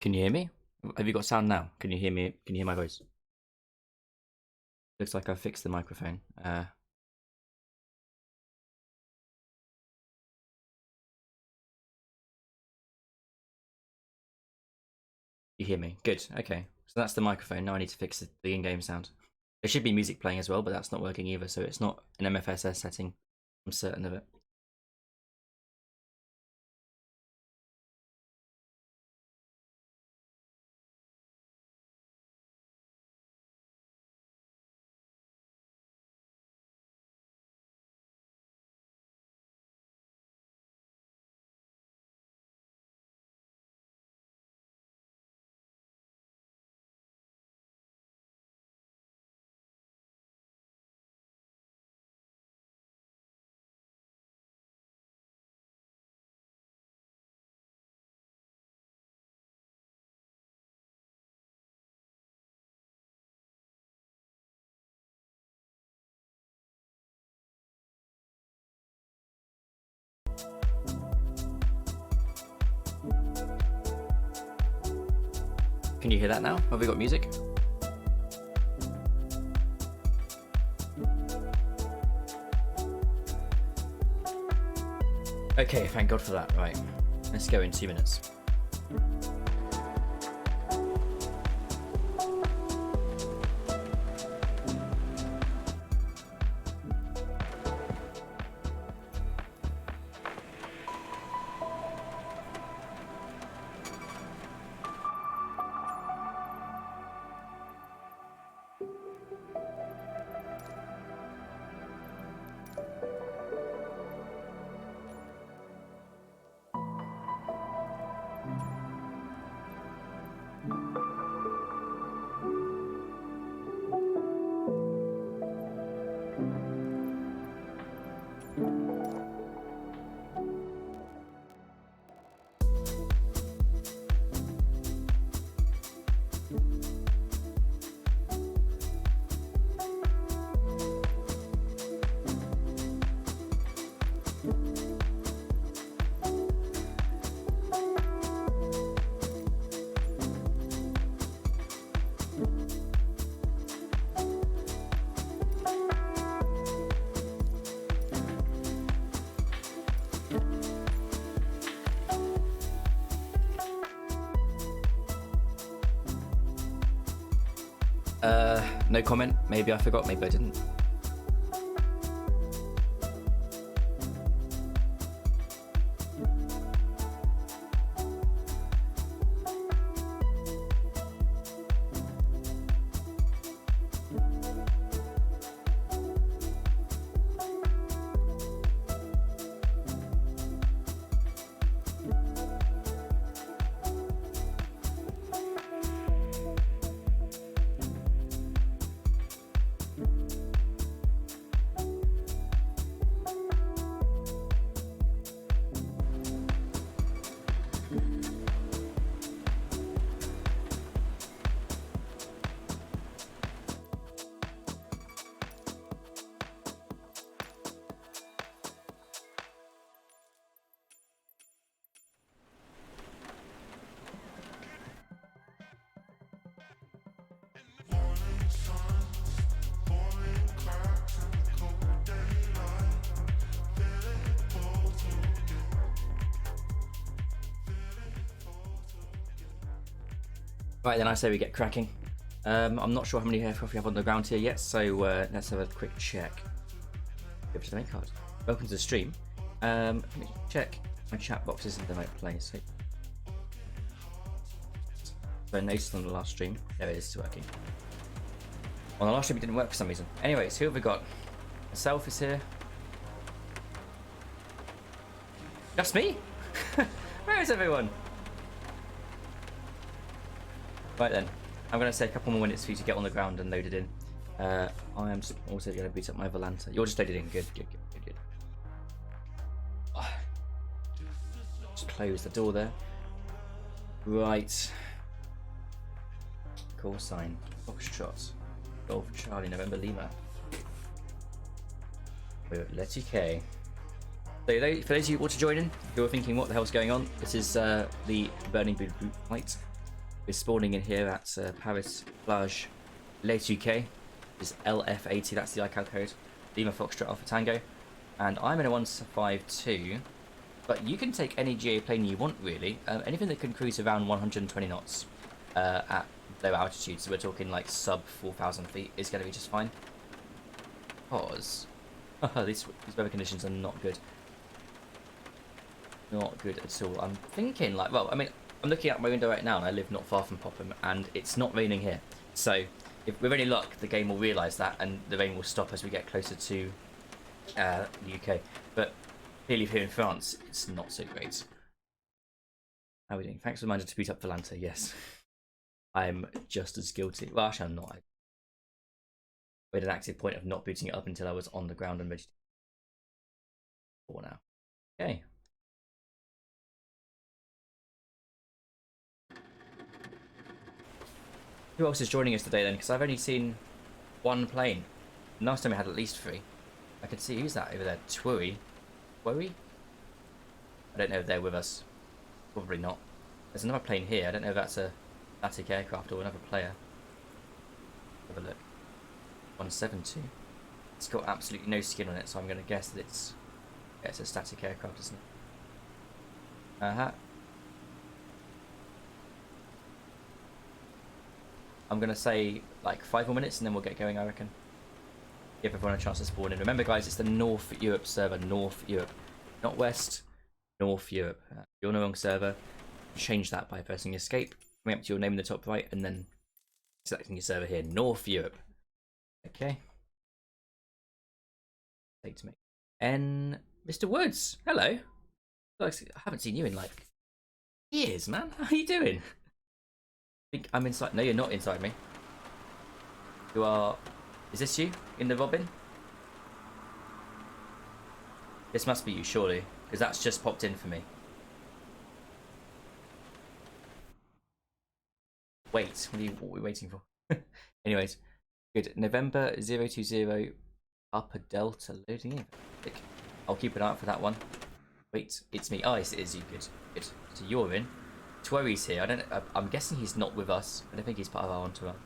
Can you hear me? Have you got sound now? Can you hear me? Can you hear my voice? Looks like I fixed the microphone. You hear me? Good. Okay. So that's the microphone. Now I need to fix the in-game sound. There should be music playing as well, but that's not working either. So it's not an MFSS setting. I'm certain of it. Can you hear that now? Have we got music? Okay, thank God for that. Right, let's go in 2 minutes. No comment. Maybe I forgot, maybe I didn't. Right then, I say we get cracking. I'm not sure how many aircraft we have on the ground here yet, so let's have a quick check. Go to the main card. Welcome to the stream. Let me check my chat box is in the right place. So I noticed on the last stream, there it is, it's working. On the last stream it didn't work for some reason. Anyways, who have we got? Myself is here. Just me? Where is everyone? Right then, I'm going to say a couple more minutes for you to get on the ground and loaded in. I am also going to boot up my Volanta. You're just loaded in. Good. Oh. Just close the door there. Right. Call sign. Foxtrot. Golf Charlie November Lima. Letty K. So for those of you who want to join in, who are thinking what the hell's going on, this is the Burning Boot flight. We're spawning in here at Paris Plage Le Touquet. Is LFAT, that's the iCal code. Lima Foxtrot Alpha Tango. And I'm in a 152. But you can take any GA plane you want, really. Anything that can cruise around 120 knots at low altitude. So we're talking like sub 4,000 feet is going to be just fine. Because these weather conditions are not good. Not good at all. I'm thinking like, well, I mean, I'm looking out my window right now and I live not far from Popham and it's not raining here. So if with any luck, the game will realise that and the rain will stop as we get closer to the UK. But clearly here in France, it's not so great. How are we doing? Thanks for the reminder to boot up Volanta. Yes. I'm just as guilty. Well, actually, I'm not. I made an active point of not booting it up until I was on the ground and ready to for now. Okay. Who else is joining us today then? Because I've only seen one plane. Last time I had at least 3. I can see who's that over there. Touquet. Touquet? I don't know if they're with us. Probably not. There's another plane here. I don't know if that's a static aircraft or another player. Have a look. 172. It's got absolutely no skin on it, so I'm going to guess that it's a static aircraft, isn't it? I'm going to say like 5 more minutes and then we'll get going, I reckon. Give everyone a chance to spawn in. Remember, guys, it's the North Europe server. North Europe. Not West. North Europe. If you're on the wrong server, change that by pressing escape, coming up to your name in the top right, and then selecting your server here. North Europe. Okay. Take to me. Mr. Woods. Hello. I haven't seen you in like years, man. How are you doing? I think I'm inside. No, you're not inside me. You are. Is this you in the Robin? This must be you, surely, because that's just popped in for me. Wait, what are we waiting for? Anyways, good. November 020 Upper Delta loading in. I'll keep an eye out for that one. Wait, it's me. Oh, it is you. Good, good. So you're in. Touquet's here. I'm guessing he's not with us. I don't think he's part of our entourage.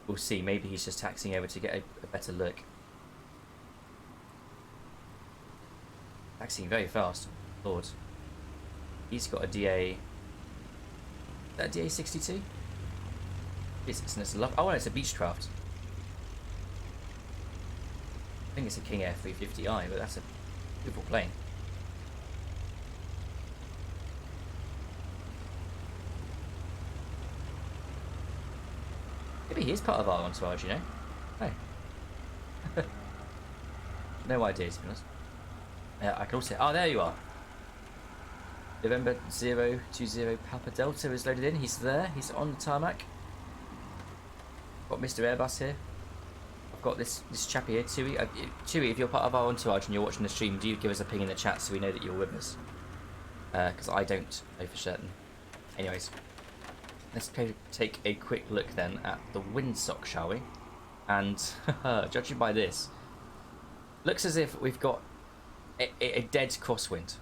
We'll see. Maybe he's just taxiing over to get a better look. Taxiing very fast. Lord. He's got a DA. Is that a DA 62? It's a oh, it's a Beechcraft. I think it's a King Air 350i, but that's a beautiful plane. Maybe he is part of our entourage, you know? Hey. No idea, to be honest. I can also... Oh, there you are. November 020 Papa Delta is loaded in. He's there. He's on the tarmac. Got Mr. Airbus here. I've got this chappy here, Tui. Tui, if you're part of our entourage and you're watching the stream, do you give us a ping in the chat so we know that you're with us? Because I don't know for certain. Anyways. Let's take a quick look then at the windsock, shall we? And judging by this, looks as if we've got a dead crosswind.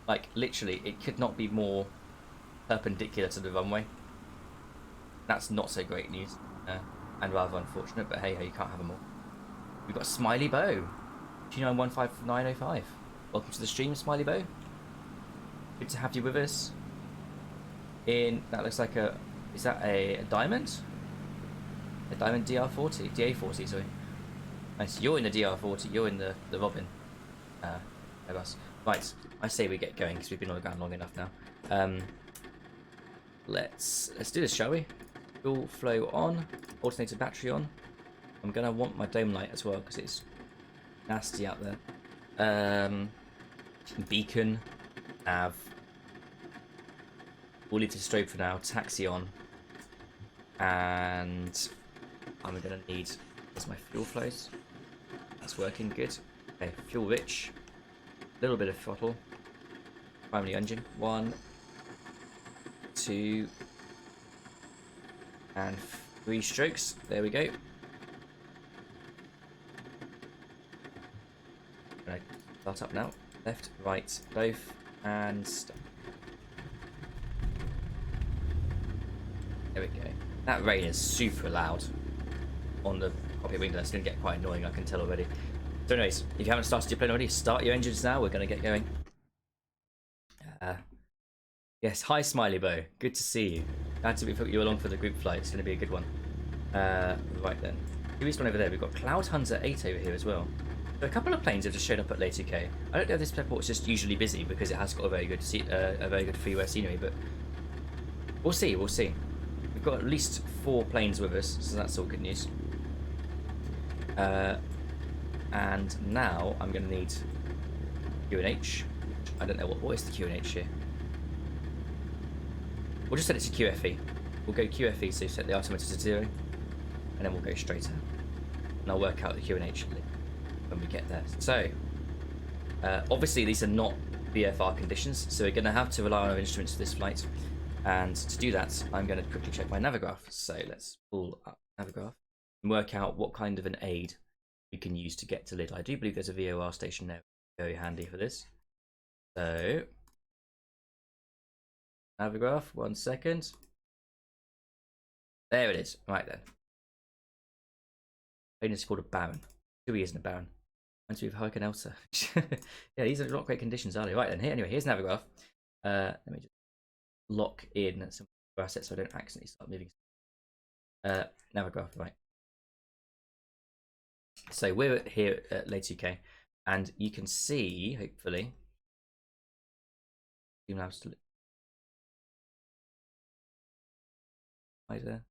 Like literally, it could not be more perpendicular to the runway. That's not so great news, and rather unfortunate. But hey, you can't have them all. We've got Smiley Bow, 2915905. Welcome to the stream, Smiley Bow. Good to have you with us. That looks like a. Is that a diamond? A diamond DR40? DA40, sorry. Nice. You're in the DR40, you're in the Robin. Airbus. Right, I say we get going because we've been on the ground long enough now. Let's do this, shall we? Fuel flow on, alternator battery on. I'm gonna want my dome light as well because it's nasty out there. Beacon, nav. We'll leave the strobe for now. Taxi on. And I'm going to need... There's my fuel flows. That's working good. Okay, fuel rich. A little bit of throttle. Primary engine. 1, 2, and 3 strokes. There we go. Right, start up now. Left, right, both, and stop. There we go. That rain is super loud on the cockpit window. It's going to get quite annoying, I can tell already. So anyways, if you haven't started your plane already, start your engines now. We're going to get going. Yes, hi Smiley Bow. Good to see you. Glad to put you along for the group flight. It's going to be a good one. Right then. Here's one over there. We've got Cloud Hunter 8 over here as well. So a couple of planes have just showed up at Touquet. I don't know if this airport's just usually busy because it has got a very good freeware scenery, but we'll see. We'll see. We've got at least 4 planes with us, so that's all good news. And now I'm going to need QNH. I don't know what is the QNH here. We'll just set it to QFE. We'll go QFE, so set the altimeter to 0, and then we'll go straight out. And I'll work out the QNH when we get there. So, obviously these are not VFR conditions, so we're going to have to rely on our instruments for this flight. And to do that, I'm going to quickly check my Navigraph. So let's pull up Navigraph and work out what kind of an aid we can use to get to Lid. I do believe there's a VOR station there, very handy for this. So, Navigraph, 1 second. There it is. Right then. Plane is called a Baron. Who he isn't a Baron? Reminds me of Hurricane Elsa. Yeah, these are not great conditions, are they? Right then. Here, anyway, here's Navigraph. Let me just lock in some assets so I don't accidentally start moving. Navigraph, right. So we're here at Touquet, and you can see, hopefully, there.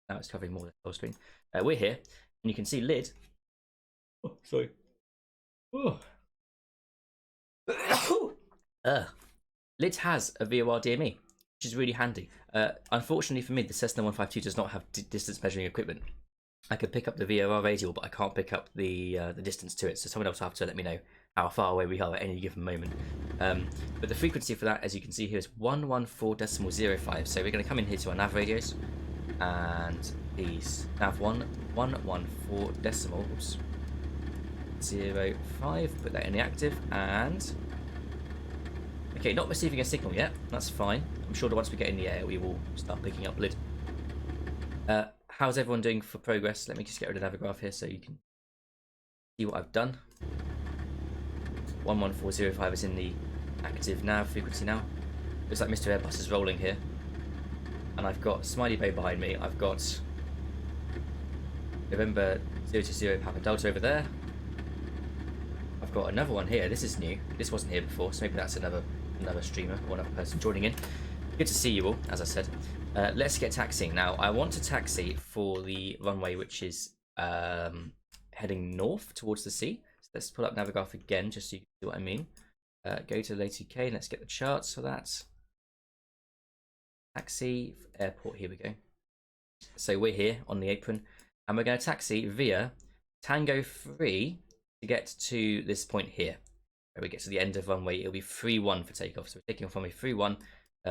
Now it's covering more of the whole screen. We're here, and you can see Lid. Oh, sorry. Oh. Lid has a VOR DME, which is really handy. Unfortunately for me, the Cessna 152 does not have distance measuring equipment. I could pick up the VOR radial, but I can't pick up the distance to it. So someone else will have to let me know how far away we are at any given moment. But the frequency for that, as you can see here, is 114.05. So we're going to come in here to our nav radios, and these nav 114.05. Put that in the active, and okay, not receiving a signal yet. That's fine. I'm sure that once we get in the air, we will start picking up Lid. How's everyone doing for progress? Let me just get rid of the Navigraph here so you can see what I've done. 114.05 is in the active nav frequency now. Looks like Mr. Airbus is rolling here. And I've got Smiley Bay behind me. I've got November 020 Papa Delta over there. I've got another one here. This is new. This wasn't here before, so maybe that's another streamer or another person joining in. Good to see you all, as I said. Let's get taxiing. Now, I want to taxi for the runway which is heading north towards the sea. So let's pull up Navigraph again, just so you can see what I mean. Go to Touquet, and let's get the charts for that. Taxi, airport, here we go. So we're here on the apron, and we're going to taxi via Tango 3 to get to this point here. Where we get to the end of runway, it'll be 31 for takeoff. So we're taking off runway 31.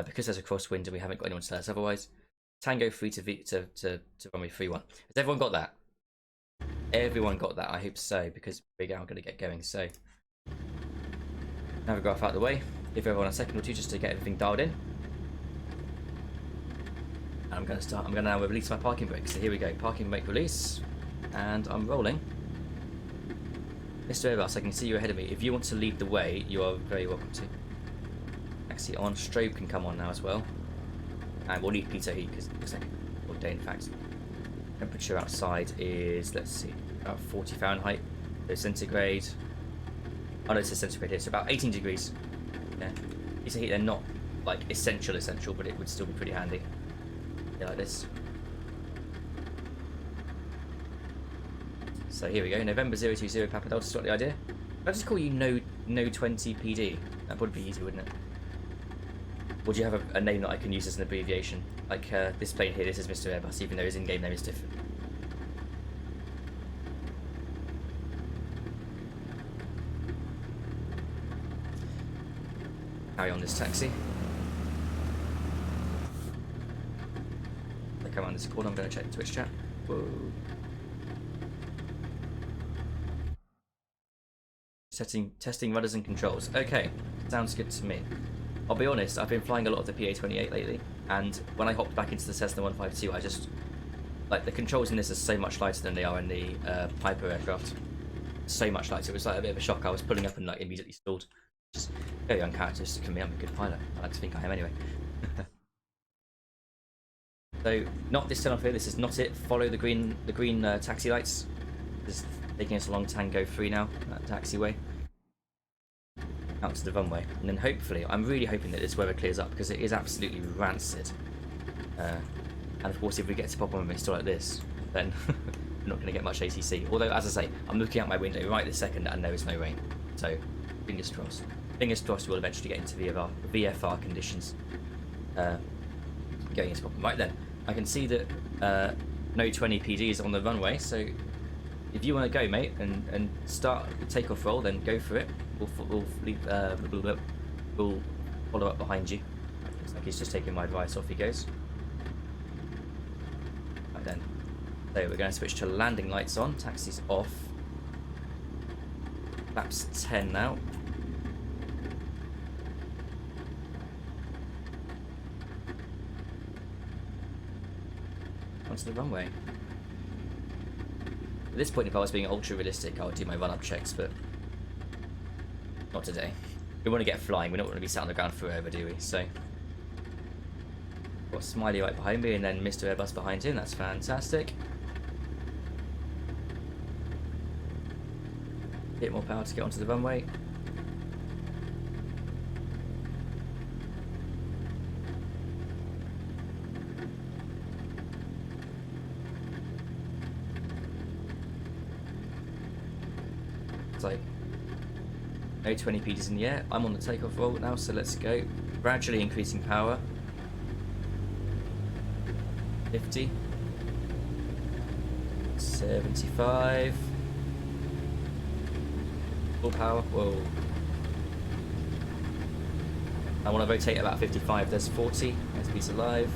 Because there's a crosswind and we haven't got anyone to tell us otherwise. Tango 3 to runway 31. Has everyone got that? Everyone got that, I hope so, because we're now going to get going. So, Navigraph out of the way. Give everyone a second or two just to get everything dialed in. And I'm going to now release my parking brake. So here we go, parking brake release. And I'm rolling. Mr. Airbus, I can see you ahead of me. If you want to lead the way, you are very welcome to. Taxi on, strobe can come on now as well, and we'll need pitot heat because it looks like a good day. In fact, temperature outside is, let's see, about 40 Fahrenheit. So centigrade. Oh no, it's a centigrade here. So about 18 degrees. Yeah, pitot heat. They're not like essential, but it would still be pretty handy. Yeah, like this. So here we go. November 020 Papa Delta. Got the idea? I'll just call you No 20 PD. That would be easy, wouldn't it? Would you have a name that I can use as an abbreviation? Like this plane here, this is Mr. Airbus, even though his in-game name is different. Carry on this taxi. I come around this corner, I'm going to check Twitch chat. Whoa. Testing rudders and controls. Okay, sounds good to me. I'll be honest, I've been flying a lot of the PA-28 lately, And when I hopped back into the Cessna 152, I just, like, the controls in this are so much lighter than they are in the Piper aircraft. So much lighter. It was like a bit of a shock. I was pulling up and like immediately stalled. Just very uncharacteristic of me. I'm a good pilot. I like to think I am anyway. So not this turn off here. This is not it. Follow the green taxi lights. This is taking us along Tango 3 now. That taxiway out to the runway, and then hopefully, I'm really hoping that this weather clears up because it is absolutely rancid. And of course, if we get to Popham and it's still like this, then we're not going to get much ATC. Although, as I say, I'm looking out my window right this second and there is no rain. So, fingers crossed. Fingers crossed we'll eventually get into VFR conditions. Going into Popham. Right then, I can see that no 20 PD is on the runway, so if you want to go, mate, and start the takeoff roll, then go for it. We'll follow up behind you. Looks like he's just taking my advice. Off he goes. Right then. So we're going to switch to landing lights on. Taxi's off. Flaps 10 now. Onto the runway. At this point, if I was being ultra realistic, I would do my run-up checks, but not today. We want to get flying. We don't want to be sat on the ground forever, do we? So, got Smiley right behind me, and then Mr. Airbus behind him. That's fantastic. Bit more power to get onto the runway. Like no 20 PDs in the air. I'm on the takeoff roll now, so let's go. Gradually increasing power. 50, 75, full power. Whoa. I want to rotate at about 55. There's 40. Nice piece alive.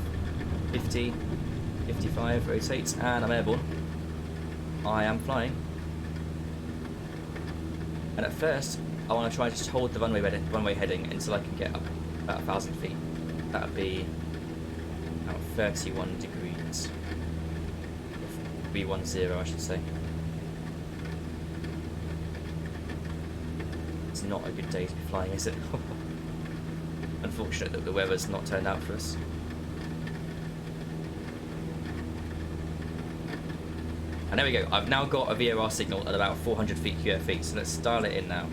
50, 55. Rotate, and I'm airborne. I am flying. And at first, I want to try to just hold the runway heading until I can get up about 1,000 feet. That would be about 31 degrees. 310, I should say. It's not a good day to be flying, is it? Unfortunate that the weather's not turned out for us. And there we go. I've now got a VOR signal at about 400 feet QFE, so let's dial it in now.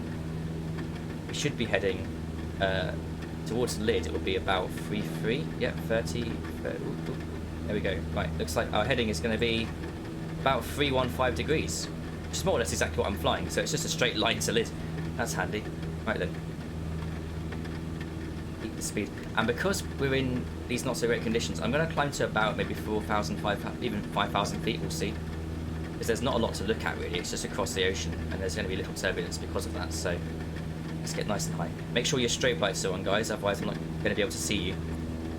We should be heading towards the lid. It will be about 33. Yep, 30. There we go. Right, looks like our heading is going to be about 315 degrees, which is more or less exactly what I'm flying. So it's just a straight line to lid. That's handy. Right then. Keep the speed. And because we're in these not so great conditions, I'm going to climb to about maybe 4,000, even 5,000 feet. We'll see. Because there's not a lot to look at really, it's just across the ocean, and there's going to be little turbulence because of that, so let's get nice and high. Make sure your strobe lights are on, guys, otherwise I'm not going to be able to see you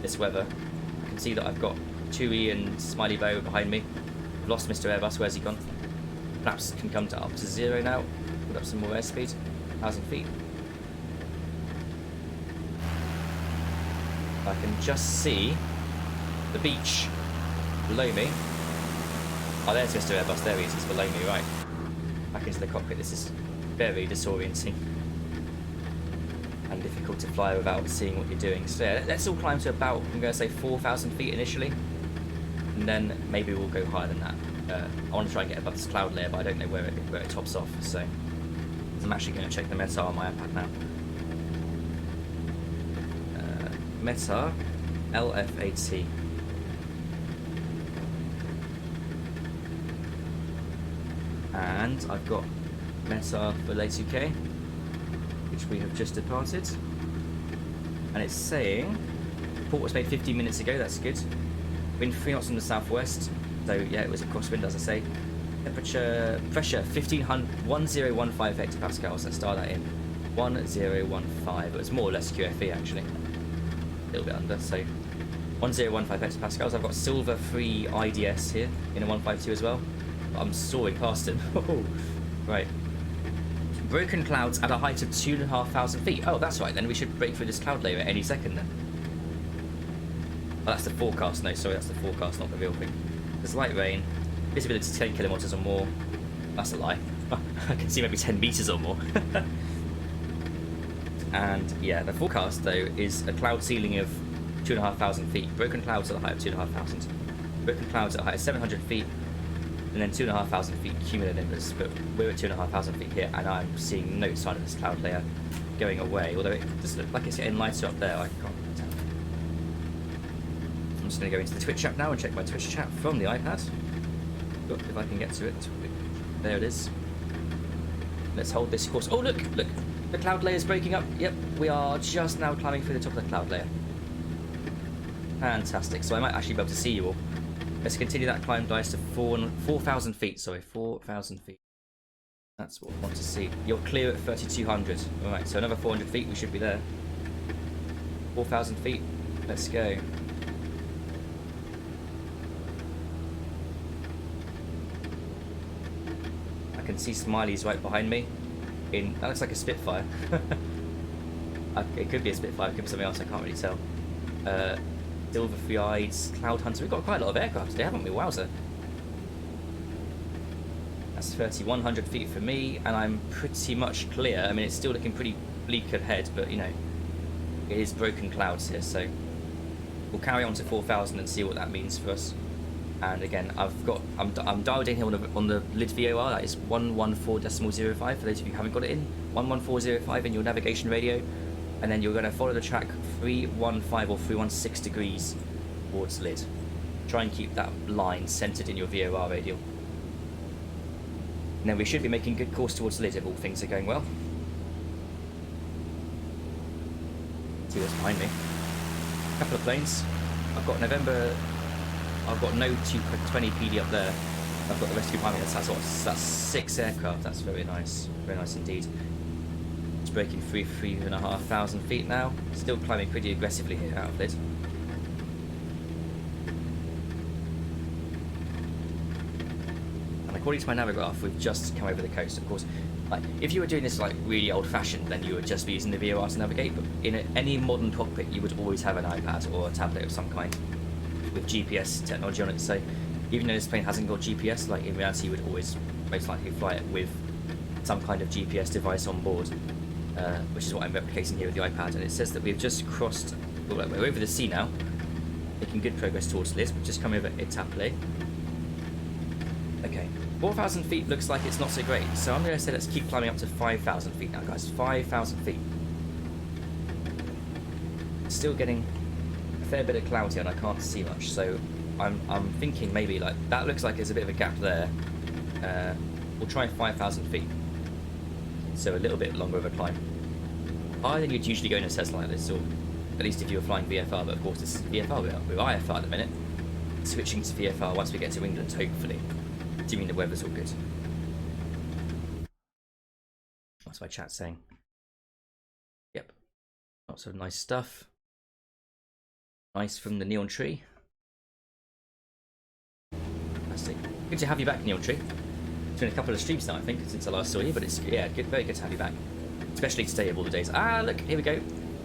this weather. I can see that I've got Touquet and Smiley Bow behind me. I've lost Mr. Airbus. Where's he gone? Flaps can come to up to 0 now. Put up some more airspeed. 1,000 feet. I can just see the beach below me. Oh, there's Mr. Airbus. There he is. He's below me, right. Back into the cockpit. This is very disorienting and difficult to fly without seeing what you're doing. So yeah, let's all climb to about, I'm going to say 4,000 feet initially, and then maybe we'll go higher than that. I want to try and get above this cloud layer, but I don't know where it tops off. So I'm actually going to check the METAR on my iPad now. METAR LFAT. And I've got METAR for Touquet, which we have just departed. And it's saying, port was made 15 minutes ago, that's good. Wind 3 knots from the southwest, so yeah, it was a crosswind, as I say. Temperature, pressure, 1015 hectopascals, let's dial that in. 1015, it was more or less QFE actually. A little bit under, so 1015 hectopascals. I've got silver 3 IDS here in a 152 as well. I'm soaring past it. Right. Broken clouds at a height of 2,500 feet. Oh, that's right then. We should break through this cloud layer at any second then. Oh, that's the forecast. No, sorry, that's the forecast, not the real thing. There's light rain, visibility 10 kilometers or more. That's a lie. I can see maybe 10 meters or more. And yeah, the forecast though is a cloud ceiling of 2,500 feet. Broken clouds at a height of 2,500. Broken clouds at a height of 700 feet, and then 2,500 feet cumulonimbus. But we're at 2,500 feet here, and I'm seeing no sign of this cloud layer going away. Although it does look like it's getting lighter up there. I can't tell. I'm just going to go into the Twitch app now and check my Twitch chat from the iPad. Look if I can get to it. There it is. Let's hold this course. Oh look, look. The cloud layer is breaking up. Yep, we are just now climbing through the top of the cloud layer. Fantastic. So I might actually be able to see you all. Let's continue that climb, guys, to 4,000 feet. Sorry, 4,000 feet. That's what I want to see. You're clear at 3,200. All right, so another 400 feet. We should be there. 4,000 feet. Let's go. I can see Smiley's right behind me. That looks like a Spitfire. It could be a Spitfire, it could be something else, I can't really tell. Silver Three-Eyed, Cloud Hunter. We've got quite a lot of aircraft today, haven't we? Wowzer. That's 3,100 feet for me, and I'm pretty much clear. I mean, it's still looking pretty bleak ahead, but, you know, it is broken clouds here, so we'll carry on to 4,000 and see what that means for us. And again, I'm dialed in here on the lid VOR. That is 114.05 for those of you who haven't got it in. 114.05 in your navigation radio, and then you're going to follow the track 315 or 316 degrees towards lid. Try and keep that line centered in your VOR radial. And then we should be making good course towards lid if all things are going well. Let's see what's behind me. A couple of planes. I've got November. I've got no 220 PD up there. I've got the rescue behind me. That's 6 aircraft. That's very nice indeed. It's breaking through 3,500 feet now. Still climbing pretty aggressively here out of lid. And according to my naviggraph, we've just come over the coast. Of course, like if you were doing this like really old-fashioned, then you would just be using the VOR to navigate. But in any modern cockpit, you would always have an iPad or a tablet of some kind with GPS technology on it. So even though this plane hasn't got GPS, like in reality you would always most likely fly it with some kind of GPS device on board, which is what I'm replicating here with the iPad. And it says that we've just crossed, well, we're over the sea now, making good progress towards Liz. We've just come over Etaple. Okay, 4,000 feet looks like it's not so great, so I'm going to say let's keep climbing up to 5,000 feet now, guys. 5,000 feet. Still getting fair bit of cloud here and I can't see much, so I'm thinking maybe like that looks like there's a bit of a gap there. We'll try 5,000 feet, so a little bit longer of a climb. Higher than you'd usually go in a Cessna like this, or at least if you were flying VFR, but of course this is VFR, we're IFR at the minute. Switching to VFR once we get to England, hopefully, assuming the weather's all good. What's my chat saying? Yep, lots of nice stuff. Nice from the Neon Tree. Fantastic. Good to have you back, Neon Tree. It's been a couple of streams now, I think, since I last saw you, but it's yeah, good, very good to have you back. Especially today of all the days. Ah, look, here we go.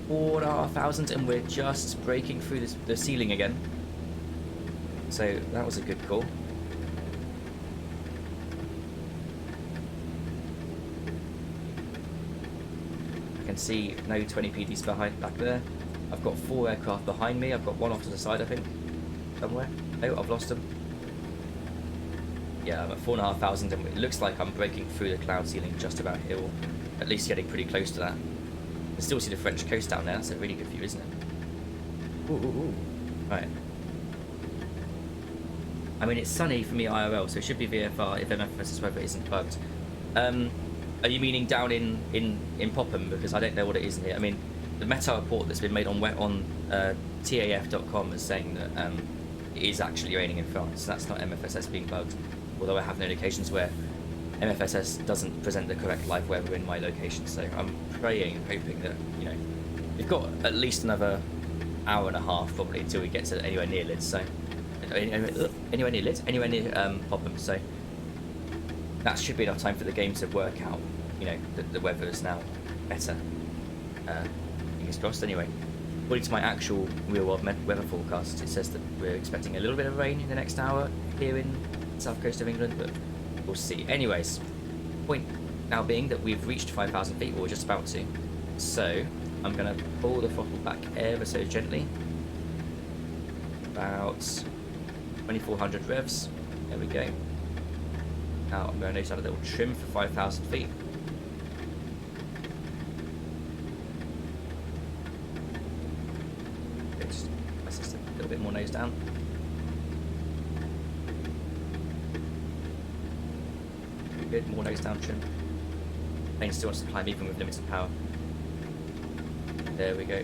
4,500, and we're just breaking through the ceiling again. So that was a good call. I can see no 20 PDs back there. I've got 4 aircraft behind me. I've got one off to the side, I think, somewhere. Oh, I've lost them. Yeah, I'm at 4,500, and it looks like I'm breaking through the cloud ceiling just about here, or at least getting pretty close to that. I still see the French coast down there. That's a really good view, isn't it? Ooh, ooh, ooh. Right. I mean, it's sunny for me IRL, so it should be VFR if MFS's weather isn't bugged. Are you meaning down in Popham? Because I don't know what it is in here. I mean, the meta report that's been made on TAF.com is saying that it is actually raining in France. That's not MFSS being bugged, although I have known occasions where MFSS doesn't present the correct live weather in my location. So I'm praying and hoping that, you know, we've got at least another hour and a half probably until we get to anywhere near Lids. So anywhere near Lids, anywhere near Popham. So that should be enough time for the game to work out, you know, that the weather is now better. Fingers crossed. Anyway, according to my actual real-world weather forecast, it says that we're expecting a little bit of rain in the next hour here in the south coast of England, but we'll see. Anyways, point now being that we've reached 5,000 feet, or we're just about to. So I'm going to pull the throttle back ever so gently. About 2,400 revs. There we go. Now I'm going to notice a little trim for 5,000 feet. Just my system a little bit more nose down. Good, more nose down trim. Plane still wants to climb even with limited power. There we go.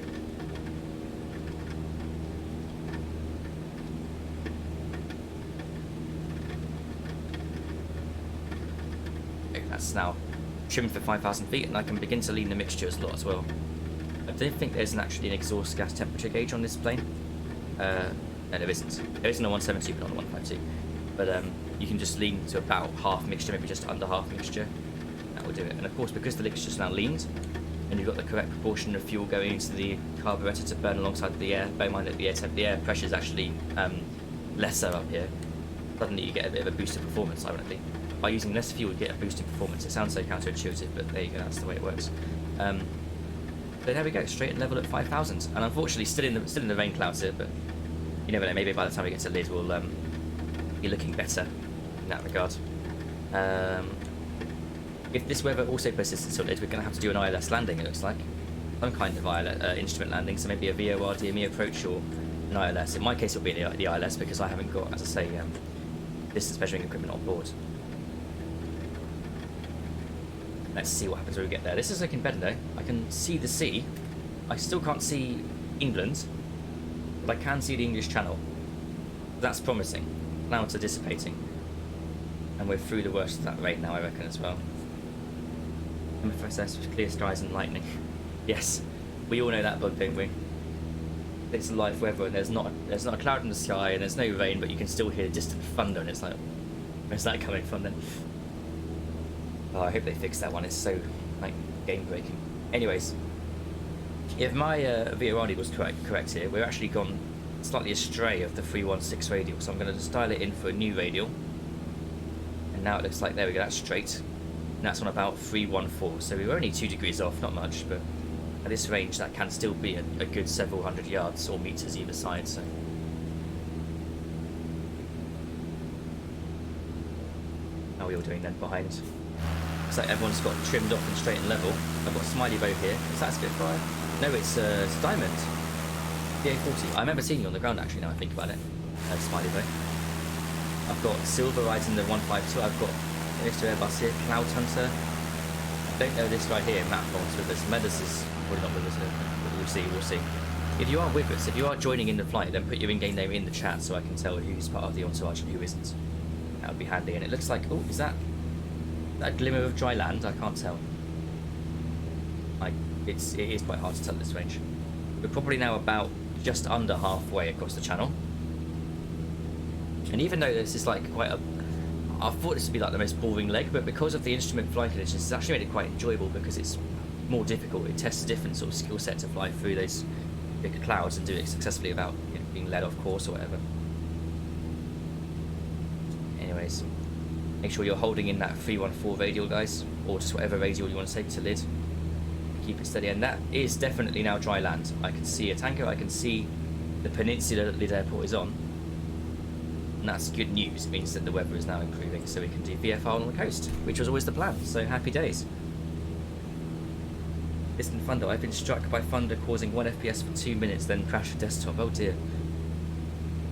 Okay, that's now trimmed for 5,000 feet, and I can begin to lean the mixtures a lot as well. I don't think there's actually an exhaust gas temperature gauge on this plane. No, there isn't. There isn't a 172, but on the 152. But you can just lean to about half mixture, maybe just under half mixture. That will do it. And of course, because the mixture's now leaned, and you've got the correct proportion of fuel going into the carburetor to burn alongside the air. Bear in mind that the air pressure is actually lesser up here. Suddenly you get a bit of a boost in performance, ironically. By using less fuel, you get a boost in performance. It sounds so counterintuitive, but there you go, that's the way it works. So there we go, straight and level at 5,000. And unfortunately, still in the rain clouds here, but you never know, maybe by the time we get to Lid, we'll be looking better in that regard. If this weather also persists until Lid, we're going to have to do an ILS landing, it looks like. Some kind of instrument landing, so maybe a VOR DME approach or an ILS. In my case, it'll be the ILS because I haven't got, as I say, distance measuring equipment on board. Let's see what happens when we get there. This is looking better though. I can see the sea. I still can't see England, but I can see the English Channel. That's promising. Clouds are dissipating. And we're through the worst of that rain now, I reckon, as well. MFSS with clear skies and lightning. Yes, we all know that bug, don't we? It's live weather and there's not a cloud in the sky and there's no rain, but you can still hear distant thunder, and it's like, where's that coming from then? Oh, I hope they fix that one. It's so like game breaking. Anyways, if my VOR was correct here, we're actually gone slightly astray of the 316 radial, so I'm going to just dial it in for a new radial. And now it looks like, there we go, that's straight. And that's on about 314, so we were only 2 degrees off, not much, but at this range that can still be a good several hundred yards or meters either side. So how are we all doing then behind? Looks like everyone's got trimmed off and straight and level. I've got Smiley Bow here. Is that a Spitfire? No, it's Diamond. The A40. I remember seeing you on the ground actually, now I think about it. Smiley Bow. I've got Silver riding the 152. I've got Mr. Airbus here, Cloud Hunter. I don't know this right here, Matt Bonds with us. Medas is probably not with us, but we'll see. If you are with us, if you are joining in the flight, then put your in-game name in the chat so I can tell who's part of the entourage and who isn't. That would be handy. And it looks like, oh, is that glimmer of dry land? I can't tell. It is quite hard to tell at this range. We're probably now about just under halfway across the channel. And even though this is like quite a... I thought this would be like the most boring leg, but because of the instrument flight conditions, it's actually made it quite enjoyable because it's more difficult. It tests a different sort of skill set to fly through those big clouds and do it successfully without being led off course or whatever. Anyways, make sure you're holding in that 314 radial, guys, or just whatever radial you want to take to Lid. Keep it steady, and that is definitely now dry land. I can see a tanker, I can see the peninsula that Lid Airport is on. And that's good news. It means that the weather is now improving, so we can do VFR on the coast, which was always the plan, so happy days. Distant thunder. I've been struck by thunder causing 1 FPS for 2 minutes, then crash the desktop. Oh dear.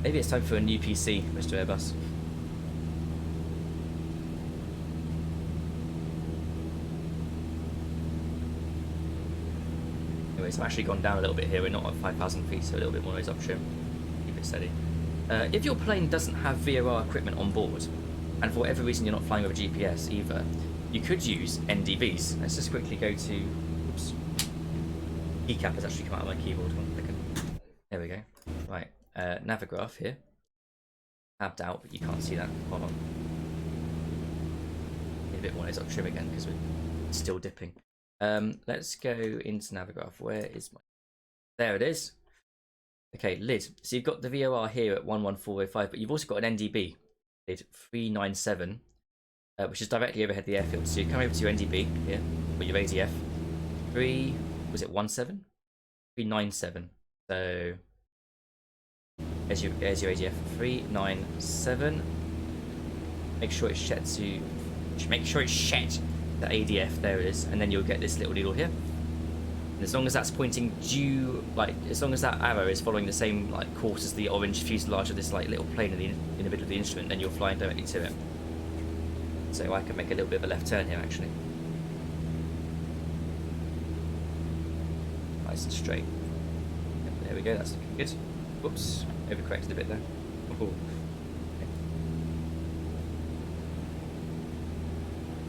Maybe it's time for a new PC, Mr. Airbus. Anyways, I've actually gone down a little bit here. We're not at 5,000 feet, so a little bit more nose up trim. Keep it steady. If your plane doesn't have VOR equipment on board, and for whatever reason you're not flying with a GPS either, you could use NDVs. Let's just quickly go to... Oops. Keycap has actually come out of my keyboard. One second. There we go. Right. Navigraph here. Tabbed out, but you can't see that. Hold on. Need a bit more nose up trim again because we're still dipping. Let's go into Navigraph. Where is my... There it is. Okay, lid. So you've got the VOR here at 11405, but you've also got an NDB, lid 397, which is directly overhead the airfield. So you come over to your NDB here, or your ADF. Was it 17? 397. So there's your ADF 397. Make sure it's set to. Make sure it's set the ADF. There it is, and then you'll get this little needle here. And as long as that's pointing due, like as long as that arrow is following the same like course as the orange fuselage of this like little plane in the middle of the instrument, then you're flying directly to it. So I can make a little bit of a left turn here actually. Nice and straight. There we go, that's looking good. Whoops, overcorrected a bit there. Oh.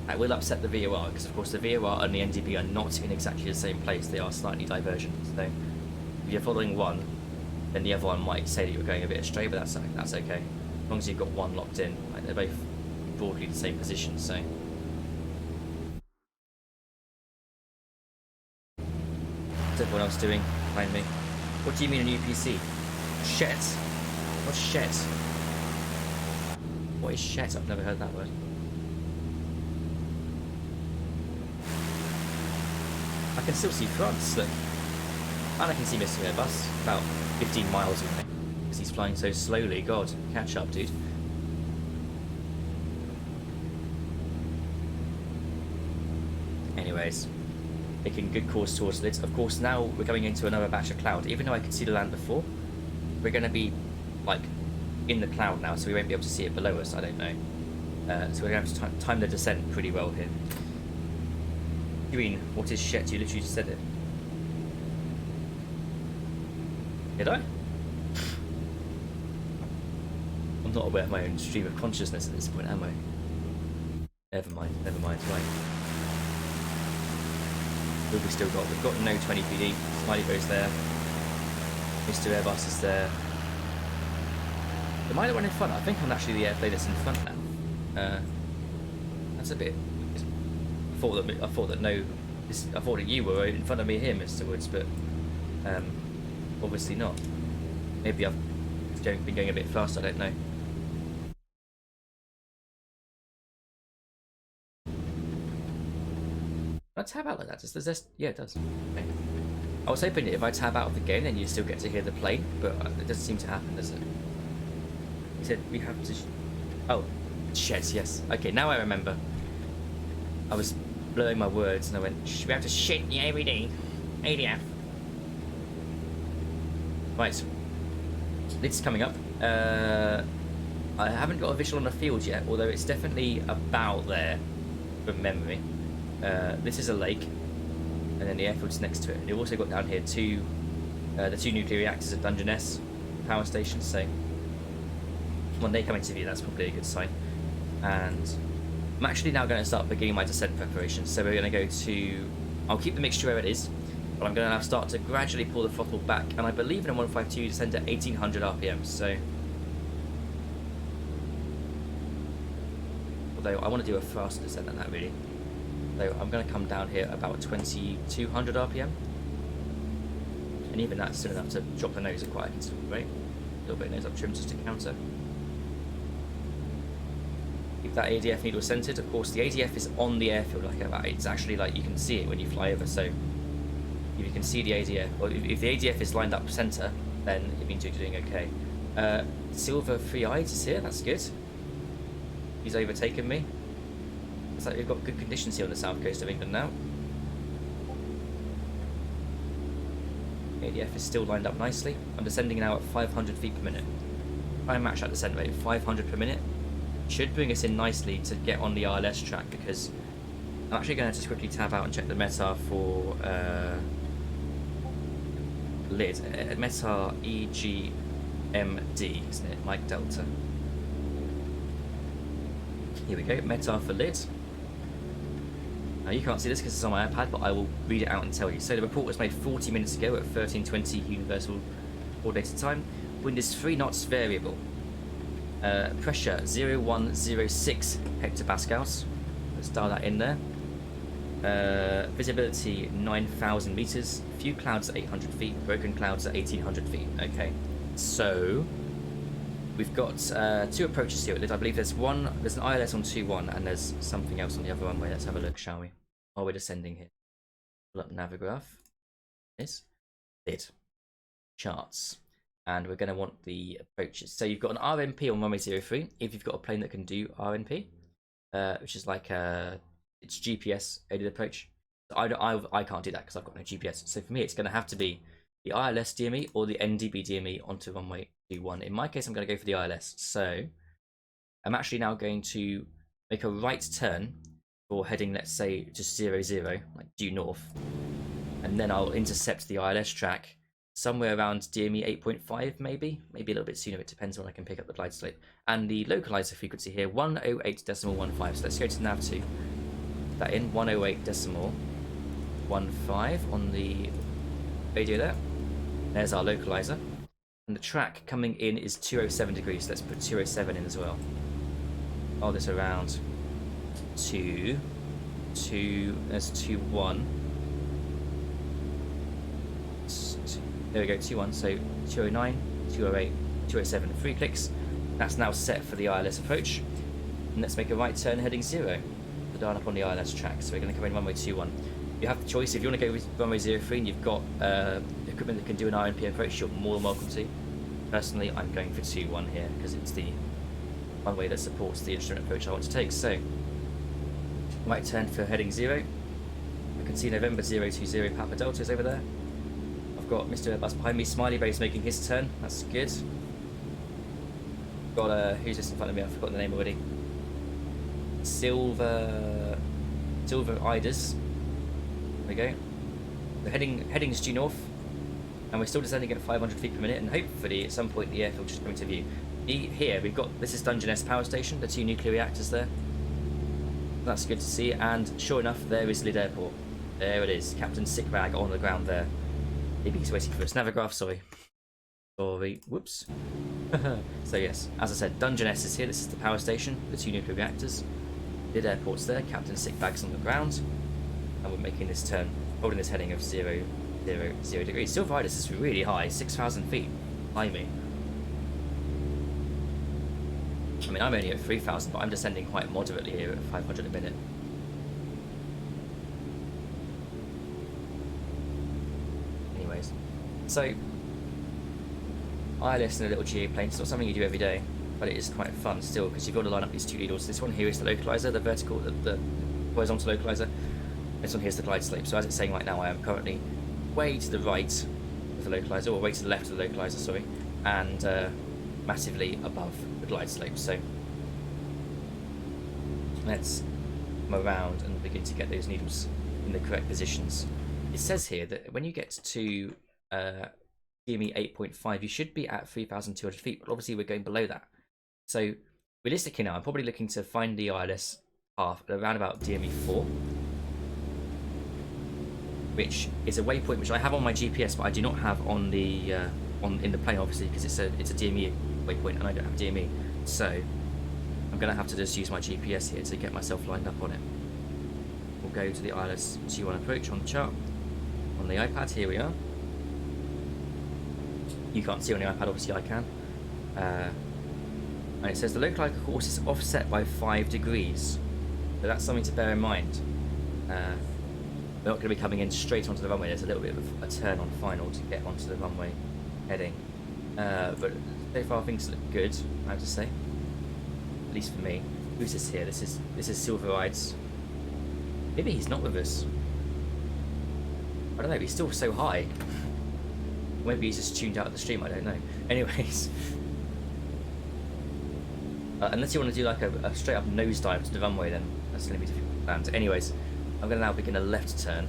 I will upset the VOR because of course the VOR and the NDB are not in exactly the same place, they are slightly divergent. So if you're following one, then the other one might say that you're going a bit astray, but that's okay. As long as you've got one locked in, like they're both broadly the same position, so. What's everyone else doing behind me? What do you mean a UPC? Shit. What's shit? What is shit? I've never heard that word. I can still see France, look. And I can see Mr. Airbus about 15 miles away. Because he's flying so slowly. God, catch up, dude. Anyways, making good course towards it. Of course, now we're going into another batch of cloud. Even though I could see the land before, we're going to be, like, in the cloud now, so we won't be able to see it below us, I don't know. So we're going to have to time the descent pretty well here. Green, what is shit? You literally just said it. Did I? I'm not aware of my own stream of consciousness at this point, am I? Never mind, right. What have we still got? We've got no 20 PD. Smiley goes there. Mr. Airbus is there. Am I the one in front? I think I'm actually the airplane that's in front now. That's a bit. I thought that you were in front of me here, Mr. Woods, but obviously not. Maybe I've been going a bit fast, I don't know. Can I tab out like that? Does this? Yeah, it does. Okay. I was hoping that if I tab out of the game, then you still get to hear the plane, but it doesn't seem to happen, does it? He said we have to. Oh, shit. Yes. Okay, now I remember. I was blurring my words and I went, we have to shit the AVD. ADF. Right. It's coming up. I haven't got a visual on the field yet, although it's definitely about there from memory. This is a lake, and then the airfield's next to it. And you've also got down here the two nuclear reactors at Dungeness power station, so when they come into view, that's probably a good sign. And I'm actually now going to start beginning my descent preparations. So we're going to go to, I'll keep the mixture where it is, but I'm going to now start to gradually pull the throttle back. And I believe in a 152 you descend at 1800 RPM. So, although I want to do a faster descent than that really. So I'm going to come down here about 2200 RPM. And even that's soon enough to drop the nose at quite a considerable rate. A little bit of nose up trim just to counter. Keep that ADF needle centered. Of course, the ADF is on the airfield, it's actually like you can see it when you fly over. So if you can see the ADF, or if the ADF is lined up center, then it means you're doing okay. Silver 3-eyed is here. That's good. He's overtaken me. Looks like we've got good conditions here on the south coast of England now. ADF is still lined up nicely. I'm descending now at 500 feet per minute. I match that descent rate, 500 per minute. Should bring us in nicely to get on the RLS track, because I'm actually going to just quickly tab out and check the METAR for lid. METAR EGMD, isn't it? Mike Delta. Here we go, METAR for lid. Now you can't see this because it's on my iPad, but I will read it out and tell you. So the report was made 40 minutes ago at 13:20 Universal Coordinated Time. Wind is 3 knots variable. Pressure 0106 hectopascals. Let's dial that in there. Visibility 9,000 meters. Few clouds at 800 feet. Broken clouds at 1,800 feet. Okay, so we've got two approaches here. I believe there's an ILS on 2-1 and there's something else on the other runway. Let's have a look, shall we? While we're descending here. Pull up Navigraph. This. Did. Charts. And we're going to want the approaches. So you've got an RNP on runway 03 if you've got a plane that can do RNP, which is like it's GPS aided approach. So I can't do that because I've got no GPS. So for me, it's going to have to be the ILS DME or the NDB DME onto runway 21. In my case, I'm going to go for the ILS. So I'm actually now going to make a right turn for heading, let's say, to 00, like due north. And then I'll intercept the ILS track somewhere around DME 8.5, maybe a little bit sooner. It depends when I can pick up the glide slope. And the localizer frequency here, 108.15. So let's go to nav2. That in 108.15 on the radio there. There's our localizer. And the track coming in is 207 degrees. So let's put 207 in as well. Roll this around to there's 2-1. There we go, 2-1, so 209, 208, 207, 3 clicks. That's now set for the ILS approach. And let's make a right turn heading 0 to dial up on the ILS track. So we're going to come in runway 21. You have the choice. If you want to go with runway 03 and you've got equipment that can do an RNP approach, you're more than welcome to. Personally, I'm going for 2-1 here because it's the runway that supports the instrument approach I want to take. So, right turn for heading 0. I can see November 020 Papa Delta is over there. Got Mr. Airbus behind me. Smiley Base making his turn. That's good. Got who's this in front of me? I've forgotten the name already. Silver Iders. There we go. We're heading due north, and we're still descending at 500 feet per minute. And hopefully, at some point, the airfield should come into view. Here we've got this is Dungeness Power Station. The 2 nuclear reactors there. That's good to see. And sure enough, there is Lid Airport. There it is. Captain Sickbag on the ground there. Maybe he's waiting for us. Navigraph, sorry. Whoops. So yes, as I said, Dungeness is here. This is the power station, the 2 nuclear reactors. Lid Airport's there. Captain Sickbag's on the ground. And we're making this turn, holding this heading of 0, 0, 0 degrees. Silver Idis is really high, 6,000 feet. Blimey. I mean, I'm only at 3,000, but I'm descending quite moderately here at 500 a minute. So, ILS in a little GA plane, it's not something you do every day, but it is quite fun still because you've got to line up these 2 needles. This one here is the localizer, the vertical, the horizontal localizer. This one here is the glide slope. So as it's saying right now, I am currently way to the right of the localizer, or way to the left of the localizer, sorry, and massively above the glide slope. So let's come around and begin to get those needles in the correct positions. It says here that when you get to DME 8.5, you should be at 3,200 feet, but obviously we're going below that. So realistically now, I'm probably looking to find the ILS path at around about DME 4, which is a waypoint which I have on my GPS, but I do not have on the in the plane, obviously, because it's a DME waypoint and I don't have DME. So I'm going to have to just use my GPS here to get myself lined up on it. We'll go to the ILS G1 approach on the chart on the iPad. Here we are. You can't see on the iPad, obviously I can. And it says the localizer course is offset by 5 degrees. So that's something to bear in mind. We're not going to be coming in straight onto the runway. There's a little bit of a turn on final to get onto the runway heading. But so far things look good, I have to say. At least for me. Who's this here? This is Silver Eyes. Maybe he's not with us. I don't know, he's still so high. Maybe he's just tuned out of the stream, I don't know. Anyways. Unless you want to do like a straight up nosedive to the runway, then that's going to be difficult to land. Anyways, I'm going to now begin a left turn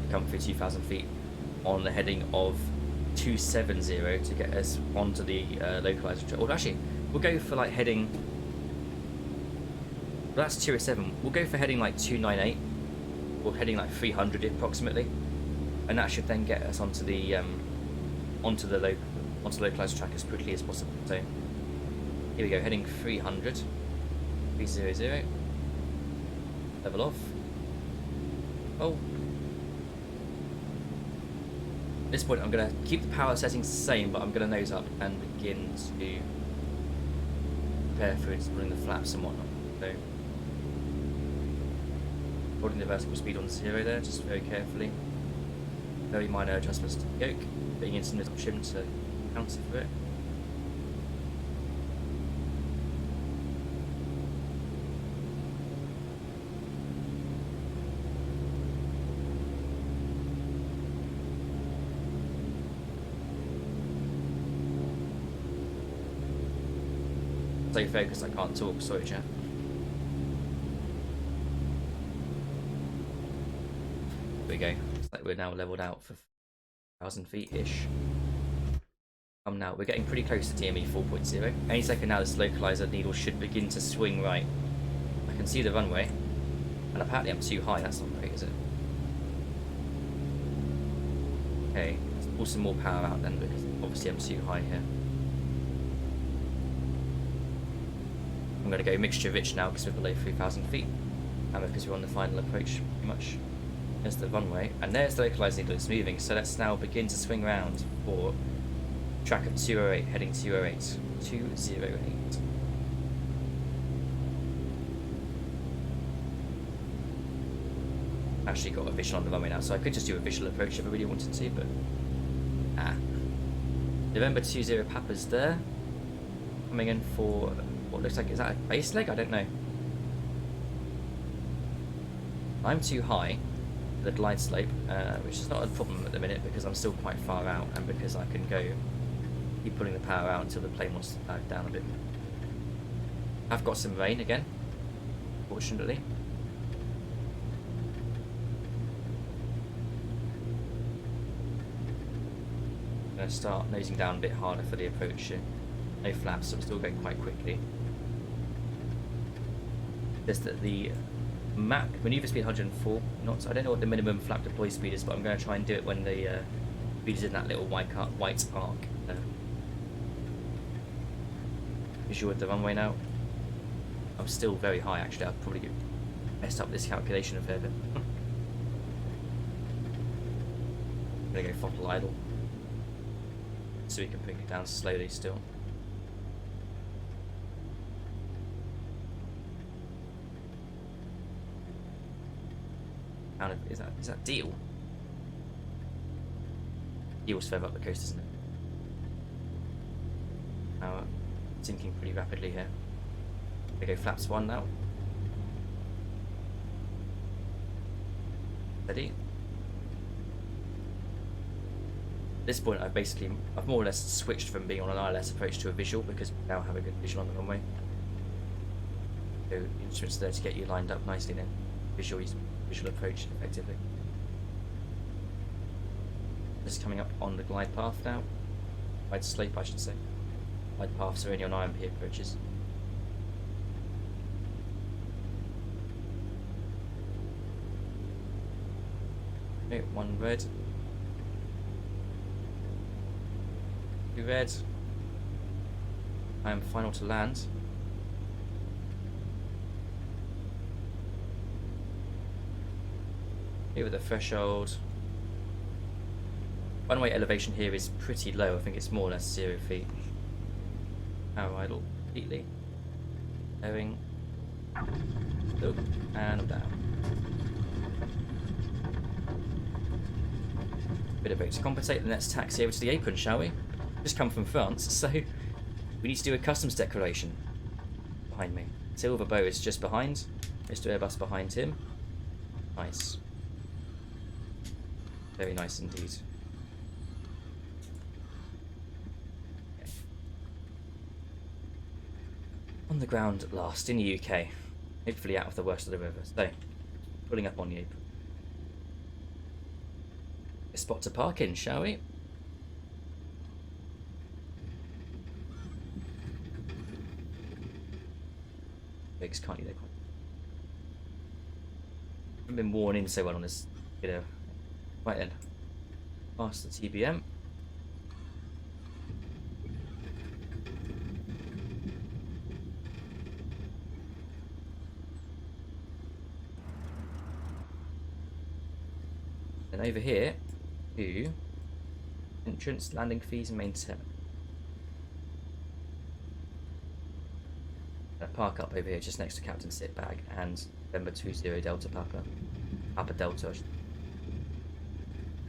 to come through 2,000 feet on the heading of 270 to get us onto the localizer. Or actually, we'll go for like heading... Well, that's 207. We'll go for heading like 298, or heading like 300 approximately, and that should then get us onto the localizer track as quickly as possible. So here we go, heading 300, 300, level off, Oh. At this point, I'm going to keep the power settings the same, but I'm going to nose up and begin to prepare for installing the flaps and whatnot. So, holding the vertical speed on 0 there, just very carefully. Very minor adjustments to the yoke, putting in some little trim to counter for it. So focused I can't talk, sorry chat. There we go. Looks like we're now leveled out for 1,000 feet-ish. Now, we're getting pretty close to DME 4.0. Any second now this localizer needle should begin to swing right. I can see the runway, and apparently I'm too high, that's not great, is it? Okay, let's pull some more power out then, because obviously I'm too high here. I'm going to go mixture rich now because we're below 3,000 feet, and because we're on the final approach pretty much. There's the runway, and there's the localizer needle that's moving, so let's now begin to swing around for track of 208, heading 208. 208. Actually got a visual on the runway now, so I could just do a visual approach if I really wanted to, but November 20 Papa's there, coming in for what looks like, is that a base leg? I don't know. I'm too high for the glide slope, which is not a problem at the minute because I'm still quite far out, and because I can go keep pulling the power out until the plane wants to back down a bit. I've got some rain again, fortunately. I'm going to start nosing down a bit harder for the approach here. No flaps, so I'm still going quite quickly. There's the map maneuver speed 104 knots. I don't know what the minimum flap deploy speed is, but I'm going to try and do it when the speed is in that little white arc. Visual with the runway now. I'm still very high actually. I've probably messed up this calculation a fair bit. I'm going to go throttle idle so we can bring it down slowly still. Is that Deal? Deal's further up the coast, isn't it? Now sinking pretty rapidly here. They go flaps 1 now. Steady. At this point I've more or less switched from being on an ILS approach to a visual because we now have a good visual on the runway. So instruments there to get you lined up nicely then. Visual approach effectively. Just coming up on the glide path now. Glide slope I should say. Glide paths are only on IMP approaches. Okay, 1 red. 2 red. I am final to land. Here with the threshold. Runway elevation here is pretty low. I think it's more or less 0 feet. Power idle completely. Going up and down. Bit of brake to compensate, and let's taxi over to the apron, shall we? Just come from France, so we need to do a customs declaration. Behind me. Silver Bow is just behind. Mr. Airbus behind him. Nice. Very nice indeed. Okay. On the ground at last, in the UK. Hopefully out of the worst of the river. So, pulling up on the apron. A spot to park in, shall we? Bigs, can't you? They haven't been worn in so well on this, you know. Right then, past the TBM. And over here to entrance, landing fees, and maintenance. Park up over here just next to Captain Sitbag and November 20 Delta Papa. Papa Delta.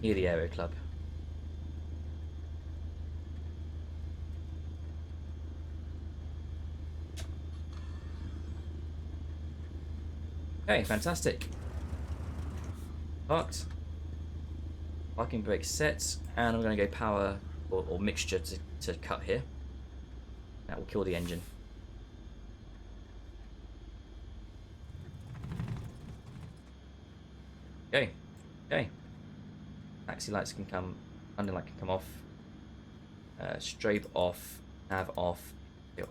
Near the Aero Club. Okay, fantastic. Parked. Parking brake set, and I'm going to go power or mixture to cut here. That will kill the engine. Okay, okay. Taxi lights can come, landing light can come off. Strobe off, nav off,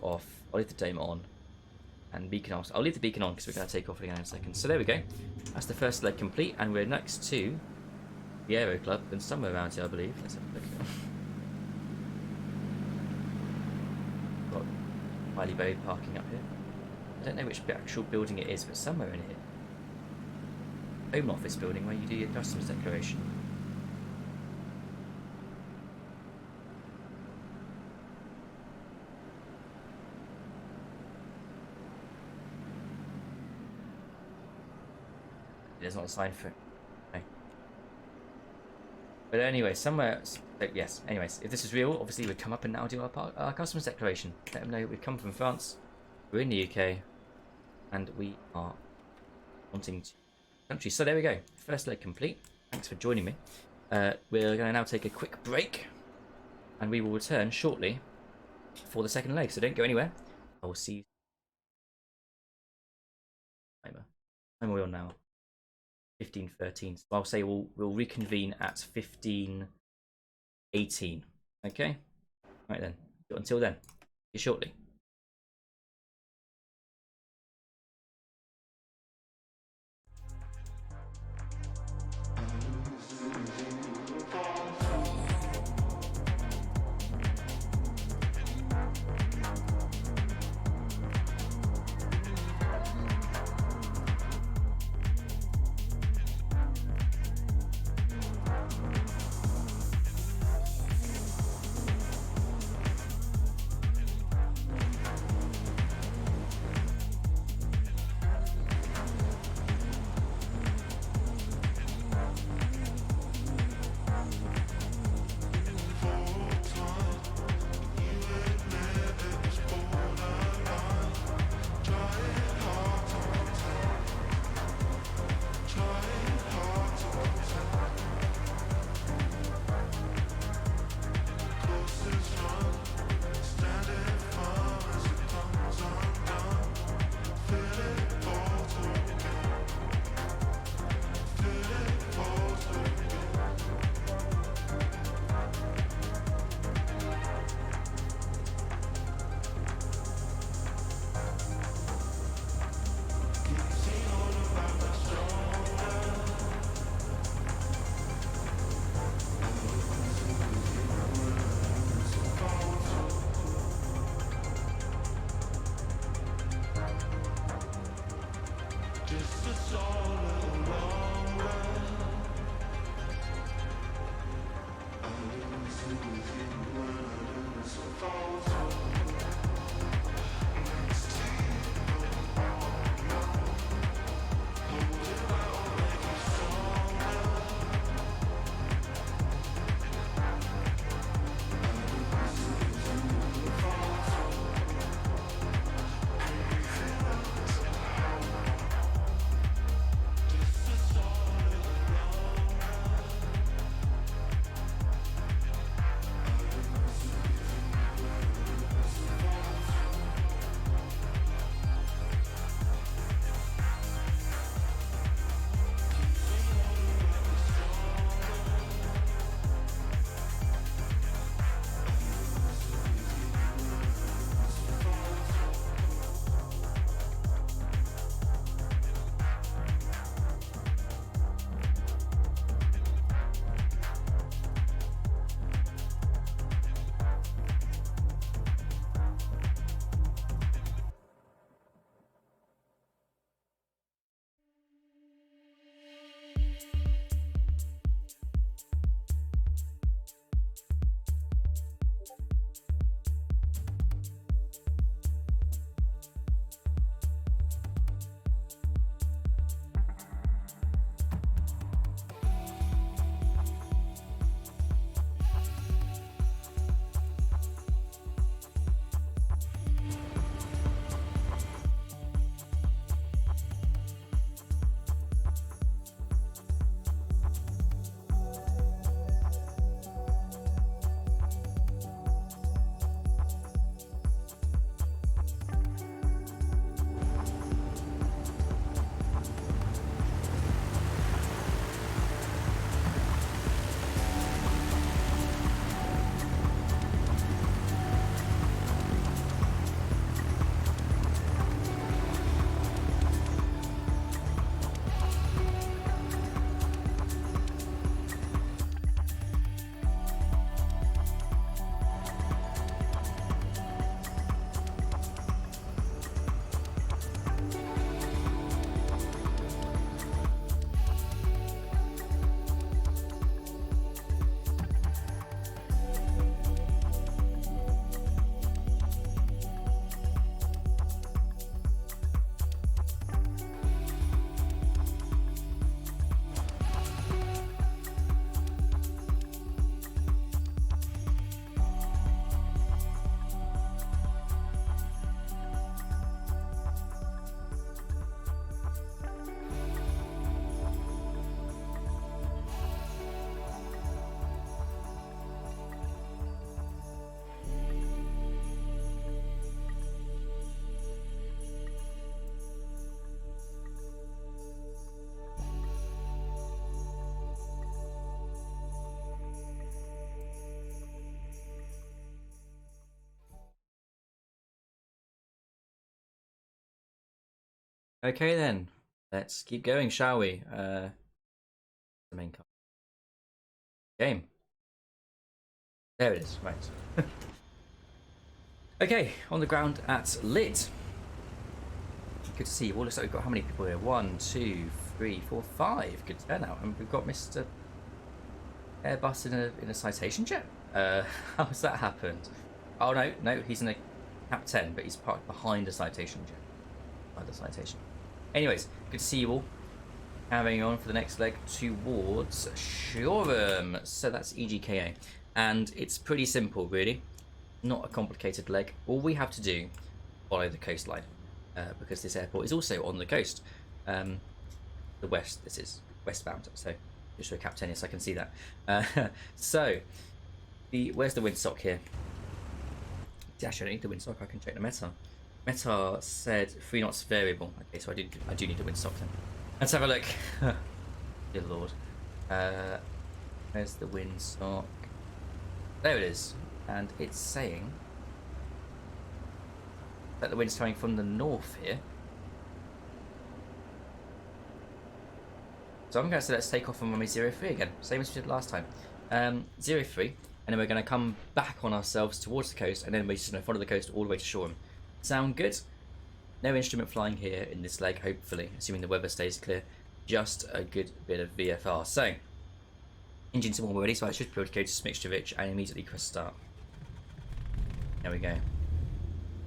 off. I'll leave the dome on, and beacon off. I'll leave the beacon on because we're going to take off again in a second. So there we go. That's the first leg complete, and we're next to the Aero Club, and somewhere around here, I believe. Let's have a look. Got Miley Bay parking up here. I don't know which actual building it is, but somewhere in here. Home Office building where you do your customs declaration. There's not a sign for it. Okay. But anyway, somewhere. Yes. Anyways, if this is real, obviously we'd come up and now do our customs declaration. Let them know we've come from France. We're in the UK, and we are wanting to country. So there we go. First leg complete. Thanks for joining me. We're going to now take a quick break, and we will return shortly for the second leg. So don't go anywhere. I will see you. Timer. I'm on now. 15:13. So I'll say we'll reconvene at 15:18. Okay. Right then. Until then. See you shortly. Okay then, let's keep going, shall we? The main card. Game. There it is, right. Okay, on the ground at Lid. Good to see you all. Looks like we've got how many people here? 1, 2, 3, 4, 5. Good turnout. And we've got Mr. Airbus in a citation jet. How's that happened? Oh no, he's in a Cap 10, but he's parked behind a citation jet. Behind the citation. Anyways, good to see you all. Carrying on for the next leg towards Shoreham. So that's EGKA. And it's pretty simple, really. Not a complicated leg. All we have to do, follow the coastline. Because this airport is also on the coast. The west, this is westbound. So just for Cap 10, yes, I can see that. So, where's the windsock here? Actually, I don't need the windsock. I can check the METAR. METAR said 3 knots variable. Okay, so I do need a windsock then. Let's have a look. Dear Lord. Where's the windsock? There it is. And it's saying that the wind's coming from the north here. So I'm going to say let's take off on runway 03 again. Same as we did last time. 03. And then we're going to come back on ourselves towards the coast. And then we're just going to follow the coast all the way to Shoreham. Sound good? No instrument flying here in this leg, hopefully, assuming the weather stays clear. Just a good bit of VFR. So, engines are warm already, so I should be able to go to Smixtovich and immediately press start. There we go.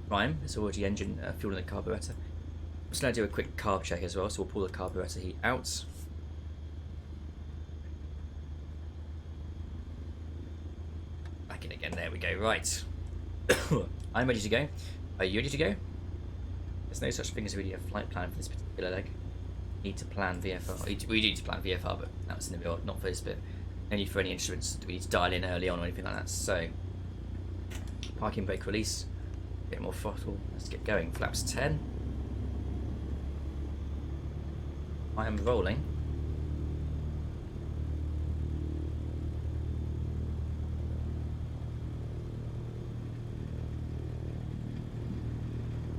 Prime, it's already engine fuel in the carburetor. I'm just going to do a quick carb check as well, so we'll pull the carburetor heat out. Back in again, there we go, right. I'm ready to go. Are you ready to go? There's no such thing as really a flight plan for this particular leg. Need to plan VFR. We do need to plan VFR, but that was in the middle, not for this bit. No need for any instruments. Do we need to dial in early on or anything like that? So, parking brake release. Bit more throttle. Let's get going. Flaps 10. I am rolling.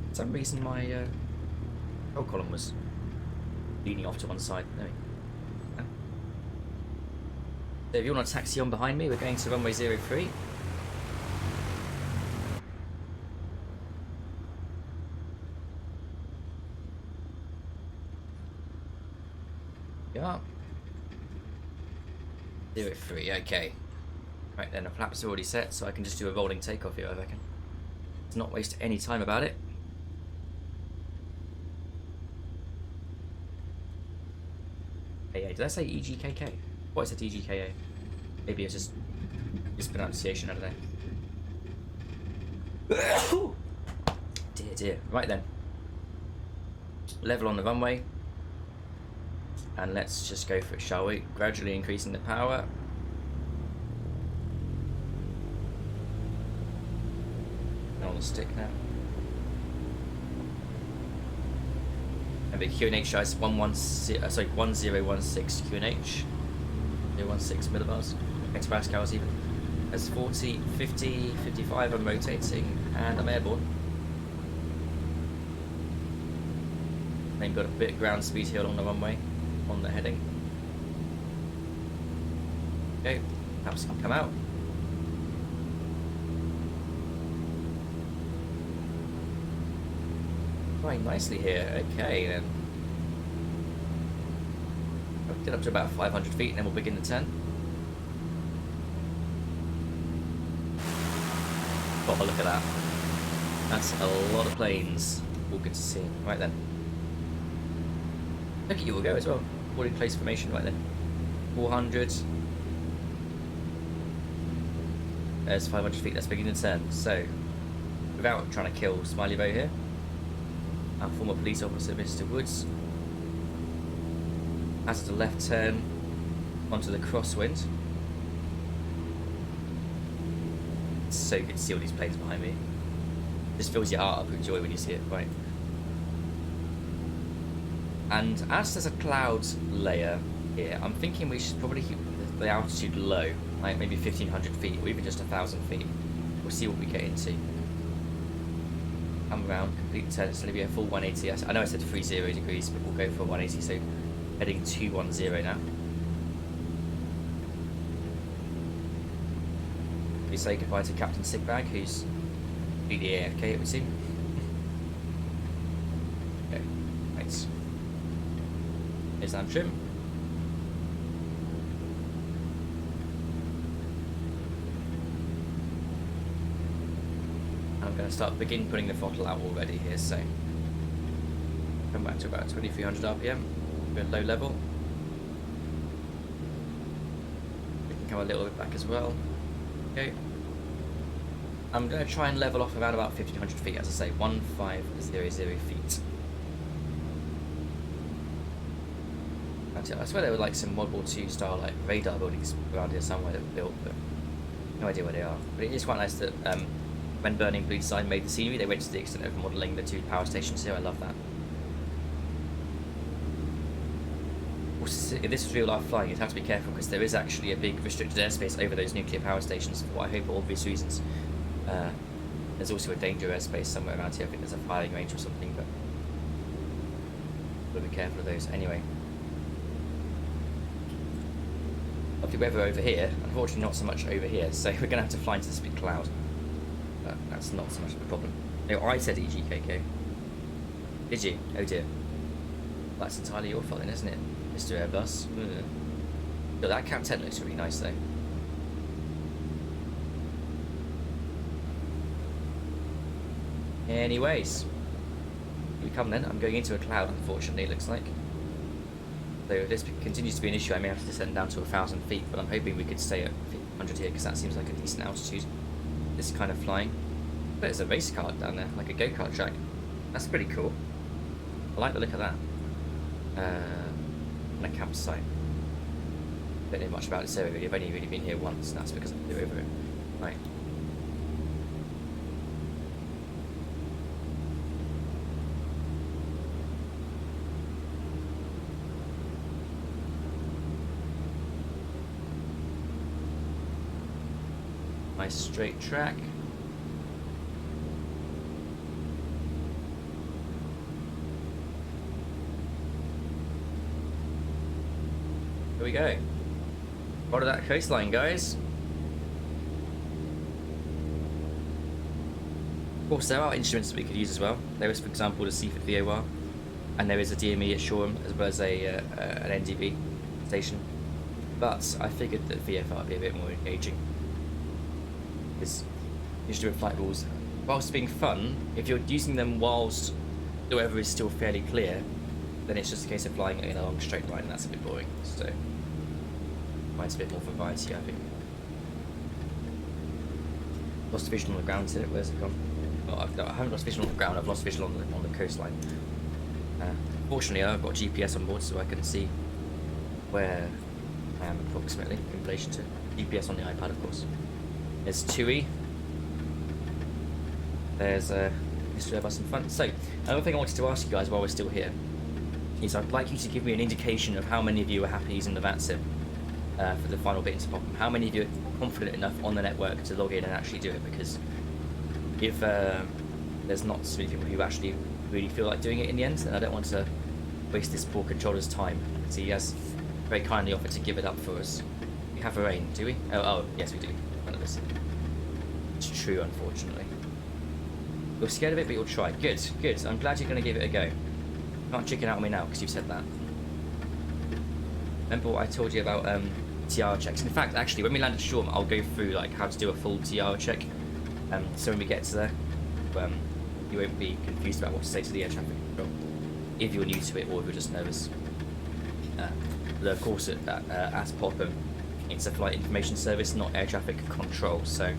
For some reason my control column was leaning off to one side. There we go. So if you want to taxi on behind me, we're going to runway 03. Yeah. 03, okay. Right then, the flaps are already set, so I can just do a rolling takeoff here, I reckon. Let's not waste any time about it. Did I say EGKK? What is it, EGKA? Maybe it's just mispronunciation, I don't know. Dear, dear. Right then. Level on the runway. And let's just go for it, shall we? Gradually increasing the power. On the stick now. And the QNH is 1016 QNH. 016 millibars. Hectopascals even. That's 40, 50, 55. I'm rotating and I'm airborne. Then got a bit of ground speed here along the runway on the heading. Okay, perhaps can come out. Quite nicely here. Okay then. We'll get up to about 500 feet and then we'll begin the turn. Oh, look at that. That's a lot of planes. All good to see. Right then. Look at you will go as well. Boarding place formation right then. 400. There's 500 feet. Let's begin the turn. So, without trying to kill Smiley Bow here, our former police officer, Mr. Woods, has a left turn onto the crosswind. It's so good to see all these planes behind me. Just fills your heart up with joy when you see it, right? And as there's a cloud layer here, I'm thinking we should probably keep the altitude low, like maybe 1,500 feet or even just 1,000 feet. We'll see what we get into. come around, complete the turn. It's going to be a full 180. I know I said 30 degrees, but we'll go for 180. So heading 210 now. We say goodbye to Captain Sigbag, who's completely AFK, it would seem. Okay, thanks. Here's land trim. I'm going to begin putting the throttle out already here, so come back to about 2300 RPM, we're low level. We can come a little bit back as well. Okay. I'm going to try and level off around about 1500 feet, as I say, 1500 feet. I swear there were like some World War II style like radar buildings around here somewhere that were built, but no idea where they are. But it is quite nice that when Burning Blue Design made the scenery, they went to the extent of modelling the 2 power stations here. I love that. Also, if this was real life flying, you'd have to be careful because there is actually a big restricted airspace over those nuclear power stations for what I hope are obvious reasons. There's also a danger airspace somewhere around here. I think there's a firing range or something, but we'll be careful of those. Anyway, lovely weather over here. Unfortunately, not so much over here. So we're going to have to fly into this big cloud. But that's not so much of a problem. No, I said EGHP. Did you? Oh dear. That's entirely your fault then, isn't it, Mr. Airbus? But that Cap 10 looks really nice though. Anyways, here we come then. I'm going into a cloud, unfortunately, it looks like. So if this continues to be an issue, I may have to descend down to 1,000 feet, but I'm hoping we could stay at 100 here because that seems like a decent altitude. This kind of flying. But there's a race car down there, like a go-kart track. That's pretty cool. I like the look of that. And a campsite. Don't know much about this area really. I've only really been here once, and that's because I flew over it. Right. Nice straight track. Here we go. Follow that coastline, guys. Of course, there are instruments that we could use as well. There is, for example, the CFIT VOR, and there is a DME at Shoreham, as well as an NDB station. But I figured that VFR would be a bit more engaging. Because instrument flight rules, whilst being fun, if you're using them whilst the weather is still fairly clear, then it's just a case of flying in a long straight line, and that's a bit boring. So, provides a bit more variety, I think. Lost vision on the ground today. Where's it gone? Oh, I haven't lost vision on the ground. I've lost vision on the coastline. Fortunately, I've got GPS on board, so I can see where I am approximately in relation to GPS on the iPad, of course. There's Touquet. There's Mr. Airbus in front. So, another thing I wanted to ask you guys while we're still here is I'd like you to give me an indication of how many of you are happy using the VATSIM for the final bit into Popham. How many of you are confident enough on the network to log in and actually do it? Because if there's not so many people who actually really feel like doing it in the end, then I don't want to waste this poor controller's time. So he has very kindly offered to give it up for us. We have a rain, do we? Oh, yes we do. One of us. It's true, unfortunately. You're scared of it, but you'll try. Good, good. I'm glad you're going to give it a go. You can't chicken out on me now because you've said that. Remember what I told you about TR checks? In fact, actually, when we land at Shoreham, I'll go through like how to do a full TR check. So when we get to there, you won't be confused about what to say to the air traffic control if you're new to it or if you're just nervous. But of course, at Popham, it's a flight information service, not air traffic control. So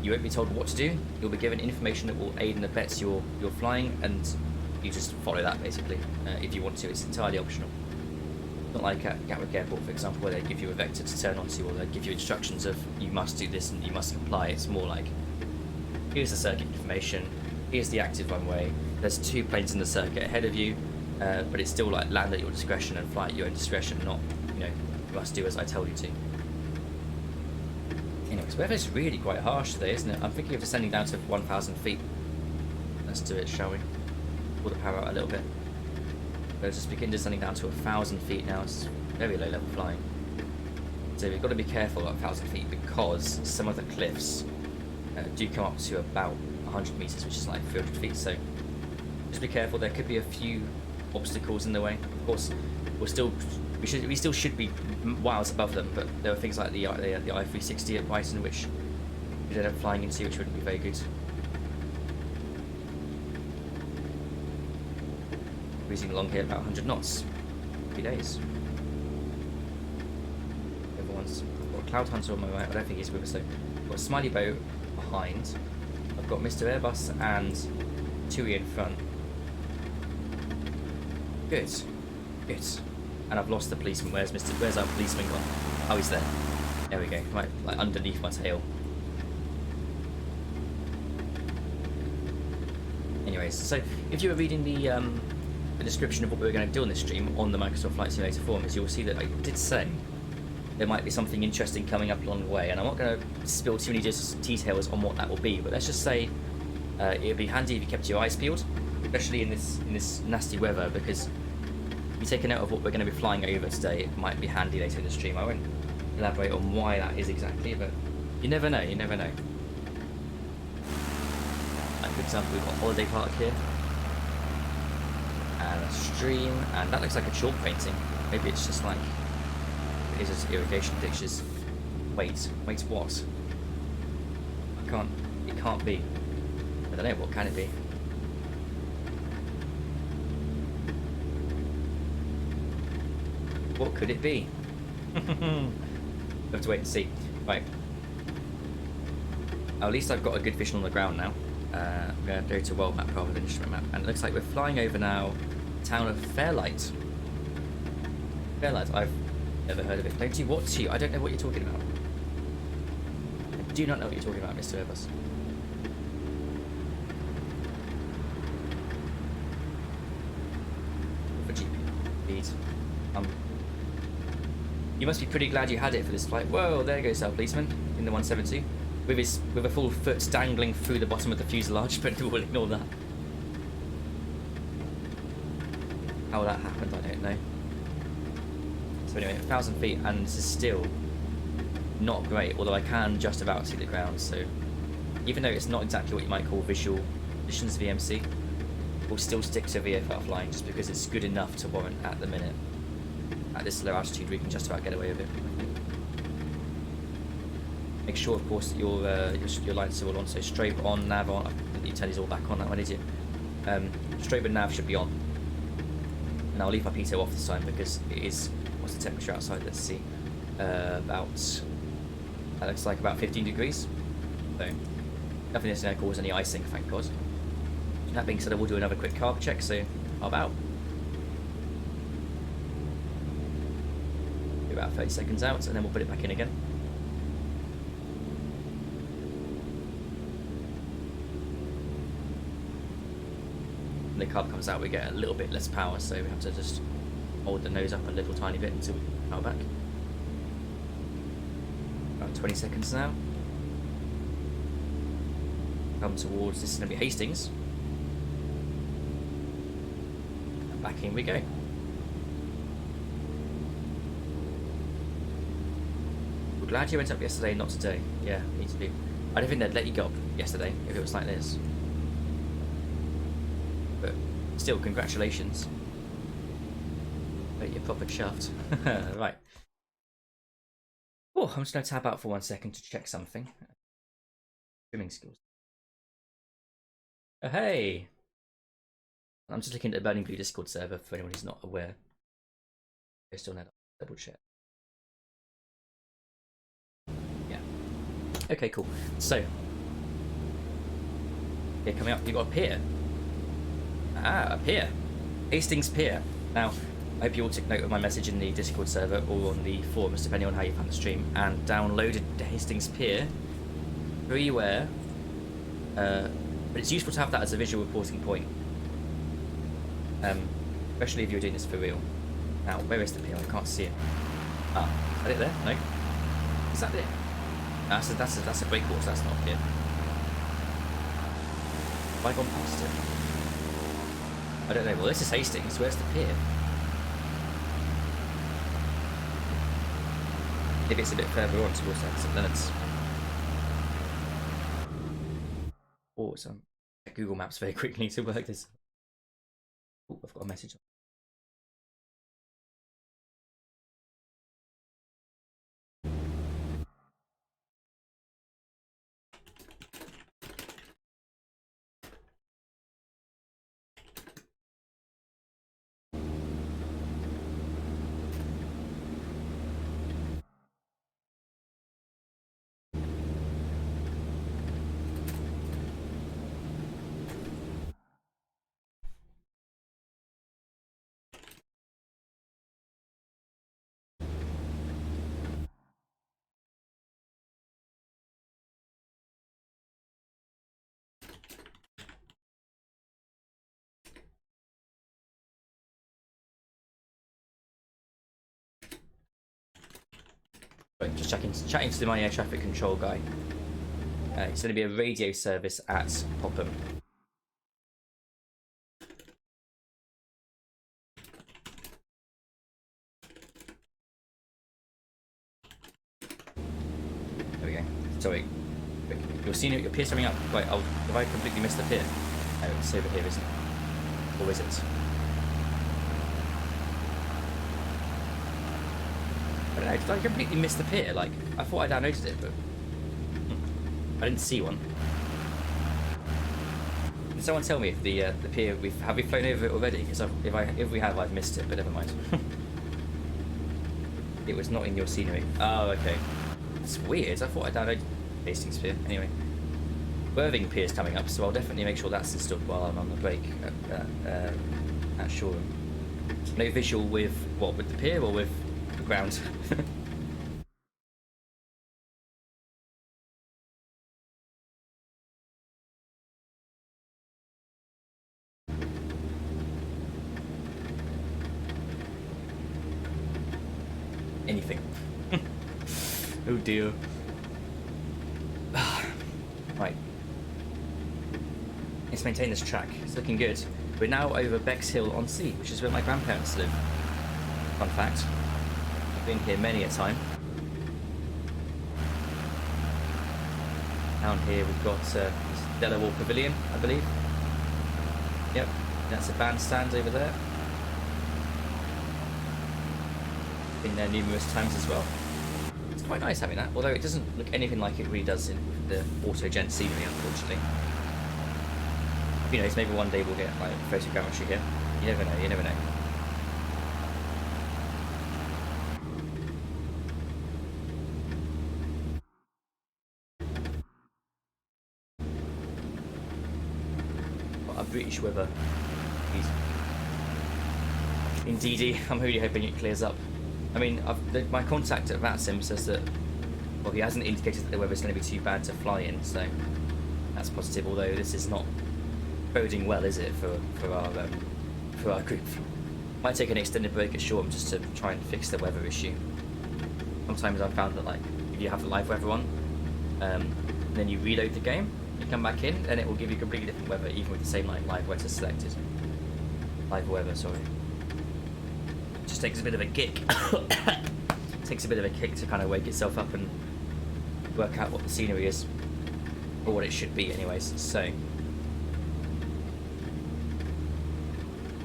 you won't be told what to do. You'll be given information that will aid and abet your flying, and you just follow that basically. If you want to, it's entirely optional. Not like at Gatwick Airport, for example, where they give you a vector to turn onto, or they give you instructions of you must do this and you must comply. It's more like, here's the circuit information, here's the active runway, there's 2 planes in the circuit ahead of you, but it's still like land at your discretion and fly at your own discretion, not, you know, you must do as I tell you to. Anyways, weather's really quite harsh today, isn't it? I'm thinking of descending down to 1,000 feet Let's do it, shall we? Pull the power out a little bit. Let's just begin descending down to 1,000 feet now. It's very low level flying. So we've got to be careful at 1,000 feet because some of the cliffs do come up to about 100 meters, which is like 300 feet. So just be careful. There could be a few obstacles in the way. Of course, we still should be miles above them, but there are things like the I-360 at Brighton, which we ended up flying into, which wouldn't be very good. Cruising along here at about 100 knots. 3 days. Everyone's got a Cloud Hunter on my right. I don't think he's with us though. I've got a Smiley Boat behind. I've got Mr. Airbus and Touquet in front. Good. Good. And I've lost the policeman. Where's our policeman gone? Oh, he's there. There we go. Right, like underneath my tail. Anyways, so if you were reading the description of what we were going to do on this stream on the Microsoft Flight Simulator forums, you'll see that I did say there might be something interesting coming up along the way, and I'm not going to spill too many details on what that will be, but let's just say it would be handy if you kept your eyes peeled, especially in this nasty weather, because if you take a note of what we're going to be flying over today, it might be handy later in the stream. I won't elaborate on why that is exactly, but you never know, you never know. Like for example, we've got Holiday Park here, and a stream, and that looks like a chalk painting. Maybe it's just like it is just irrigation ditches. Wait what? It can't be. I don't know, what can it be? What could it be? We'll have to wait and see. Right. At least I've got a good vision on the ground now. I'm going to go to world map rather than instrument map, and it looks like we're flying over now town of Fairlight. Fairlight, I've never heard of it. Don't you want to? I don't know what you're talking about. I do not know what you're talking about, Mr. Airbus. For GP speed. You must be pretty glad you had it for this flight. Whoa, there goes our policeman in the 172. With a full foot dangling through the bottom of the fuselage, but we'll ignore that. How that happened, I don't know. So anyway, 1,000 feet, and this is still not great, although I can just about see the ground, so even though it's not exactly what you might call visual conditions VMC, we'll still stick to VFR flying just because it's good enough to warrant at the minute. At this low altitude we can just about get away with it. Make sure, of course, that your lights are all on. So strobe on, nav on. I think the telly's all back on that one, is it? Strobe and nav should be on. And I'll leave my pitot off this time because it is. What's the temperature outside? Let's see. About. That looks like about 15 degrees. So nothing that's going to cause any icing, thank God. That being said, I will do another quick carb check. So carb out. About 30 seconds out, and then we'll put it back in again. When the carb comes out, we get a little bit less power, so we have to just hold the nose up a little tiny bit until we power back. About 20 seconds now. Come towards, this is going to be Hastings. And back in we go. Glad you went up yesterday, not today. Yeah, me too. I don't think they'd let you go up yesterday if it was like this. But still, congratulations. But you're proper chuffed. Right. Oh, I'm just going to tab out for 1 second to check something. Streaming skills. Oh, hey! I'm just looking at the Burning Blue Discord server for anyone who's not aware. I still need to double check. Okay, cool. So, here coming up, you've got a pier. Ah, a pier. Hastings Pier. Now, I hope you all took note of my message in the Discord server or on the forums, depending on how you found the stream, and downloaded the Hastings Pier. Freeware. But it's useful to have that as a visual reporting point. Especially if you're doing this for real. Now, where is the pier? I can't see it. Ah, is that it there? No? Is that it? That's a breakwater, that's not a pier. Have I gone past it? I don't know. Well, this is Hastings. Where's the pier? Maybe it's a bit further on towards St Leonard's. Oh, some Google Maps very quickly to work this. Oh, I've got a message. Right, just chatting to my air traffic control guy. It's going to be a radio service at Popham. There we go. Sorry. You'll see your pier coming up. Right, have I completely missed the pier? Oh, it's over here, isn't it? Or is it? I don't know, did I completely miss the pier? Like, I thought I downloaded it, but I didn't see one. Can someone tell me if the pier, have we flown over it already? Because if we have, I've missed it, but never mind. It was not in your scenery. Oh, okay. It's weird. I thought I downloaded Hastings Pier. Anyway, Worthing Pier's coming up, so I'll definitely make sure that's installed while I'm on the break at Shoreham. No visual with what? With the pier or with the ground? Anything. Oh dear. Right. Let's maintain this track. It's looking good. We're now over Bexhill-on-Sea, which is where my grandparents live. Fun fact. I've been here many a time. Down here we've got Delaware Pavilion, I believe. Yep, that's a bandstand over there. Been there numerous times as well. It's quite nice having that, although it doesn't look anything like it really does in the auto-gen scenery, unfortunately. Who knows, maybe one day we'll get like photogrammetry here. You never know, you never know. What a British weather. Indeedy, I'm really hoping it clears up. I mean, my contact at VATSIM says that, well, he hasn't indicated that the weather's going to be too bad to fly in, so that's positive. Although this is not boding well, is it, for our group? Might take an extended break at Shoreham just to try and fix the weather issue. Sometimes I've found that, like, if you have the live weather on, then you reload the game, you come back in, and it will give you completely different weather, even with the same like live weather selected. Live weather, sorry. Just takes a bit of a kick. Takes a bit of a kick to kind of wake itself up and work out what the scenery is, or what it should be, anyways. So,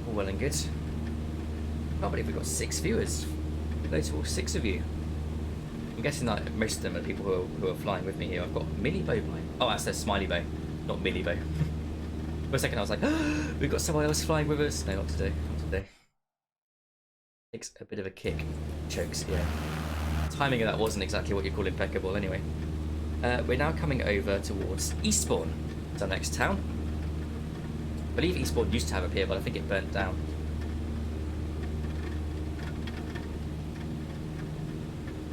all well and good. I can't believe we've got 6 viewers. Hello to all 6 of you. I'm guessing that most of them are people who are flying with me here. I've got Millie Bow flying. Oh, that's their Smiley Bow, not Millie Bow. For a second I was like, oh, we've got someone else flying with us. No, not today. Not today. Takes a bit of a kick. Chokes, yeah. Timing of that wasn't exactly what you call impeccable anyway. We're now coming over towards Eastbourne. It's our next town. I believe Eastbourne used to have a pier, but I think it burnt down.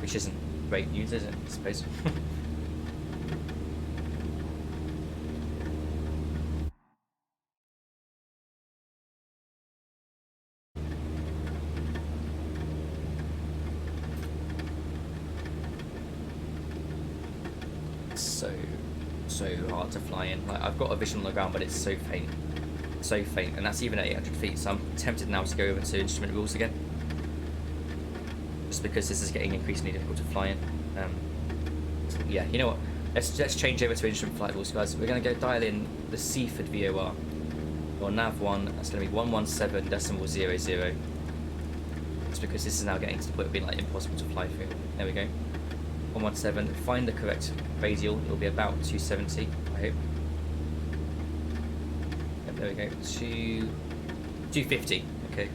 Which isn't great news, is it, I suppose? So, so hard to fly in. Like, I've got a vision on the ground, but it's so faint. So faint, and that's even at 800 feet, so I'm tempted now to go over to instrument rules again. Just because this is getting increasingly difficult to fly in. Yeah, you know what? Let's change over to instrument flight rules, guys. We're going to go dial in the Seaford VOR. Or nav1, that's going to be 117.00. Just because this is now getting to the point of being like impossible to fly through. There we go. 117, find the correct radial, it'll be about 270, I hope. Yep, there we go, 250, okay.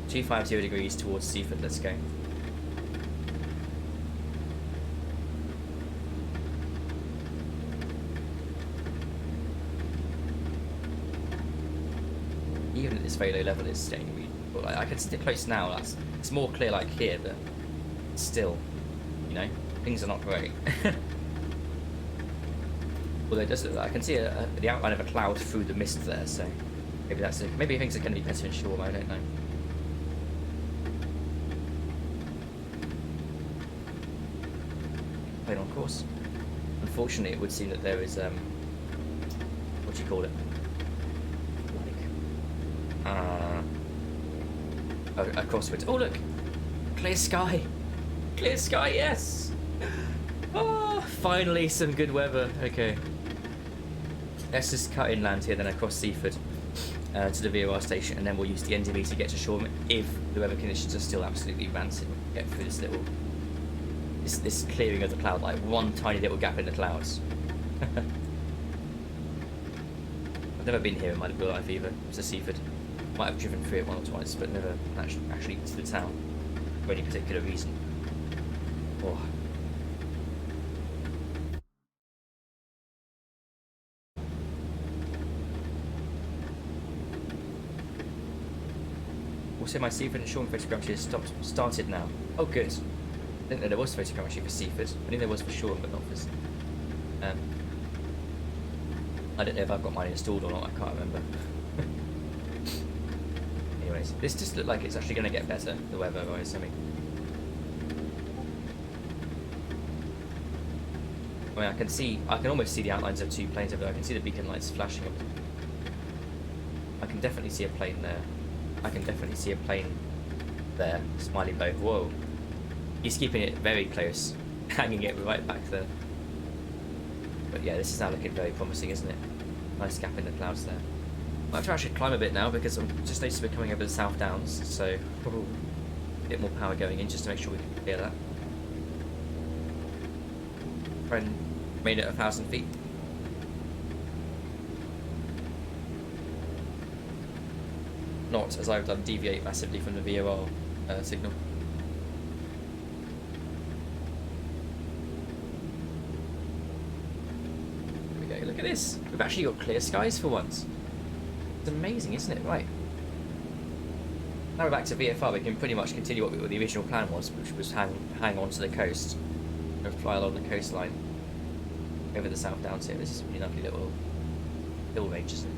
250 degrees towards Seaford, let's go. Even at this very low level, it's staying really, but like, I can sit close now, it's more clear like here, but still. You know, things are not great. Although it does look like I can see the outline of a cloud through the mist there, so maybe that's it. Maybe things are going to be better in Shoreham, I don't know. Plane on course. Unfortunately, it would seem that there is what do you call it? Like a crosswind. Oh look, clear sky. Clear sky, yes! Oh, finally some good weather. Okay. Let's just cut inland here, then across Seaford to the VOR station, and then we'll use the NDB to get to Shoreham if the weather conditions are still absolutely rancid. Get through this little... This clearing of the cloud, like one tiny little gap in the clouds. I've never been here in my real life either, to Seaford. Might have driven through it one or twice, but never actually to the town for any particular reason. Oh. Also, my Seaford and Shoreham photogrammetry has started now. Oh, good. I didn't know there was photogrammetry for Seaford. I knew there was for Shoreham, but not for... I don't know if I've got mine installed or not. I can't remember. Anyways, this just looked like it's actually going to get better, the weather, guys. I mean, I can almost see the outlines of two planes over there. I can see the beacon lights flashing up. I can definitely see a plane there. I can definitely see a plane there. Smiley bow. Whoa. He's keeping it very close. Hanging it right back there. But yeah, this is now looking very promising, isn't it? Nice gap in the clouds there. I might try to climb a bit now because I'm just noticed we're coming over the South Downs. So, a bit more power going in just to make sure we can clear that. Friend made it 1,000 feet. Not, as I've done, deviate massively from the VOR signal. There we go, look at this. We've actually got clear skies for once. It's amazing, isn't it? Right. Now we're back to VFR, we can pretty much continue what the original plan was, which was hang on to the coast and fly along the coastline over the South Downs here. This is a really lovely little hill range, isn't it?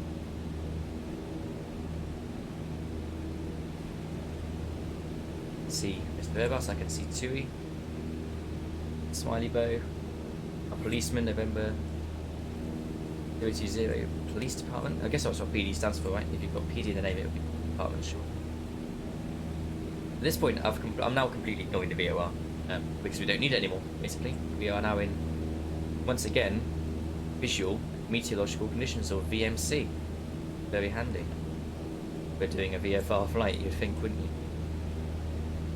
I can see Mr. Airbus, I can see Touquet, Smiley Bow, a policeman, November 020, police department. I guess that's what PD stands for, right? If you've got PD in the name, it would be department, sure. At this point, I'm now completely ignoring the VOR because we don't need it anymore, basically. We are now in, once again, visual meteorological conditions, or VMC. Very handy. We're doing a VFR flight, you'd think, wouldn't you?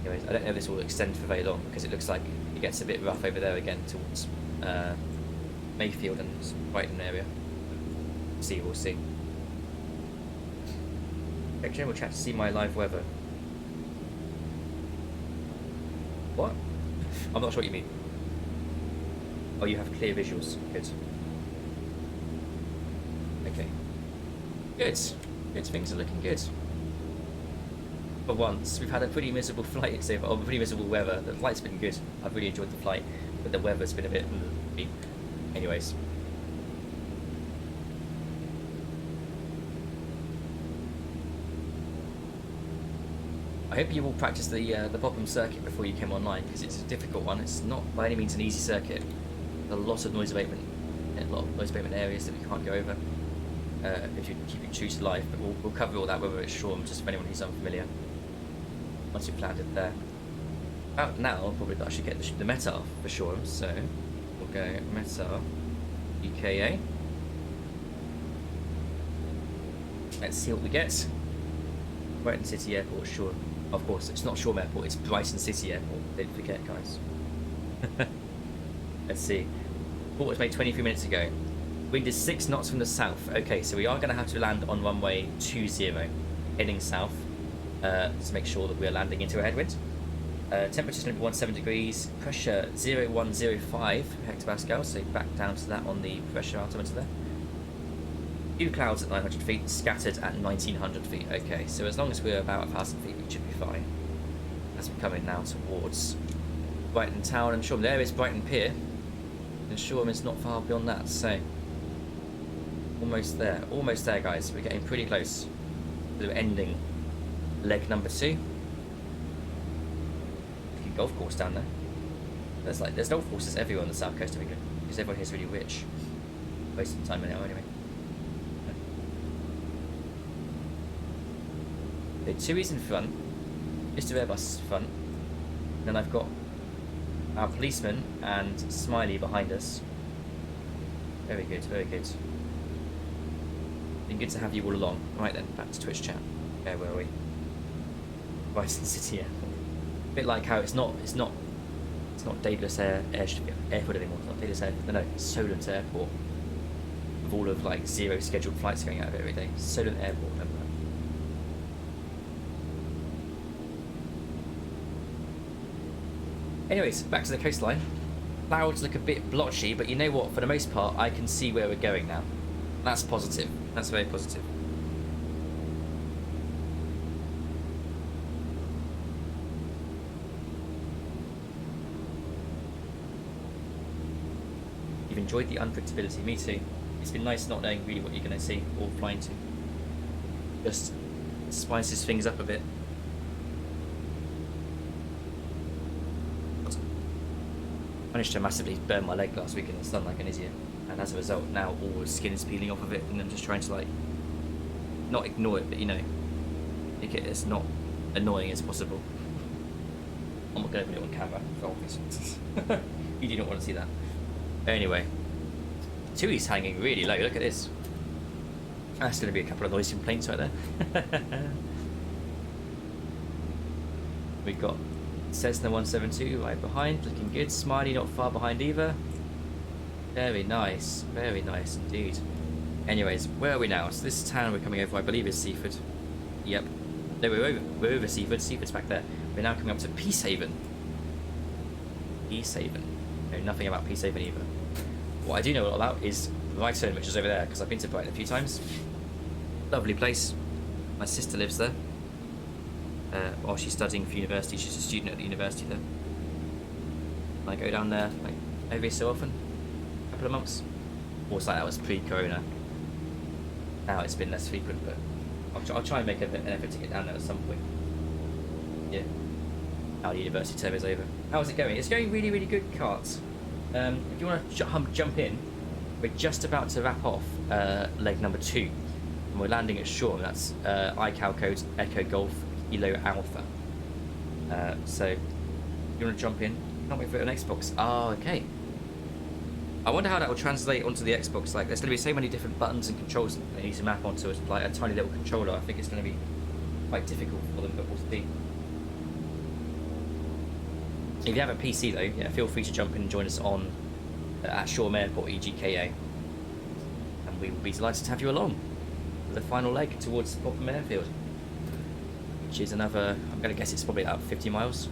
Anyways, I don't know if this will extend for very long because it looks like it gets a bit rough over there again towards Mayfield and Brighton area. We'll see. Check general chat to see my live weather. What? I'm not sure what you mean. Oh, you have clear visuals. Good. Okay. Good. Good. Things are looking good. For once, we've had a pretty miserable flight so far. Pretty miserable weather. The flight's been good. I've really enjoyed the flight, but the weather's been a bit... Anyways. I hope you all practiced the Popham circuit before you came online, because it's a difficult one. It's not by any means an easy circuit. A lot of noise abatement in a lot of most pavement areas that we can't go over. If you keep it true to life, but we'll cover all that whether it's Shoreham, just for anyone who's unfamiliar. Once you've landed there. About now, probably I should get the meta off for Shoreham, so we'll go meta EGHP. Let's see what we get. Brighton City Airport, Shoreham. Of course, it's not Shoreham Airport, it's Brighton City Airport. Don't forget, guys. Let's see. Port was made 23 minutes ago. Wind is 6 knots from the south. Okay, so we are going to have to land on runway 20, heading south, to make sure that we are landing into a headwind. Temperature is going to be 17 degrees. Pressure 0105 hectopascal, so back down to that on the pressure altimeter there. Few clouds at 900 feet, scattered at 1900 feet. Okay, so as long as we're about 1000 feet, we should be fine. As we're coming now towards Brighton Town and Shoreham. There is Brighton Pier, and Shoreham is not far beyond that, so almost there, guys. We're getting pretty close to ending leg number 2. Golf course down there. There's golf courses everywhere on the south coast of England because everyone here's really rich. Wasting time in it anyway. The Touquet's in front, Mr. Airbus front. Then I've got our policeman and Smiley behind us. Very good, very good. Been good to have you all along. Right then, back to Twitch chat. Where were we? Brighton City Airport. A bit like how it's not Daedalus Airport anymore. It's not Daedalus Airport. No, it's Solent Airport. With all of like 0 scheduled flights going out of it every day. Solent Airport, remember that. Anyways, back to the coastline. Clouds look a bit blotchy, but you know what? For the most part, I can see where we're going now. That's positive. That's very positive. You've enjoyed the unpredictability. Me too. It's been nice not knowing really what you're going to see or flying to. Just spices things up a bit. Managed to massively burn my leg last week in the sun like an idiot, and as a result now all the skin is peeling off of it, and I'm just trying to like not ignore it, but you know, make it as not annoying as possible. I'm not going to put it on camera for obvious reasons. You do not want to see that. Anyway, Touquet's hanging really low. Look at this. That's going to be a couple of noise complaints right there. We've got Cessna 172 right behind, looking good. Smiley not far behind either. Very nice indeed. Anyways, where are we now? So this town we're coming over, I believe, is Seaford. Yep. No, we're over Seaford. Seaford's back there. We're now coming up to Peacehaven. Peacehaven. No, nothing about Peacehaven either. What I do know a lot about is Brighton, which is over there, because I've been to Brighton a few times. Lovely place. My sister lives there. While she's studying for university, she's a student at the university there. I go down there like every so often, a couple of months. Also, that was pre-corona. Now it's been less frequent, but I'll try and make an effort to get down there at some point. Yeah. Now the university term is over. How's it going? It's going really, really good, Carts. If you want to jump in, we're just about to wrap off leg number 2, and we're landing at Shoreham. That's ICAO code Echo Golf Kilo Alpha. So if you want to jump in, can't wait for it on Xbox. Oh, okay. I wonder how that will translate onto the Xbox. Like, there's going to be so many different buttons and controls they need to map onto it, like a tiny little controller. I think it's going to be quite difficult for them, but we'll see. If you have a PC though, yeah, feel free to jump in and join us on at Shoreham Airport EGHP, and we will be delighted to have you along for the final leg towards Popham Airfield, which is another, I'm going to guess it's probably about 50 miles.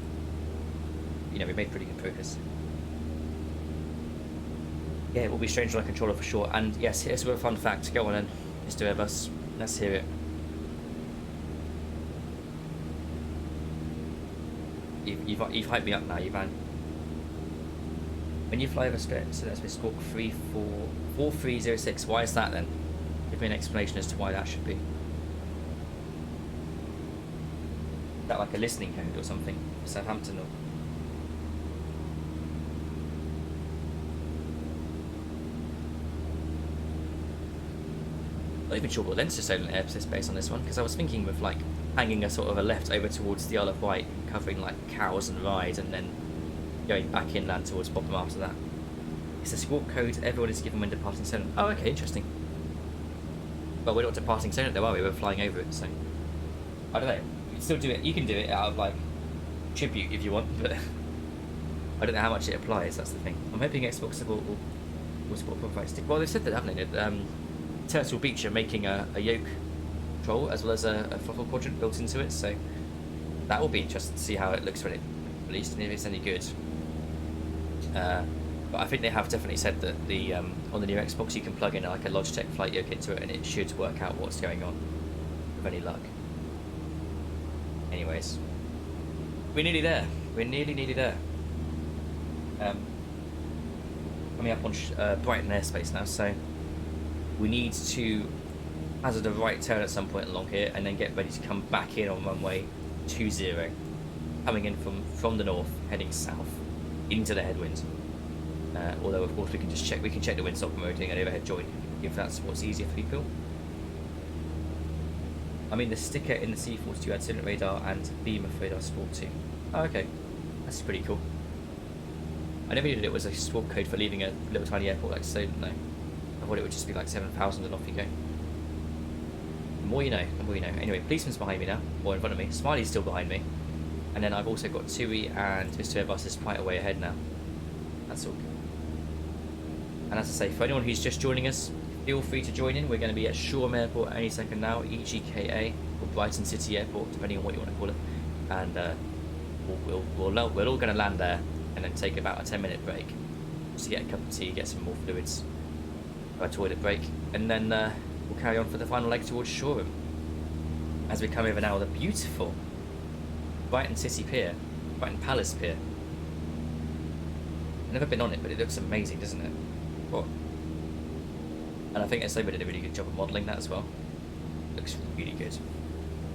You know, we made pretty good progress. Yeah, it will be strange on a controller for sure. And yes, here's a fun fact. Go on then, Mr. Airbus. Let's hear it. You've hyped me up now, Ivan. When you fly over Squawk, so that's with Squawk 4306. Why is that then? Give me an explanation as to why that should be. Is that like a listening code or something for Southampton or? not even sure what lens to stolen airspace on this one, because I was thinking of like hanging a sort of a left over towards the Isle of Wight, covering like Cowes and Ryde, and then going back inland towards Popham after that. It's a squawk code everyone is given when departing Sonnet. Oh, okay, interesting. Well, we're not departing Sonnet though, are we? We're flying over it, so I don't know. You can still do it. You can do it out of like tribute if you want, but I don't know how much it applies. That's the thing. I'm hoping Xbox will support proper stick. Well, they've said that, haven't they? Turtle Beach are making a yoke control as well as a throttle quadrant built into it, so that will be interesting to see how it looks when it released and if it's any good. But I think they have definitely said that the on the new Xbox you can plug in like a Logitech flight yoke into it and it should work out what's going on with any luck. Anyways, we're nearly there. We're nearly there. Coming up on Brighton airspace now, so we need to hazard a right turn at some point along here and then get ready to come back in on runway 20, coming in from the north, heading south into the headwind. Although of course we can check the windsock promoting and overhead joint if that's what's easier for people. I mean the sticker in the C42 had Sonnet radar and beam of radar Sport 2. Oh, okay, that's pretty cool. I never knew that it was a swap code for leaving a little tiny airport like so. No, I thought it would just be like 7,000 and off you go. The more you know, the more you know. Anyway, policeman's behind me now, or in front of me. Smiley's still behind me, and then I've also got Tui and Mr. Airbus is quite a way ahead now. That's all good. And as I say, for anyone who's just joining us, feel free to join in. We're going to be at Shoreham Airport any second now, EGHP, or Brighton City Airport, depending on what you want to call it. And we're all going to land there and then take about a 10-minute break just to get a cup of tea, get some more fluids, a toilet break, and then we'll carry on for the final leg towards Shoreham. As we come over now, the beautiful Brighton City Pier, Brighton Palace Pier. I've never been on it, but it looks amazing, doesn't it? What? And I think SO did a really good job of modelling that as well. Looks really good.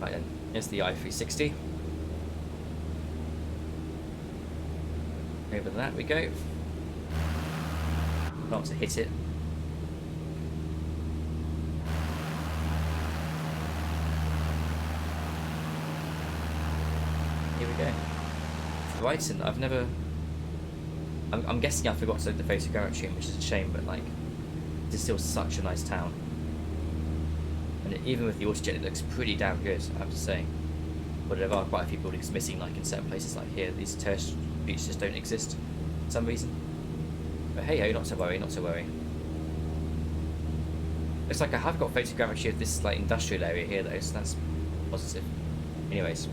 Right then, here's the i360. Over that we go. Not to hit it. Here we go. Brighton, I've never... I'm guessing I forgot to load the photogrammetry in, which is a shame, but like, it's still such a nice town. And even with the autojet, it looks pretty damn good, I have to say. But there are quite a few buildings missing, like in certain places like here. These tourist beaches just don't exist for some reason. But hey, oh, not to worry, not to worry. Looks like I have got photogrammetry of this like industrial area here though, so that's positive. Anyways,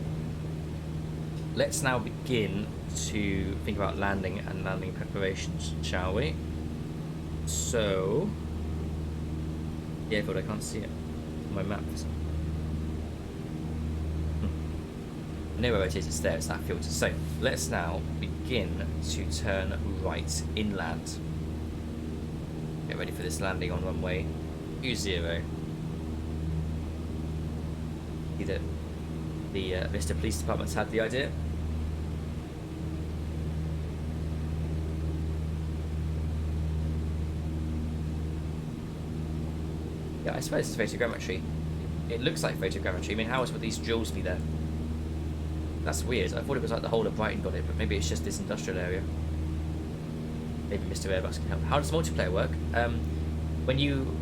let's now begin to think about landing and landing preparations, shall we? So, yeah, but I can't see it on my map. I know where it is, it's there, it's that filter. So, let's now begin to turn right inland. Get ready for this landing on runway 20. Either the Vista Police Department's had the idea. Yeah, I suppose it's photogrammetry. It looks like photogrammetry. I mean, how else would these drills be there? That's weird. I thought it was like the whole of Brighton got it, but maybe it's just this industrial area. Maybe Mr. Airbus can help. How does multiplayer work? When you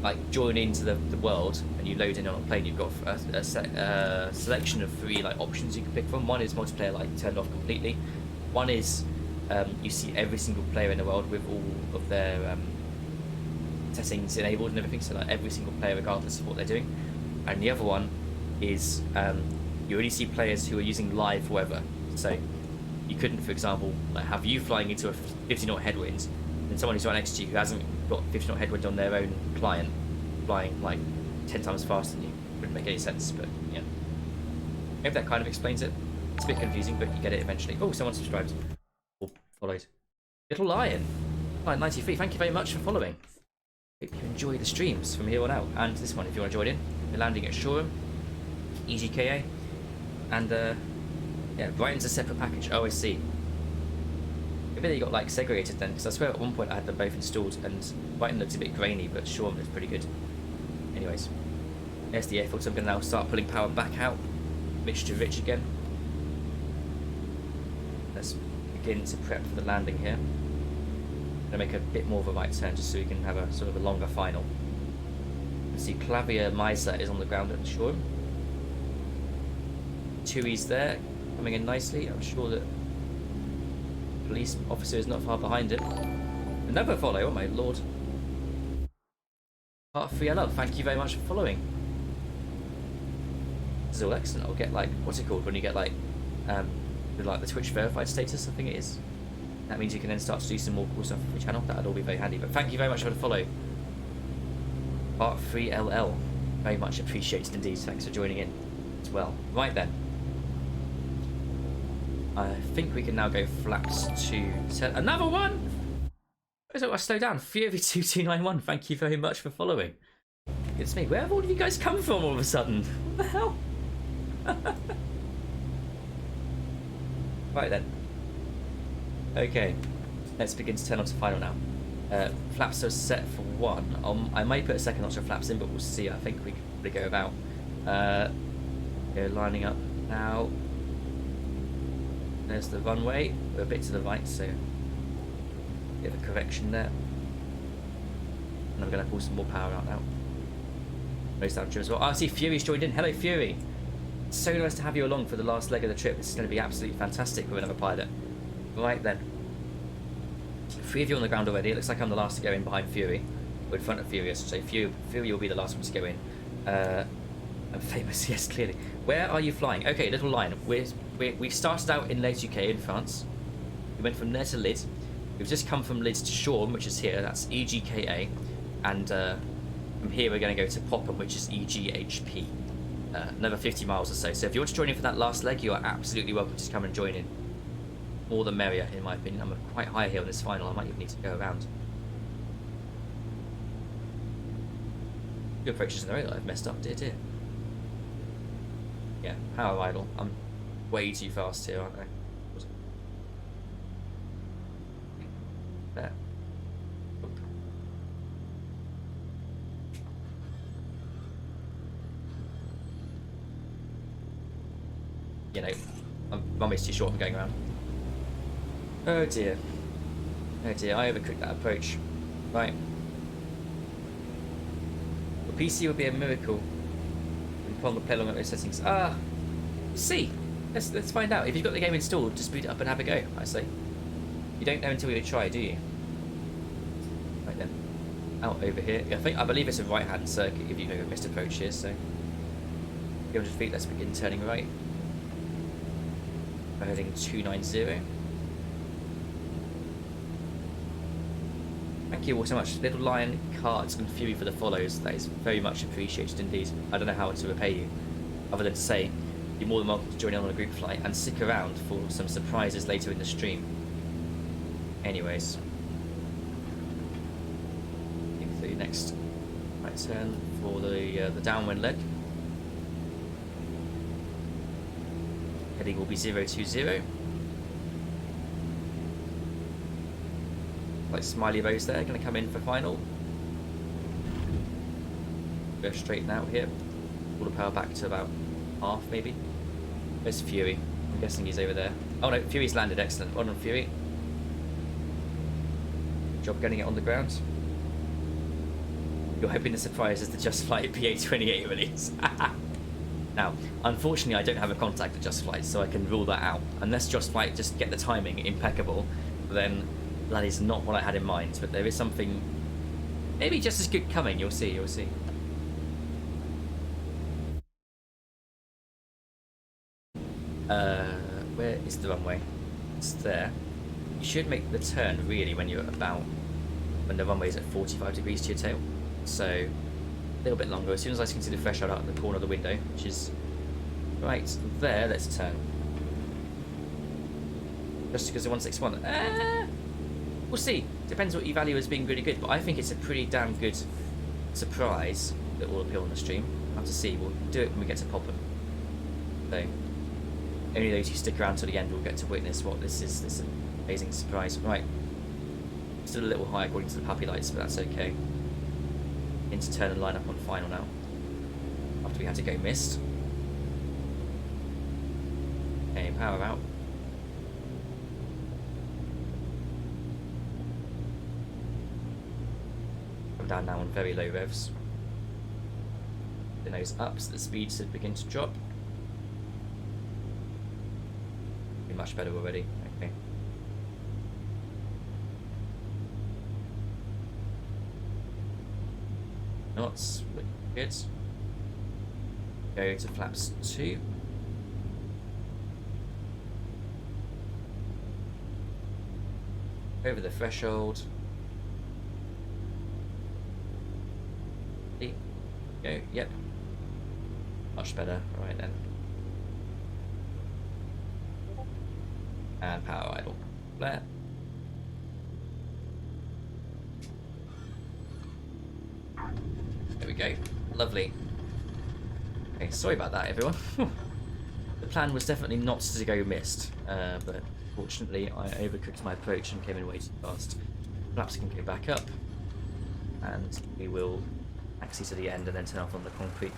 like join into the world and you load in on a plane, you've got a selection of 3 like options you can pick from. One is multiplayer like turned off completely. One is you see every single player in the world with all of their settings enabled and everything, so like every single player regardless of what they're doing. And the other one is you only see players who are using live weather. So you couldn't, for example, like have you flying into a 50 knot headwind and someone who's right next to you who hasn't got 50 knot headwind on their own client flying like 10 times faster than you. Wouldn't make any sense, but yeah. Maybe that kind of explains it. It's a bit confusing, but you get it eventually. Oh, someone subscribed or followed. Little Lion 93, thank you very much for following. Hope you enjoy the streams from here on out, and this one if you want to join in. We're landing at Shoreham, EGHP, and yeah, Brighton's a separate package. Oh, I see. Maybe they got like segregated then, because I swear at one point I had them both installed, and Brighton looks a bit grainy, but Shoreham looks pretty good. Anyways, there's the airfield, so I'm going to now start pulling power back out. Mixture rich again. Let's begin to prep for the landing here. I'm going to make a bit more of a right turn just so we can have a sort of a longer final. Let's see, Clavier Meisler is on the ground at the shore. Touquet's there, coming in nicely. I'm sure that the police officer is not far behind him. Another follow, oh my lord. Part 3LL, thank you very much for following. This is all excellent. I'll get like, what's it called when you get like the Twitch verified status, I think it is. That means you can then start to do some more cool stuff for the channel. That'd all be very handy. But thank you very much for the follow. Part 3LL, very much appreciated indeed. Thanks for joining in as well. Right then. I think we can now go flaps to another one. I slow down. Fury2291, thank you very much for following. It's me. Where have all of you guys come from all of a sudden? What the hell? Right then. Okay. Let's begin to turn on to final now. Flaps are set for 1. I might put a second notch of flaps in, but we'll see. I think we can probably go about. We're lining up now. There's the runway. We're a bit to the right, so bit of a correction there. And I'm going to pull some more power out now. Most out as well. Oh, I see Fury's joined in. Hello, Fury. It's so nice to have you along for the last leg of the trip. This is going to be absolutely fantastic with another pilot. Right then. 3 of you on the ground already. It looks like I'm the last to go in behind Fury. Or in front of Fury, I should say. Fury will be the last one to go in. I'm famous, yes, clearly. Where are you flying? Okay, little line. We started out in Les Touquet in France. We went from there to Lid. We've just come from Lid to Shoreham, which is here. That's EGHP. And from here we're going to go to Popham, which is EGHP. Another 50 miles or so. So if you want to join in for that last leg, you are absolutely welcome to come and join in. More the merrier, in my opinion. I'm quite high here on this final. I might even need to go around. Your approaches in the road that I've messed up, dear. Yeah, power idle. I'm way too fast here, aren't I? There. You know, I'm almost too short for going around. Oh dear. Oh dear, I overcooked that approach. Right. The PC would be a miracle. Upon the play along at those settings. We'll see. Let's find out. If you've got the game installed, just boot it up and have a go, I say. You don't know until you try, do you? Right then. Out over here. I believe it's a right-hand circuit if you know a missed approach here, so 300 feet, let's begin turning right. We're heading 290. Thank you all so much. Little Lion, Cards and Fury for the follows. That is very much appreciated indeed. I don't know how to repay you, other than to say you're more than welcome to join in on a group flight and stick around for some surprises later in the stream. Anyways, the next right turn for the downwind leg. Heading will be 020. Like smiley rose there, going to come in for final. Go straighten out here. Pull the power back to about half maybe. Where's Fury? I'm guessing he's over there. Oh no, Fury's landed, excellent. Well done, Fury. Good job getting it on the ground. You're hoping the surprise is the Just Flight PA28 release. Now, unfortunately I don't have a contact at Just Flight, so I can rule that out. Unless Just Flight just get the timing impeccable, then that is not what I had in mind, but there is something maybe just as good coming. You'll see, you'll see. Where is the runway? It's there. You should make the turn really when the runway is at 45 degrees to your tail. So a little bit longer. As soon as I can see the threshold out of the corner of the window, which is right there, let's turn. Just because the 161. We'll see. Depends what you value as being really good, but I think it's a pretty damn good surprise that will appear on the stream. We'll have to see. We'll do it when we get to Popham. So only those who stick around till the end will get to witness what this is. This amazing surprise. Right. Still a little high according to the puppy lights, but that's okay. into turn and line up on final now. After we had to go missed. Okay, power out. Come down now on very low revs. The nose up, so the speed should begin to drop. Be much better already. Okay. Knots, looking good. Go to flaps 2. Over the threshold. Go, yep. Much better, right then. And power idle. Flare. There we go. Lovely. Okay, sorry about that, everyone. The plan was definitely not to go missed, but fortunately I overcooked my approach and came in way too fast. Flaps can go back up, and we will taxi to the end and then turn off on the concrete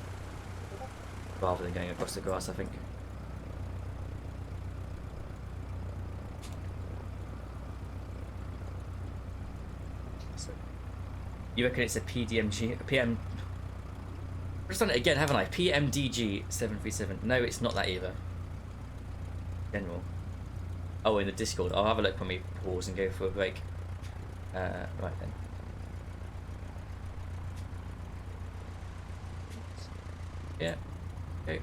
rather than going across the grass, I think. So, you reckon it's a PM... I've just done it again, haven't I? PMDG 737. No, it's not that either. General. Oh, in the Discord. I'll have a look when we pause and go for a break. Right then. Yeah. Okay.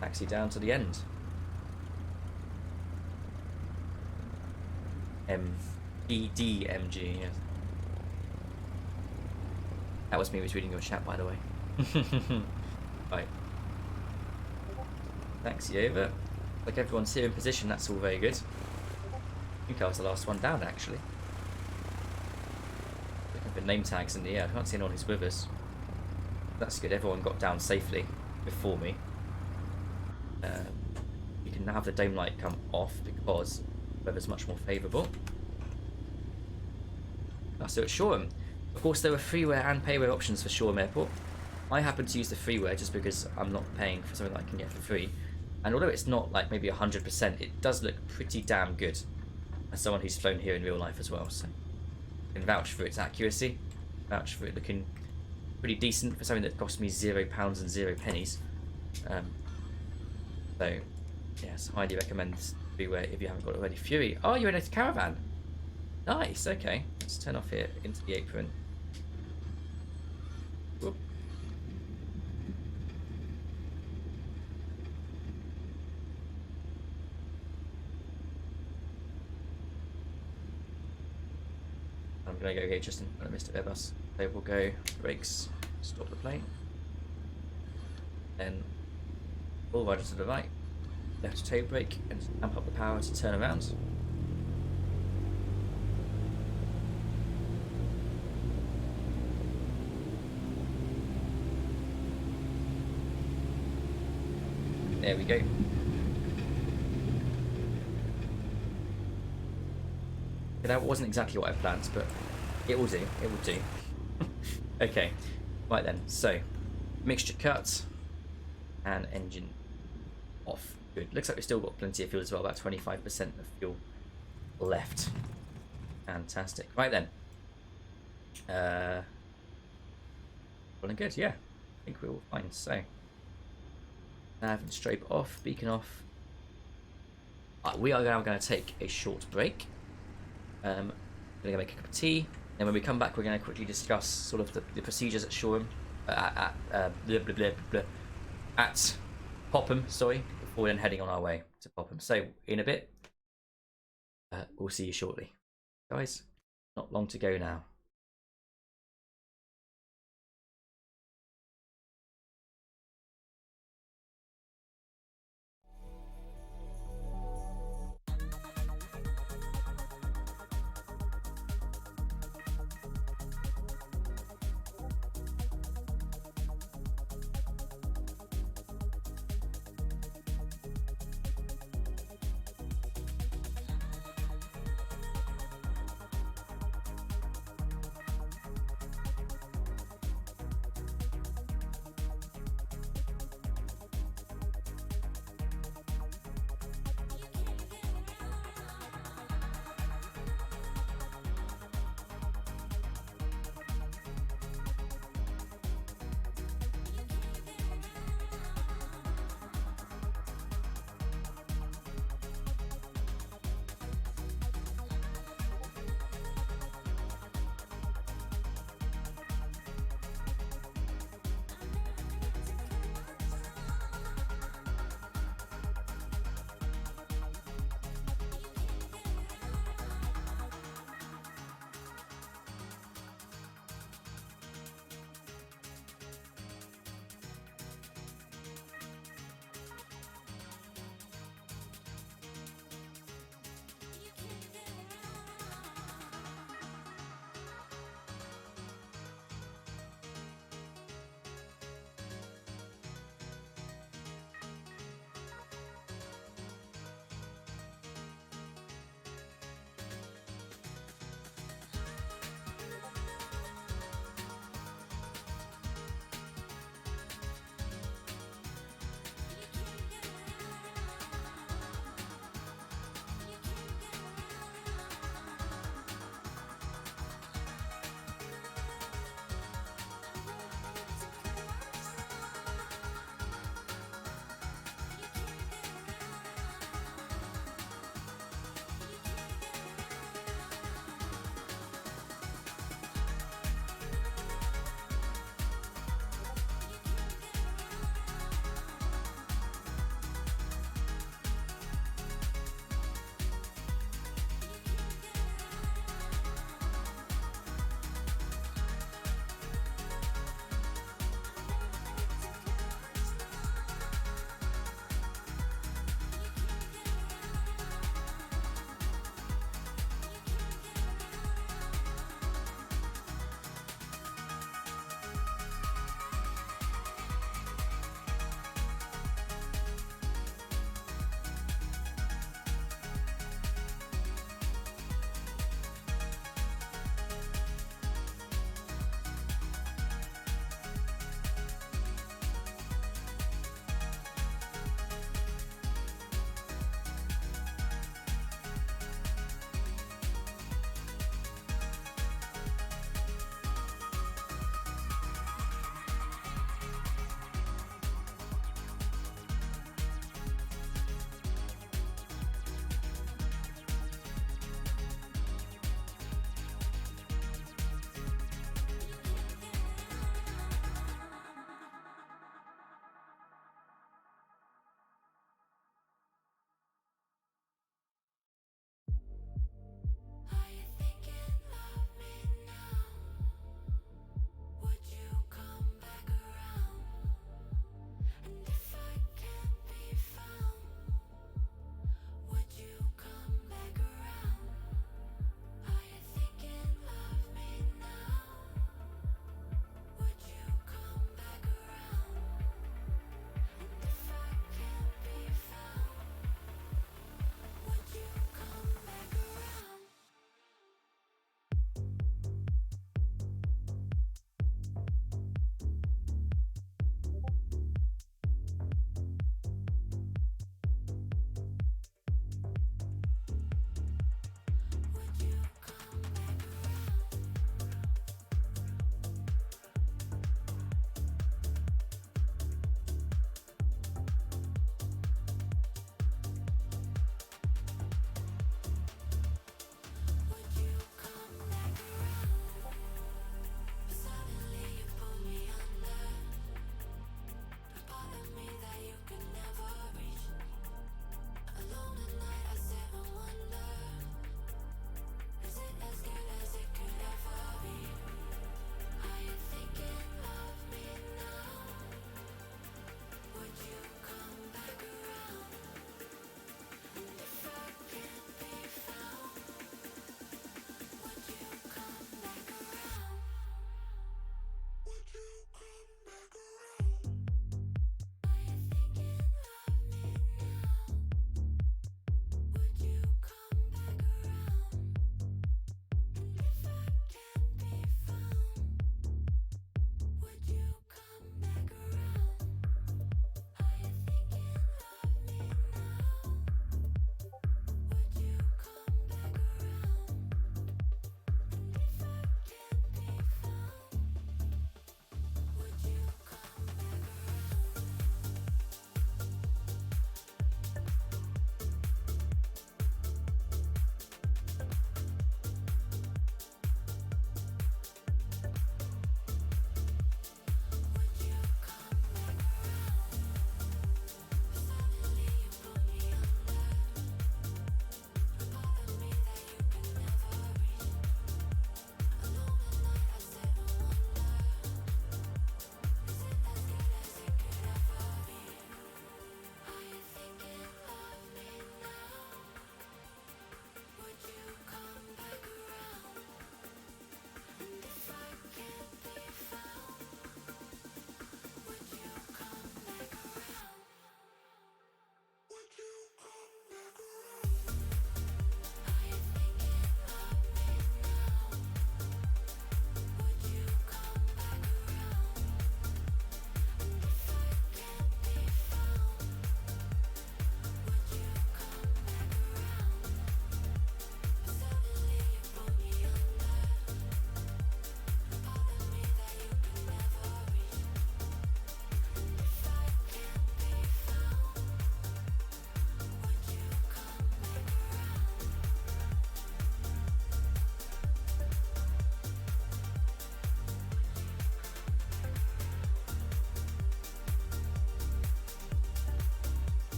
Taxi down to the end. EDMG, yes. That was me who was reading your chat, by the way. Right. Taxi over. Like everyone's here in position, that's all very good. I think I was the last one down, actually. Looking for name tags in the air. I can't see anyone who's with us. That's good, everyone got down safely before me. You can now have the dome light come off because the weather's much more favourable. So at Shoreham, of course there were freeware and payware options for Shoreham Airport. I happen to use the freeware just because I'm not paying for something that I can get for free. And although it's not like maybe 100%, it does look pretty damn good as someone who's flown here in real life as well. So I can vouch for its accuracy, vouch for it looking pretty decent for something that cost me £0 and 0 pennies. So yes, highly recommend freeware if you haven't got it already. Fury, oh, you're in a caravan. Nice, okay. Let's turn off here into the apron. Whoop. I'm going to go here just in front of Mr. Airbus. They will go brakes, stop the plane. Then full rider to the right, left tail brake, and amp up the power to turn around. There we go. Okay, that wasn't exactly what I planned, but it will do. It will do. Okay, right then. So, mixture cut and engine off. Good. Looks like we've still got plenty of fuel as well. About 25% of fuel left. Fantastic. Right then. Well, good. Yeah, I think we're all fine. So. Nav and strobe off, beacon off. We are now going to take a short break. Going to go make a cup of tea. And when we come back, we're going to quickly discuss sort of the procedures at Shoreham, at Popham, sorry, before then heading on our way to Popham. So in a bit, we'll see you shortly, guys. Not long to go now.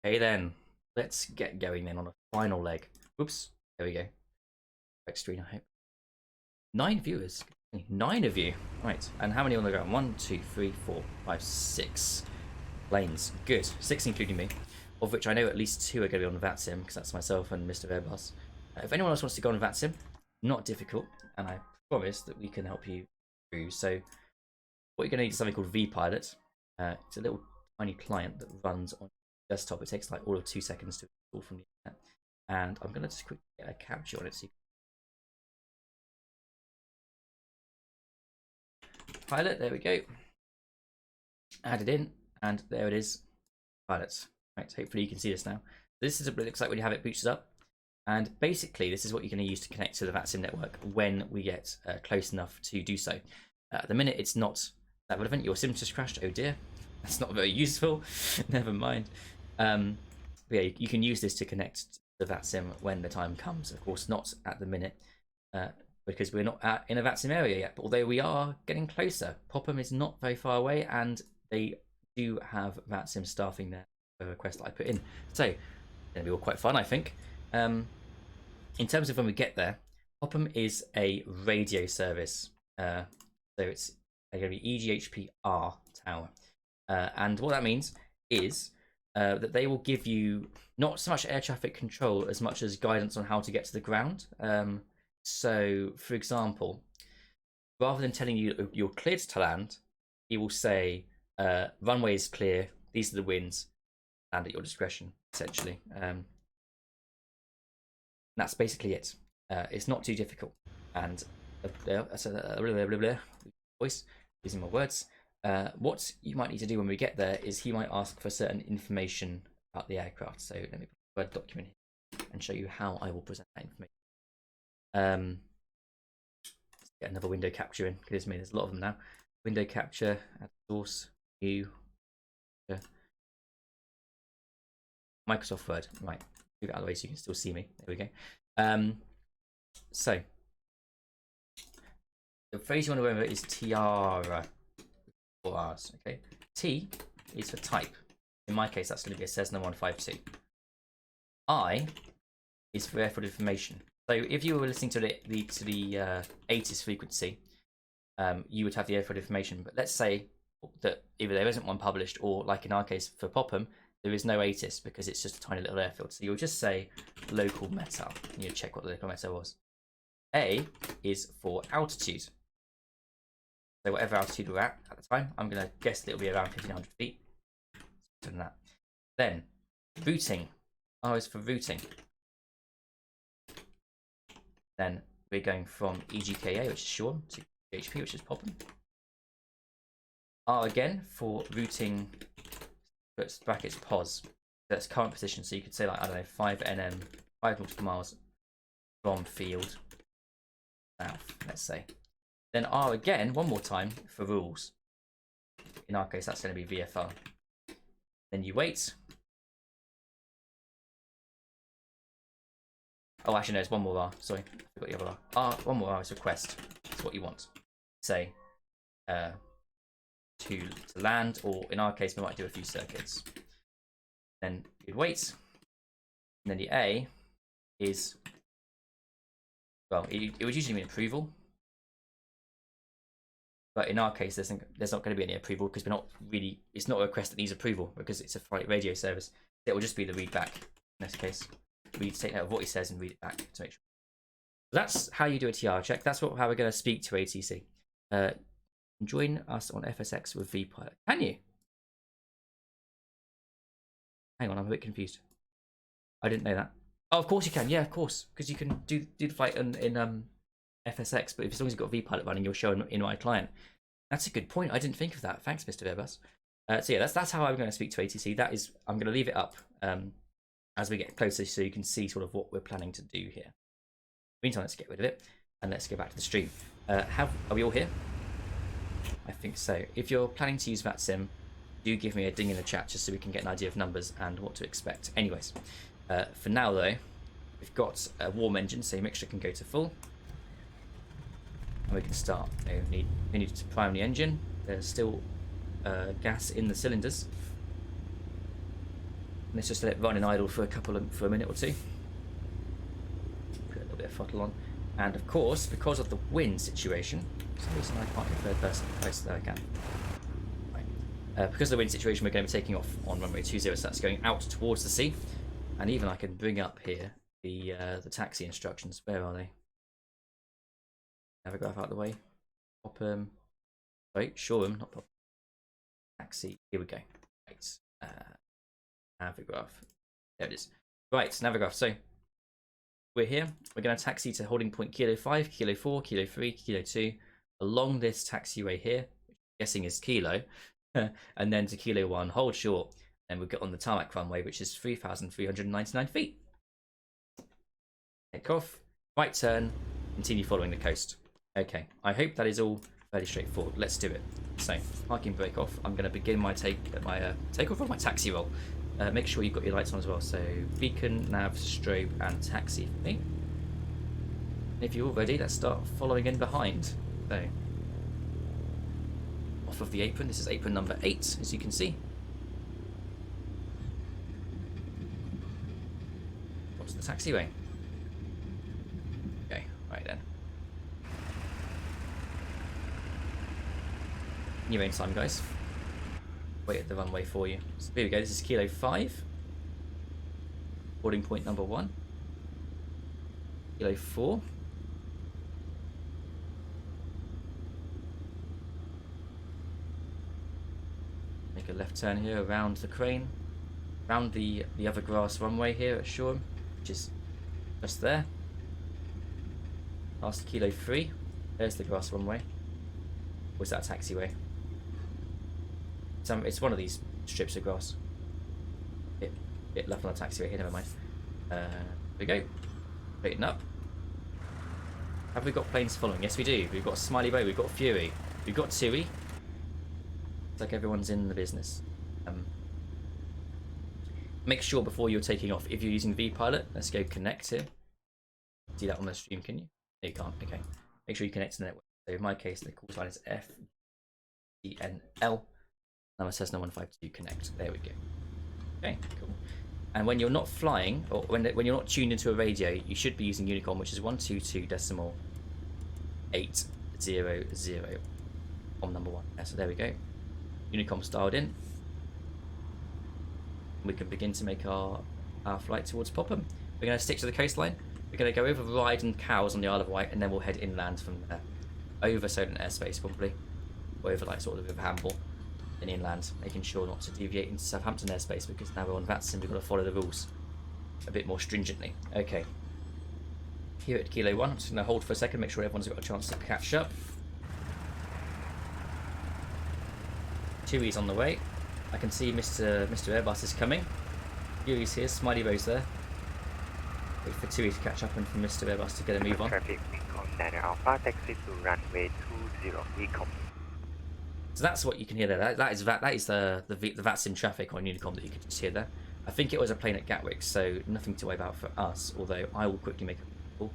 Okay then, let's get going then on a final leg. Whoops, there we go. Correct screen, I hope. 9 viewers. 9 of you. Right, and how many on the ground? 1, 2, 3, 4, 5, 6 lanes. Good. 6 including me, of which I know at least 2 are going to be on VATSIM, because that's myself and Mr. Airbus. If anyone else wants to go on VATSIM, not difficult, and I promise that we can help you through. So what you're going to need is something called VPilot. It's a little tiny client that runs on desktop. It takes like all of 2 seconds to install from the internet. And I'm going to just quickly get a capture on it. So Pilot, there we go. Add it in, and there it is. Pilots. Right, hopefully you can see this now. This is what it looks like when you have it boosted up. And basically, this is what you're going to use to connect to the VATSIM network when we get close enough to do so. At the minute, it's not that relevant. Your sim just crashed. Oh dear. That's not very useful. Never mind. But yeah, you can use this to connect to the VATSIM when the time comes. Of course, not at the minute. Because we're not in a VATSIM area yet, but although we are getting closer. Popham is not very far away, and they do have VATSIM staffing there for a request that I put in. So, it's going to be all quite fun, I think. In terms of when we get there, Popham is a radio service. So it's going to be EGHP R tower. And what that means is that they will give you not so much air traffic control as much as guidance on how to get to the ground. So, for example, rather than telling you you're cleared to land, he will say, runway is clear, these are the winds, land at your discretion, essentially. That's basically it. It's not too difficult. And, voice, using my words, what you might need to do when we get there is he might ask for certain information about the aircraft. So let me put a Word document here and show you how I will present that information. Let's get another window capture in. Goodness me, there's a lot of them now. Window capture, add source, new, Microsoft Word. Right, move it out of the way so you can still see me. There we go. So the phrase you want to remember is tiara. 4 R's. Okay. T is for type. In my case, that's going to be a Cessna 152. I is for airfield information. So if you were listening to the ATIS frequency, you would have the airfield information. But let's say that either there isn't one published, or like in our case for Popham, there is no ATIS because it's just a tiny little airfield. So you'll just say local meta, and you'll check what the local meta was. A is for altitude. So whatever altitude we're at the time, I'm going to guess that it'll be around 1500 feet. Than that. Then routing. R is for routing. Then we're going from EGKA, which is Sean, to EGHP, which is Popham. R again for routing, brackets POS. That's current position. So you could say, like, I don't know, 5 NM, 5 nautical miles from field south, let's say. Then R again, one more time, for rules. In our case, that's going to be VFR. Then you wait. Oh, actually, no, it's one more R. Sorry, I forgot the other R. One more R is request. It's what you want. Say, to land, or in our case, we might do a few circuits. Then you'd wait. And then the A is, well, it would usually mean approval. But in our case, there's not going to be any approval because it's not a request that needs approval because it's a flight radio service. It will just be the read back in this case. We need to take note of what he says and read it back to make sure. So that's how you do a TR check. That's how we're going to speak to ATC. Join us on FSX with VPilot. Can you? Hang on, I'm a bit confused. I didn't know that. Oh, of course you can. Yeah, of course, because you can do the flight in FSX, but as long as you've got VPilot running, you'll show in my client. That's a good point. I didn't think of that. Thanks, Mr. Airbus. So yeah, that's how I'm going to speak to ATC. I'm going to leave it up as we get closer, so you can see sort of what we're planning to do here. Meantime, let's get rid of it and let's go back to the stream. Are we all here? I think so. If you're planning to use VATSIM, do give me a ding in the chat just so we can get an idea of numbers and what to expect. Anyways, for now though, we've got a warm engine, so your mixture can go to full. And we can start. We need to prime the engine. There's still gas in the cylinders. let's just let it run in idle for a minute or two. Put a little bit of throttle on. And of course, because of the wind situation, for some reason I can't get third person close there I can. Right. Because of the wind situation, we're going to be taking off on runway 20, so that's going out towards the sea. And even I can bring up here the taxi instructions. Where are they? Navigraph out of the way. Popham. Sorry, Shoreham, not Popham. Taxi. Here we go. Right. Navigraph. There it is. Right, Navigraph. So we're here. We're going to taxi to holding point Kilo 5, Kilo 4, Kilo 3, Kilo 2 along this taxiway here, which I'm guessing is Kilo, and then to Kilo 1, hold short, and we'll get on the tarmac runway, which is 3,399 feet. Take off, right turn, continue following the coast. Okay, I hope that is all fairly straightforward. Let's do it. So, parking brake off. I'm going to begin my takeoff of my taxi roll. Make sure you've got your lights on as well. So, beacon, nav, strobe, and taxi for me. If you're all ready, let's start following in behind. So, off of the apron. This is apron number 8, as you can see. What's the taxiway? Okay, right then. Your own time, guys. Wait at the runway for you. So here we go. This is Kilo 5. Boarding point number 1. Kilo 4. Make a left turn here around the crane. Around the other grass runway here at Shoreham, which is just there. Past Kilo 3. There's the grass runway. Or is that a taxiway? It's one of these strips of grass. It left on the taxiway here, never mind. Here we go. Straighten up. Have we got planes following? Yes, we do. We've got Smiley Bow, we've got Fury, we've got Touquet. It's like everyone's in the business. Make sure before you're taking off, if you're using V-Pilot, let's go connect here. See that on the stream, can you? No, you can't. Okay. Make sure you connect to the network. So in my case, the call sign is FDNL. Now Cessna 152 connect. There we go. Okay, cool. And when you're not flying, or when you're not tuned into a radio, you should be using Unicom, which is 122.800 on number 1. Yeah, so there we go. Unicom styled in. We can begin to make our flight towards Popham. We're going to stick to the coastline. We're going to go over Ryde and Cowes on the Isle of Wight, and then we'll head inland from there. Over Solent airspace, probably. Or over like sort of River Hamble. In inland, making sure not to deviate into Southampton airspace, because now we're on VATSIM, we've got to follow the rules a bit more stringently. Okay. Here at Kilo 1, I'm just going to hold for a second, make sure everyone's got a chance to catch up. Chewy's on the way. I can see Mr. Airbus is coming. Fury's here, Smiley Bow's there. Wait for Chewy to catch up and for Mr. Airbus to get a move on. Traffic Lincoln Daniel Alpha, taxi to runway 20, Unicom. So that's what you can hear there. That is the VATSIM traffic on Unicom that you can just hear there. I think it was a plane at Gatwick, so nothing to worry about for us, although I will quickly make a call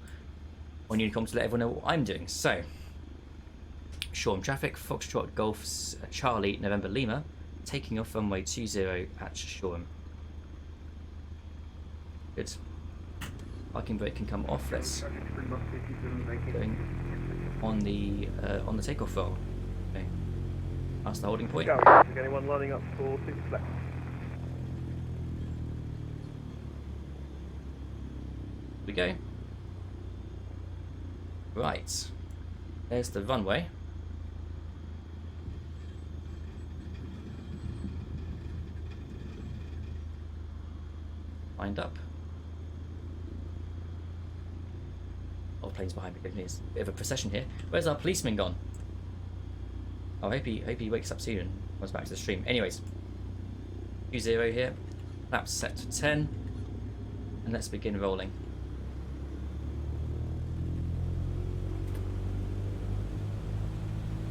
on Unicom to let everyone know what I'm doing. So, Shoreham traffic, Foxtrot Golf Charlie November Lima, taking off runway 20 at Shoreham. Good. Parking brake can come off. Let's going on the takeoff roll. Okay. That's the holding point. Anyone lining up for 6 left? Here we go. Right. There's the runway. Lined up. Oh, planes behind me. There's a bit of a procession here. Where's our policeman gone? Oh, I hope he wakes up soon and comes back to the stream. Anyways, 20 here. Flaps set to 10. And let's begin rolling.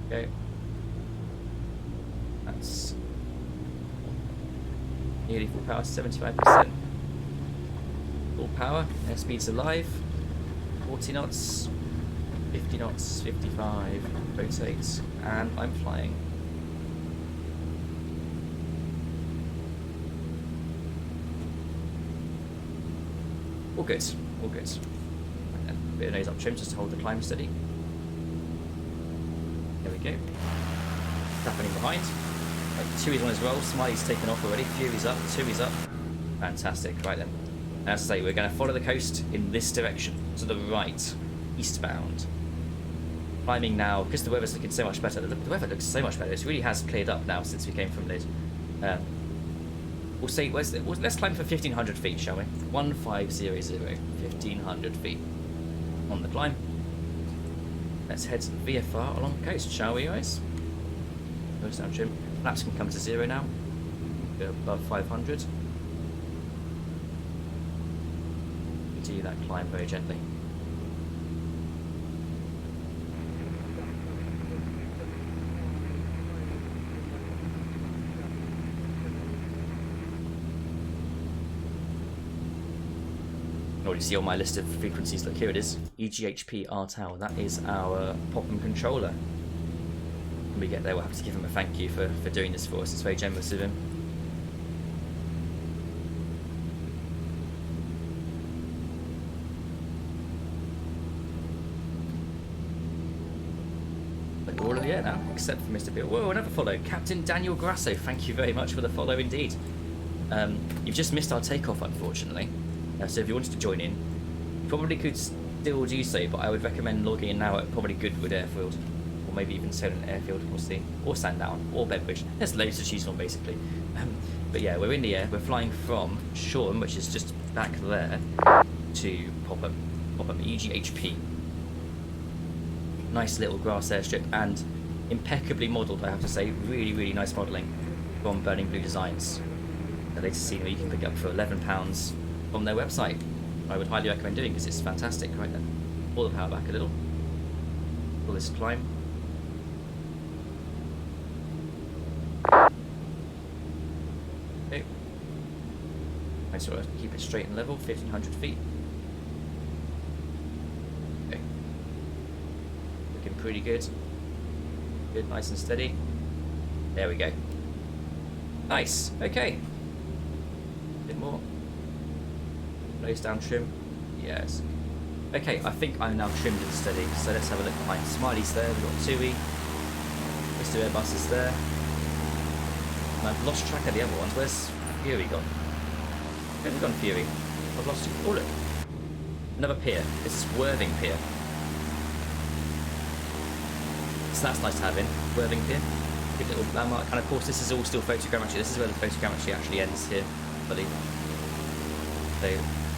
Okay. That's nearly full power, 75%. Full power, airspeed's alive. 40 knots. 50 knots, 55, rotate, and I'm flying. All good, all good. Right then, bit of nose up trim just to hold the climb steady. There we go. Happening behind. Chewy's on as well. Smiley's taken off already. Fury's up. Chewy's up. Fantastic. Right then. As I say, we're going to follow the coast in this direction, to the right, eastbound. Climbing now, because the weather's looking so much better. The weather looks so much better. It really has cleared up now since we came from Lid. We'll say, let's climb for 1,500 feet, shall we? 1500, 1,500 feet on the climb. Let's head VFR along the coast, shall we, guys? Nose down trim. Flaps can come to 0 now. Go above 500. Continue that climb very gently. Already see on my list of frequencies. Look, here it is. EGHP R Tau. That is our Popham controller. When we get there, we'll have to give him a thank you for doing this for us. It's very generous of him. Look, all of the air now, except for Mr. Bill. Whoa, another follow. Captain Daniel Grasso. Thank you very much for the follow indeed. You've just missed our takeoff, unfortunately. So if you wanted to join in, you probably could still do so, but I would recommend logging in now at probably Goodwood Airfield, or maybe even Solent Airfield, we'll see, or Sandown, or Bedbridge. There's loads to choose from, basically. But yeah, we're in the air. We're flying from Shoreham, which is just back there, to Popham EGHP. Nice little grass airstrip, and impeccably modelled, I have to say. Really, really nice modelling from Burning Blue Designs. The latest scenery you can pick up for £11 from their website. I would highly recommend doing because it's fantastic. Right then, pull the power back a little. Pull this climb. Okay. I sort of keep it straight and level, 1,500 feet. Okay. Looking pretty good. Good, nice and steady. There we go. Nice. Okay. A bit more. Nose down trim. Yes. Okay, I think I'm now trimmed and steady, so let's have a look behind. Smiley's there, we've got Touquet. Mr. Airbus is there. And I've lost track of the other ones. Where's Fury gone? Where's gone Fury? I've lost you. Oh look. Another pier. It's Worthing Pier. So that's nice to have in. Worthing Pier. Good little landmark. And of course this is all still photogrammetry. This is where the photogrammetry actually ends here, I believe. So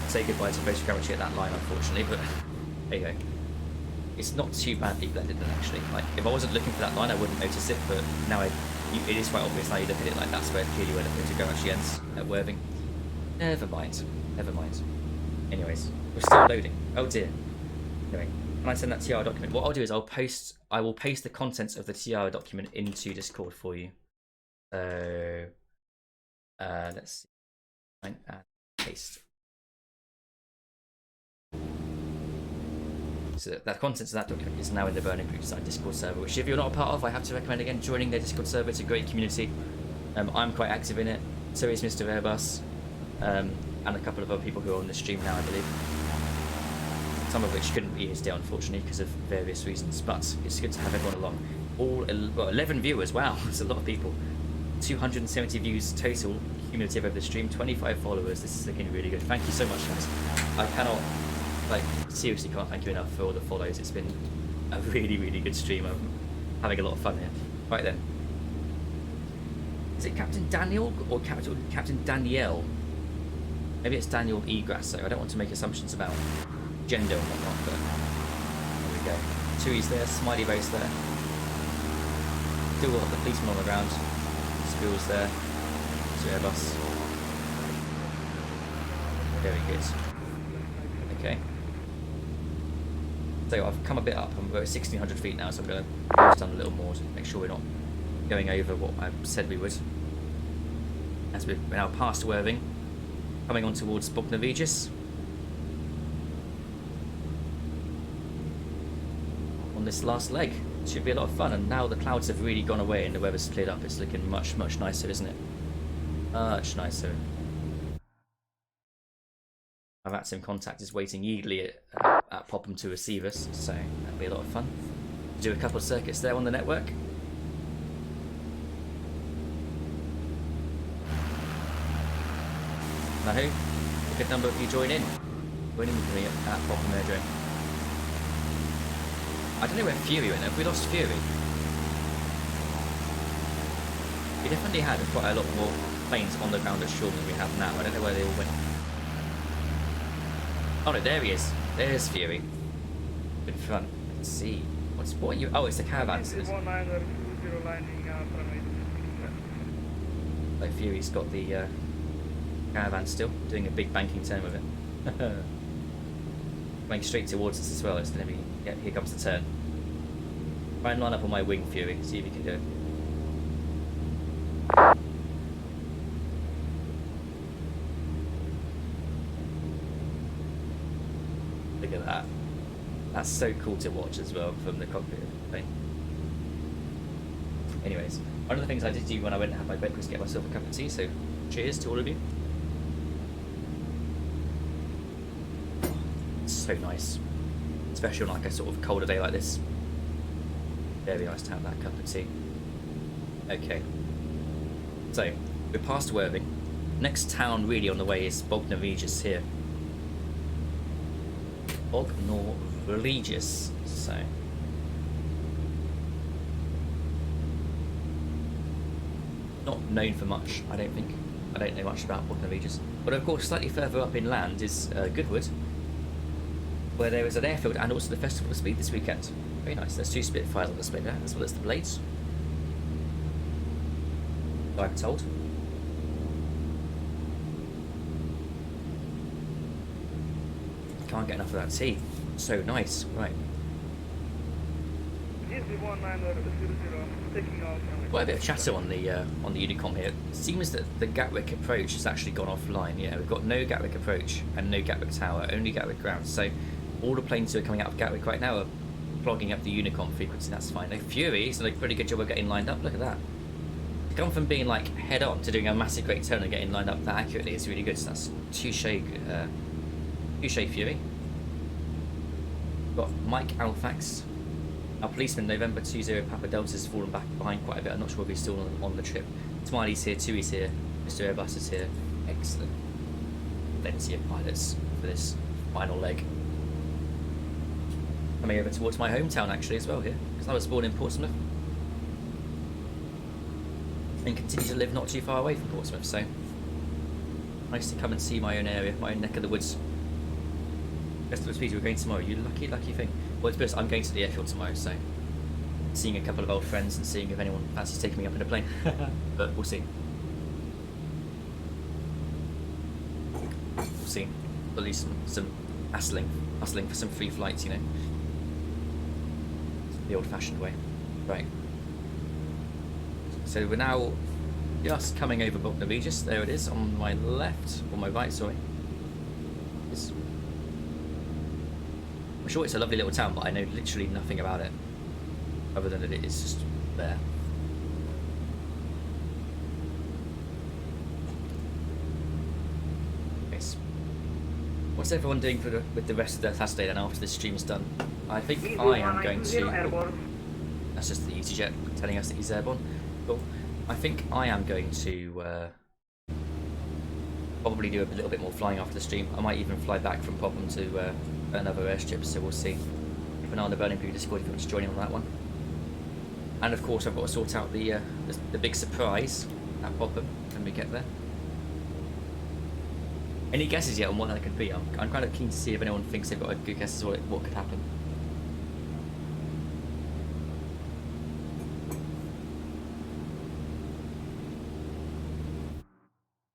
say goodbye to photogrammetry at that line, unfortunately, but there you go. It's not too badly blended then, actually. Like, if I wasn't looking for that line, I wouldn't notice it, but now it is quite obvious now you look at it, like that's where clearly where the photogrammetry ends at Worthing. Never mind. Never mind. Anyways, we're still loading. Oh dear. Anyway, when I send that TR document, what I'll do is I will paste the contents of the TR document into Discord for you. So let's see. And paste. So that contents of that document is now in the Burning Blue Design Discord server, which if you're not a part of, I have to recommend again joining their Discord server. It's a great community. I'm quite active in it. So is Mr. Airbus, and a couple of other people who are on the stream now, I believe. Some of which couldn't be here today, unfortunately, because of various reasons. But it's good to have everyone along. All 11 viewers. Wow, that's a lot of people. 270 views total cumulative over the stream. 25 followers. This is looking really good. Thank you so much, guys. I cannot. Like, seriously can't thank you enough for all the follows. It's been a really, really good stream. I'm having a lot of fun here. Right then. Is it Captain Daniel or Captain Danielle? Maybe it's Daniel E. Grasso. I don't want to make assumptions about gender and whatnot, but there we go. Tui's there, Smiley Base there. Still got the policeman on the ground. Spill's there. To Airbus. Very good. Okay. So I've come a bit up, and we're at 1,600 feet now, so I'm going to boost down a little more to make sure we're not going over what I said we would. As we're now past Worthing, coming on towards Bognor Regis. On this last leg. It should be a lot of fun, and now the clouds have really gone away and the weather's cleared up. It's looking much, much nicer, isn't it? Much nicer. Our VATSIM contact is waiting eagerly at Popham to receive us, so that'll be a lot of fun. Do a couple of circuits there on the network. Mahu, a good number of you join in. Join in with me at Popham Airdrome. I don't know where Fury went. Have we lost Fury? We definitely had quite a lot more planes on the ground at shore than we have now. I don't know where they all went. Oh no, there he is. There's Fury. In front. Let's see. What are you? Oh, it's the caravans. Like Fury's got the caravan still, doing a big banking turn with it. Going straight towards us as well. It's going to be. Yeah, here comes the turn. Try and line up on my wing, Fury. See if you can do it. Look at that. That's so cool to watch as well from the cockpit of the plane. Anyways, one of the things I did do when I went and had my breakfast was get myself a cup of tea, so cheers to all of you. It's so nice. Especially on like a sort of colder day like this. Very nice to have that cup of tea. Okay. So, we're past Worthing. Next town really on the way is Bognor Regis here. Bognor Regis, so. Not known for much, I don't think. I don't know much about Bognor Regis. But of course, slightly further up inland is Goodwood, where there is an airfield and also the Festival of Speed this weekend. Very nice. There's 2 Spitfires on display there, as well as the blades. I'm told. Can't get enough of that tea. So nice. Right. Quite a bit of chatter on the Unicom here. It seems that the Gatwick approach has actually gone offline. Yeah, we've got no Gatwick approach and no Gatwick tower, only Gatwick ground. So all the planes that are coming out of Gatwick right now are clogging up the Unicom frequency. That's fine. No, Fury's done a pretty good job of getting lined up. Look at that. To come from being like head on to doing a massive great turn and getting lined up that accurately is really good. So that's touche Fury. Got Mike Alfax. Our policeman, November 20 Papa Delta, has fallen back behind quite a bit. I'm not sure if he's still on the trip. Smiley's here, Tui's here, Mr. Airbus is here. Excellent. Plenty of pilots for this final leg. Coming over towards my hometown actually as well here, because I was born in Portsmouth. And continue to live not too far away from Portsmouth, so nice to come and see my own area, my own neck of the woods. Festival of Speed, we're going tomorrow. You lucky thing. Well, it's because I'm going to the airfield tomorrow, so seeing a couple of old friends and seeing if anyone fancies taking me up in a plane. But we'll see. We'll see. At least some hustling for some free flights, you know. The old-fashioned way. Right. So we're now just coming over Bognor Regis. There it is on my left, or my right, sorry. I'm sure it's a lovely little town, but I know literally nothing about it, other than that it is just there. Yes. What's everyone doing with the rest of their Saturday then after this stream is done? I think I am going to... Oh, that's just the EasyJet telling us that he's airborne. Cool. I think I am going to probably do a little bit more flying after the stream. I might even fly back from Popham to another airstrip, so we'll see. Keep an eye on the Berlin People Discord if you want to join in on that one. And of course I've got to sort out the big surprise at Popham when we get there. Any guesses yet on what that could be? I'm kind of keen to see if anyone thinks they've got a good guess as to what could happen.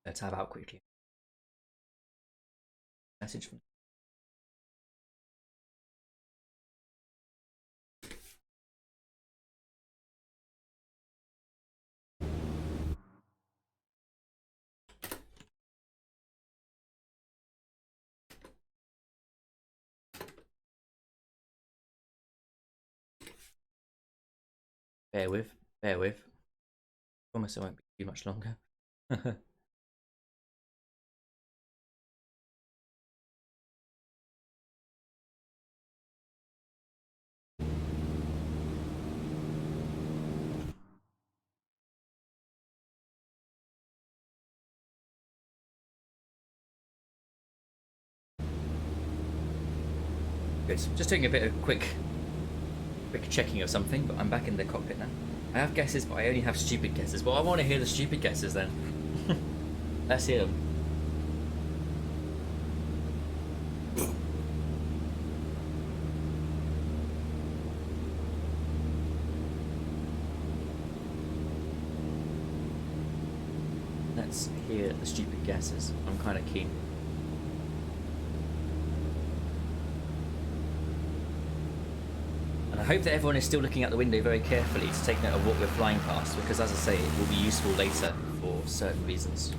Let's have out quickly. Message from... Bear with. Promise it won't be too much longer. Good. Just doing a bit of quick checking of something, but I'm back in the cockpit now. I have guesses, but I only have stupid guesses. Well, I want to hear the stupid guesses then. Let's hear them. Let's hear the stupid guesses. I'm kind of keen. And I hope that everyone is still looking out the window very carefully to take note of what we're flying past, because as I say, it will be useful later for certain reasons.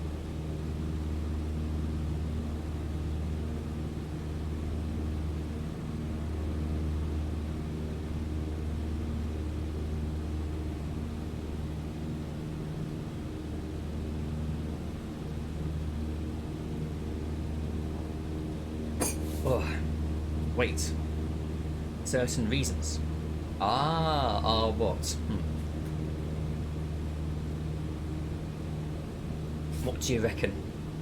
Oh, wait. Certain reasons. What? What do you reckon?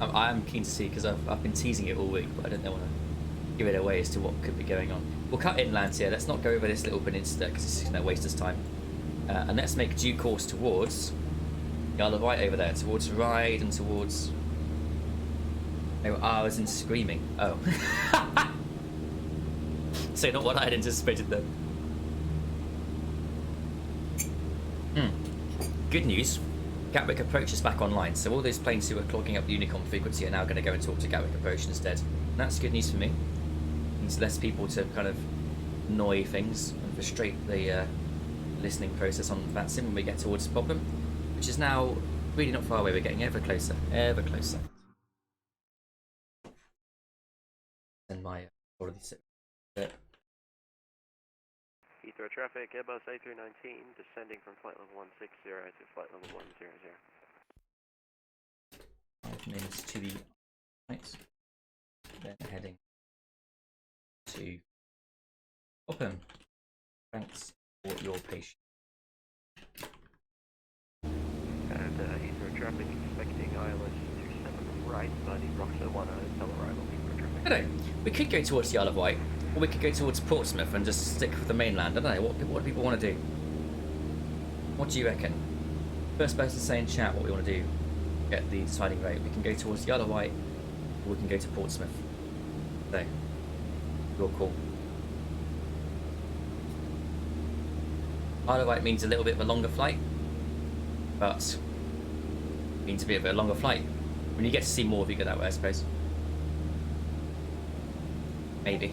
I am keen to see, because I've been teasing it all week, but I don't want to give it away as to what could be going on. We'll cut inland here. Let's not go over this little peninsula because it's going to waste us time. And let's make due course towards the Isle of Wight over there, towards Ryde and towards... Oh, I was in screaming. Oh. So not what I had anticipated then. Good news. Gatwick Approach is back online, so all those planes who are clogging up the Unicom frequency are now going to go and talk to Gatwick Approach instead. And that's good news for me. It means less people to kind of annoy things and frustrate the listening process on VATSIM when we get towards Popham, which is now really not far away. We're getting ever closer, ever closer. And my already sit. Heathrow traffic, Airbus A319, descending from flight level 160 to flight level 100. 5 minutes to the right, then heading to Popham. Thanks for your patience. And Heathrow traffic, expecting ILS 27 right, 90 Roxo 10, tell arrival Heathrow traffic. I don't know, we could go towards the Isle of Wight, or we could go towards Portsmouth and just stick with the mainland. I don't know, what do people want to do? What do you reckon? First person to say in chat what we want to do. Get the deciding vote. We can go towards the Isle of Wight, or we can go to Portsmouth. So, your call. Isle of Wight means a little bit of a longer flight, but means a bit of a longer flight. When you get to see more if you go that way, I suppose. Maybe.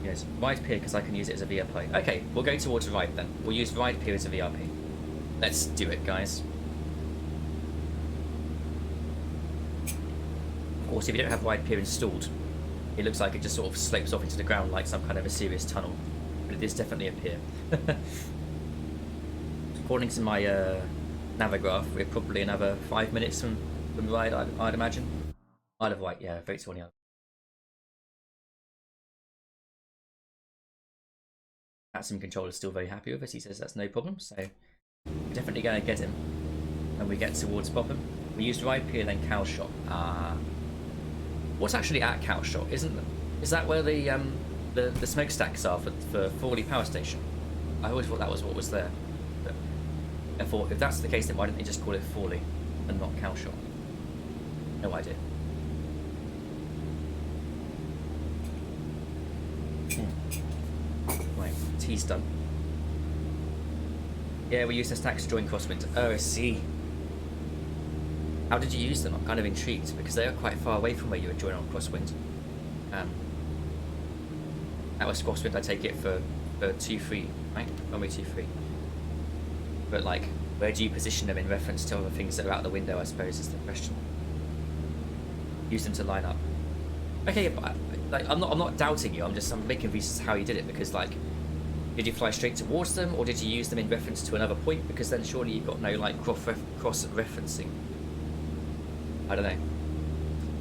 Yes, Ryde Pier because I can use it as a VRP. Okay, we'll go towards Ryde then. We'll use Ryde Pier as a VRP. Let's do it, guys. Of course, if you don't have Ryde Pier installed, it looks like it just sort of slopes off into the ground like some kind of a serious tunnel. But it is definitely a pier. According to my Navigraph, we're probably another 5 minutes from Ryde, I'd imagine. Isle of Wight, yeah, vote to on the other. VATSIM controller's still very happy with us. He says that's no problem, so we're definitely going to get him when we get towards Popham. We used Ryde Pier, then Cowshot. What's actually at Cowshot? Is that where the smokestacks are for Fawley Power Station? I always thought that was what was there. But I thought if that's the case, then why didn't they just call it Fawley and not Cowshot? No idea. Right, T's done. Yeah, we used the stacks to join crosswind. Oh, I see. How did you use them? I'm kind of intrigued because they are quite far away from where you would join on crosswind. That was crosswind, I take it, for 2-3, right? Runway 2-3. But like, where do you position them in reference to other things that are out the window, I suppose, is the question. Use them to line up. Okay, but like, I'm not doubting you. I'm making reasons how you did it, because like, did you fly straight towards them, or did you use them in reference to another point? Because then surely you've got no like cross referencing. I don't know.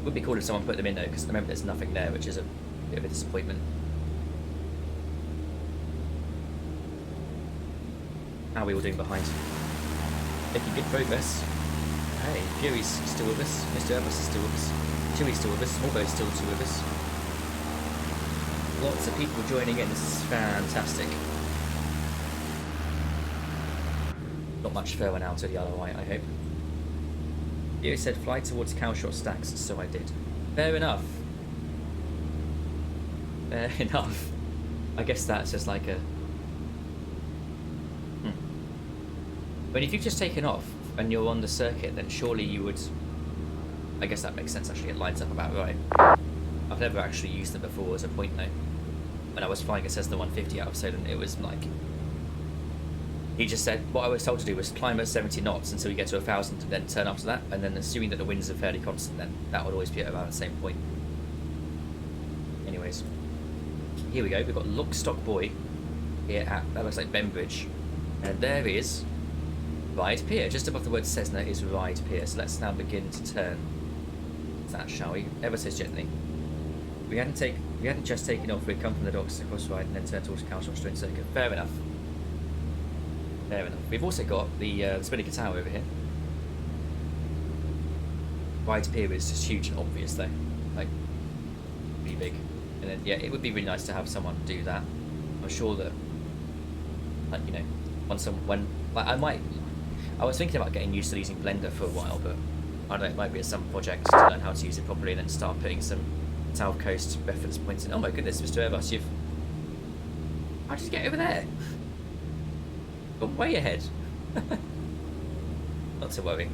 Would be cool if someone put them in though, because at the moment there's nothing there, which is a bit of a disappointment. How are we all doing behind? Making good progress. Hey, Fury's still with us. Mr. Evans is still with us. Chewie's still with us. Smallbo's still with us. Lots of people joining in. This is fantastic. Not much further now to the Isle of Wight, I hope. You said fly towards cowshot stacks, so I did. Fair enough. Fair enough. I guess that's just like a... But if you've just taken off and you're on the circuit, then surely you would... I guess that makes sense, actually. It lines up about right. I've never actually used them before as a point, though. When I was flying a Cessna 150 out of Solent, it was like... He just said, what I was told to do was climb at 70 knots until you get to 1,000 and then turn after that, and then assuming that the winds are fairly constant, then that would always be at about the same point. Anyways, here we go. We've got Lockstock Buoy here at, that looks like Bembridge, and there is Ryde Pier. Just above the word Cessna is Ryde Pier, so let's now begin to turn that, shall we? Ever so gently. We hadn't just taken off, we'd come from the docks across Ryde and then turned towards Cowshot String Circuit. Fair enough. Fair enough. We've also got the Spinnaker Tower over here. Ryde Pier is just huge and obvious though. Like, pretty big. And then, yeah, it would be really nice to have someone do that. I'm sure that, like, you know, I was thinking about getting used to using Blender for a while, but I don't know, it might be at some project to learn how to use it properly and then start putting some South Coast reference points in. Oh my goodness, Mr. Airbus, how did you get over there? Got way ahead. Not to worry.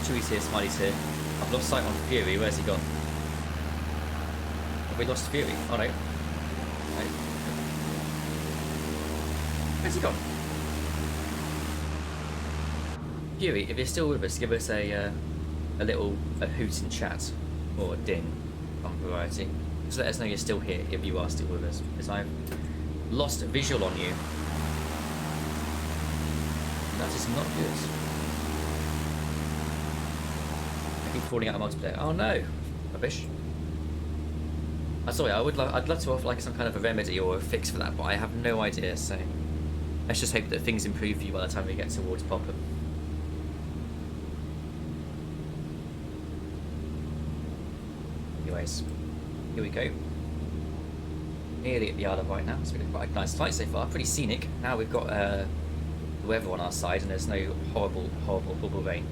Chewie's here, Smiley's here. I've lost sight on Fury. Where's he gone? Have we lost Fury? Oh no. No. Where's he gone? Fury, if you're still with us, give us a hoot in chat, or a ding, on variety. Just let us know you're still here if you are still with us, because I've lost visual on you. That is not good. I keep falling out of multiplayer. Oh no, rubbish. I'm sorry. I'd love to offer like some kind of a remedy or a fix for that, but I have no idea. So let's just hope that things improve for you by the time we get towards Popham. Anyways, here we go. Nearly at the Isle of Wight now. It's been quite a nice flight so far. Pretty scenic. Now we've got the weather on our side and there's no horrible rain.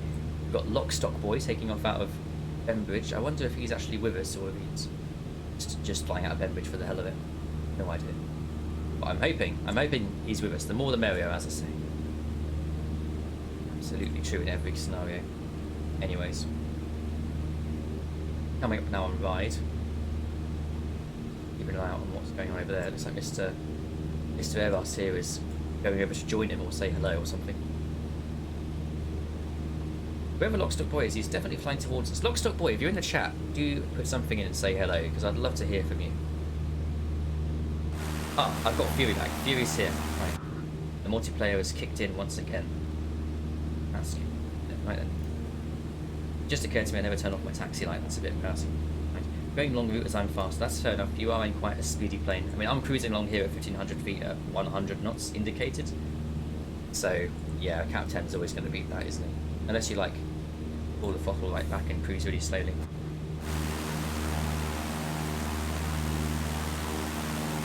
We've got Lockstock Boy taking off out of Bembridge. I wonder if he's actually with us or if he's just flying out of Bembridge for the hell of it. No idea. But I'm hoping he's with us. The more the merrier, as I say. Absolutely true in every scenario. Anyways. Coming up now on Ryde. Keeping an eye out on what's going on over there. Looks like Mr. Airbus here is going over to join him or say hello or something. Whoever Lockstock Boy is, he's definitely flying towards us. Lockstock Boy, if you're in the chat, do put something in and say hello, because I'd love to hear from you. Ah, I've got Fury back. Fury's here. Right. The multiplayer has kicked in once again. That's good. Right then. It just occurred to me I never turned off my taxi light. That's a bit embarrassing. Right. Going long route as I'm fast. That's fair enough. You are in quite a speedy plane. I mean, I'm cruising along here at 1,500 feet at 100 knots indicated. So, yeah, a Cap 10 is always going to beat that, isn't it? Unless you, like, pull the throttle right back and cruise really slowly.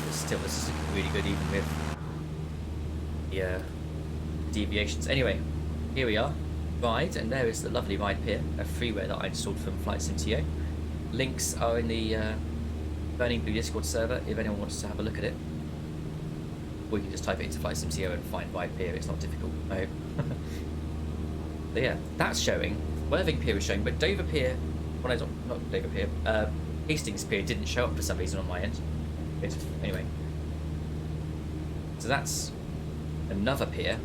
But still, this is really good even with the deviations. Anyway, here we are. Ryde, and there is the lovely Ryde Pier, a freeware that I installed from Flight Sim TO. Links are in the Burning Blue Discord server if anyone wants to have a look at it. Or you can just type it into Flight Sim TO and find Ryde Pier. It's not difficult, I hope. But yeah, that's showing. Worthing Pier is showing, but Dover Pier, well, no, not Dover Pier, Hastings Pier didn't show up for some reason on my end. Anyway, so that's another pier.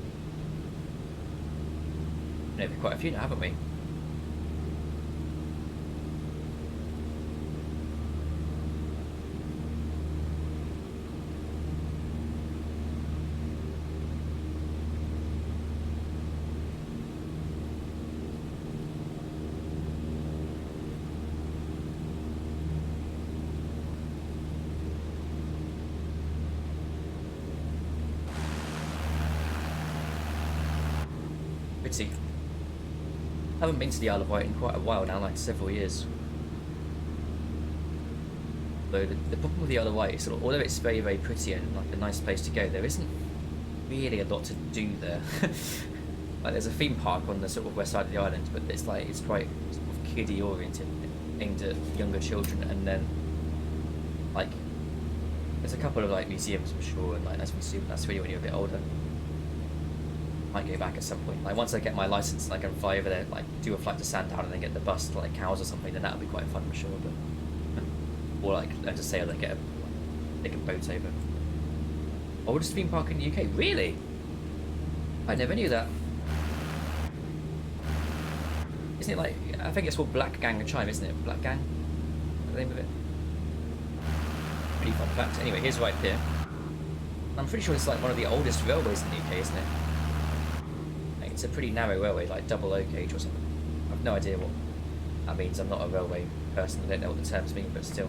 We've quite a few now, haven't we? Pity. I haven't been to the Isle of Wight in quite a while now, like several years. Though the problem with the Isle of Wight is sort of, although it's very, very pretty and like a nice place to go, there isn't really a lot to do there. Like there's a theme park on the sort of west side of the island, but it's like it's quite sort of kiddie oriented, aimed at younger children, and then like there's a couple of like museums for sure, and like that's really when you're a bit older. Might go back at some point. Like once I get my license and I can fly over there, like do a flight to Sandown and then get the bus to like Cowes or something, then that would be quite fun for sure. But or like learn to sail and take a boat over. Oldest theme park in the UK, really? I never knew that. Isn't it like, I think it's called Black Gang and Chime, isn't it? Black Gang? The name of it? Pretty fun fact. Anyway, here's right here. I'm pretty sure it's like one of the oldest railways in the UK, isn't it? Like, it's a pretty narrow railway, like double O gauge or something. I've no idea what that means. I'm not a railway person. I don't know what the terms mean, but still.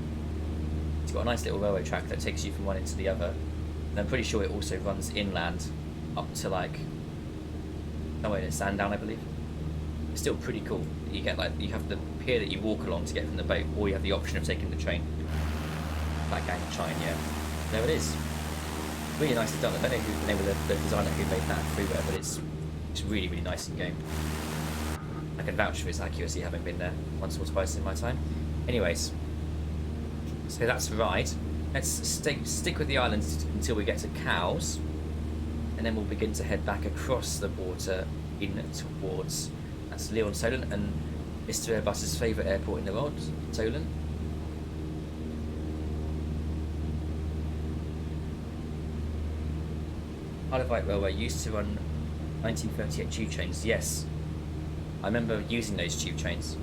It's got a nice little railway track that takes you from one end to the other. And I'm pretty sure it also runs inland up to like somewhere in Sandown, I believe. It's still pretty cool. You get like, you have the pier that you walk along to get from the boat, or you have the option of taking the train. Black Gang and Chine, yeah. There it is. Really nicely done. I don't know who the name of the designer who made that freeware, but it's really, really nice in game. I can vouch for its accuracy, having been there once or twice in my time. Anyways, so that's right. Let's stick with the island until we get to Cowes, and then we'll begin to head back across the water in towards that's Lyon, Solent, and Mr. Airbus's favourite airport in the world, Solent. Isle of Wight Railway used to run 1938 tube trains. Yes, I remember using those tube trains.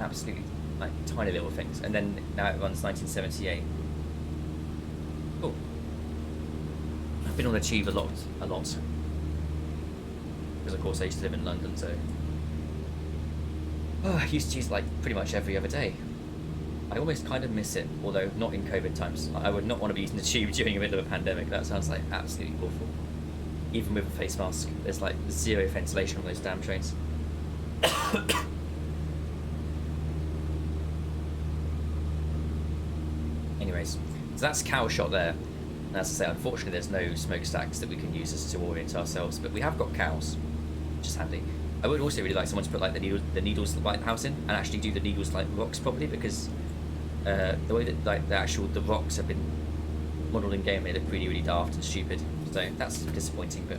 Absolutely, like tiny little things. And then now it runs 1978. Cool. I've been on the tube a lot. Because of course I used to live in London, so I used to use like pretty much every other day. I almost kind of miss it, although not in COVID times. I would not want to be using the tube during the middle of a pandemic. That sounds like absolutely awful. Even with a face mask, there's like zero ventilation on those damn trains. Anyways, so that's Cowes shot there. And as I say, unfortunately there's no smokestacks that we can use as to orient ourselves, but we have got Cowes, which is handy. I would also really like someone to put like the needles lighthouse in and actually do the needles like rocks properly, because the way that like the rocks have been modelled in game, they look really, really daft and stupid. So that's disappointing, but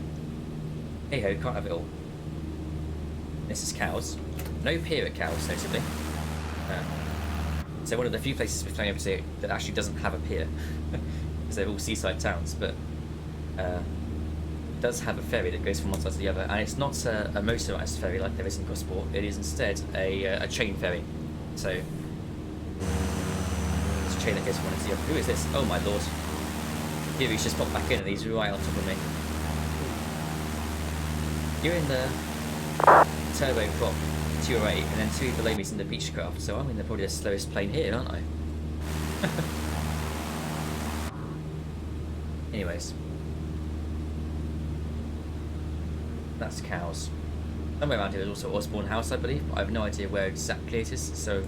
hey ho, can't have it all. This is Cowes. No pier at Cowes, notably. So one of the few places we've flown over to that actually doesn't have a pier, because they're all seaside towns, but it does have a ferry that goes from one side to the other, and it's not a motorised ferry like there is in Gosport. It is instead a chain ferry. So it's a chain that goes from one to the other. Who is this? Oh my lord! He's just popped back in and he's right on top of me. You're in the turbo prop 208, and then 2 below me's in the Beechcraft, so I'm in probably the slowest plane here, aren't I? Anyways, that's Cowes. Somewhere around here there's also Osborne House, I believe, but I have no idea where exactly it is, so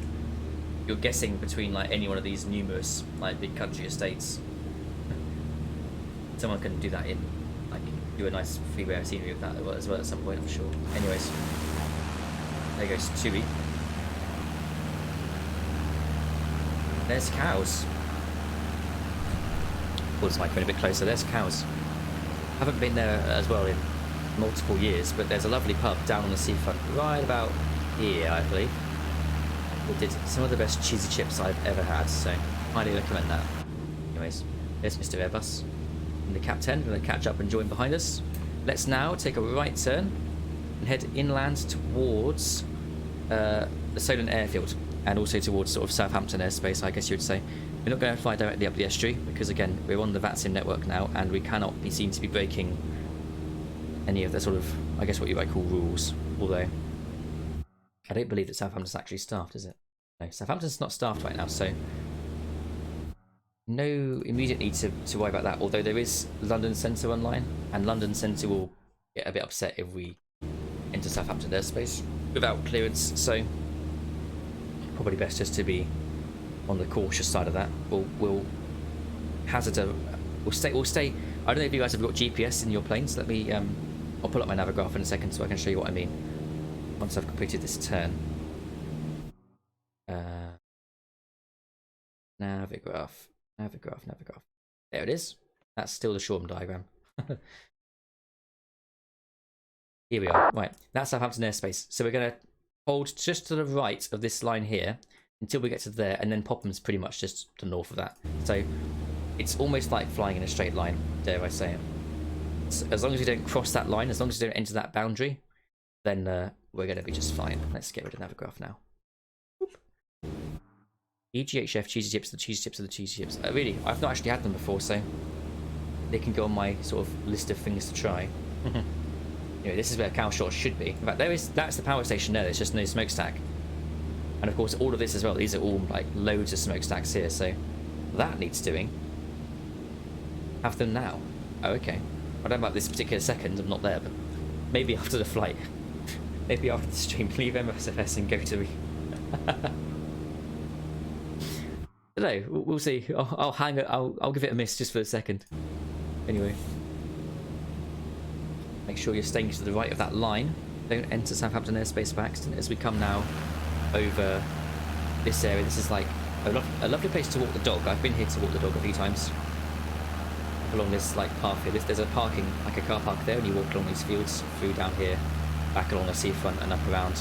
you're guessing between like any one of these numerous like big country estates. Someone can do that in, like, do a nice freeway scenery with that as well at some point, I'm sure. Anyways, there goes Tui. There's Cowes. Pull this microphone a bit closer. There's Cowes. Haven't been there as well in multiple years, but there's a lovely pub down on the seafront right about here, I believe. They did some of the best cheesy chips I've ever had, so highly recommend that. Anyways, there's Mr. Airbus and the Captain, going to catch up and join behind us. Let's now take a right turn and head inland towards the Solent airfield, and also towards sort of Southampton airspace, I guess you would say. We're not going to fly directly up the estuary, because again, we're on the VATSIM network now, and we cannot be seen to be breaking any of the sort of, I guess what you might call rules, although I don't believe that Southampton's actually staffed, is it? No, Southampton's not staffed right now, so no immediate need to worry about that, although there is London Centre online, and London Centre will get a bit upset if we enter Southampton airspace without clearance, so probably best just to be on the cautious side of that. We'll hazard a... We'll stay... I don't know if you guys have got GPS in your planes. Let me... I'll pull up my navigograph in a second so I can show you what I mean once I've completed this turn. Navigograph. There it is. That's still the Shoreham diagram. Here we are. Right, that's Southampton airspace. So we're going to hold just to the right of this line here until we get to there, and then Popham's pretty much just to the north of that. So it's almost like flying in a straight line, dare I say it. So as long as we don't cross that line, as long as we don't enter that boundary, then we're going to be just fine. Let's get rid of navigograph now. EGHF cheesy chips, the cheesy chips are the cheesy chips. Really, I've not actually had them before, so they can go on my sort of list of things to try. Anyway, this is where cow shot should be. In fact, that's the power station there. There's just no smokestack. And of course, all of this as well. These are all like loads of smokestacks here, so that needs doing. Have them now. Oh, okay. I don't know about this particular second. I'm not there, but maybe after the flight. Maybe after the stream. Leave MSFS and go to. I don't know. We'll see. I'll hang it. I'll give it a miss just for a second. Anyway. Make sure you're staying to the right of that line. Don't enter Southampton airspace by accident as we come now over this area. This is like a lovely place to walk the dog. I've been here to walk the dog a few times. Along this like path here. There's a parking, like a car park there, and you walk along these fields through down here, back along the seafront and up around.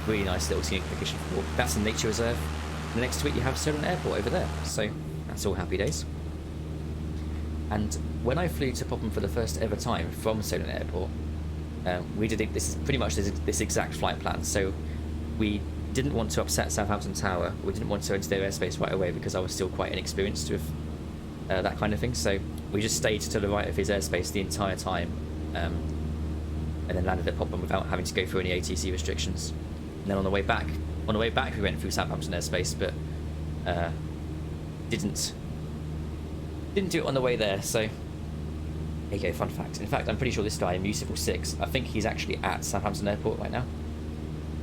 Really nice little scenic location for walk. That's a nature reserve. And next to it you have Solent Airport over there. So that's all happy days. And when I flew to Popham for the first ever time from Solent Airport, we did it, this is pretty much this exact flight plan. So we didn't want to upset Southampton Tower. We didn't want to enter their airspace right away because I was still quite inexperienced with that kind of thing. So we just stayed to the right of his airspace the entire time, and then landed at Popham without having to go through any ATC restrictions. And then on the way back we went through Southampton airspace, but didn't do it on the way there. So there you go, fun fact. In fact, I'm pretty sure this guy, Musical6, I think he's actually at Southampton Airport right now.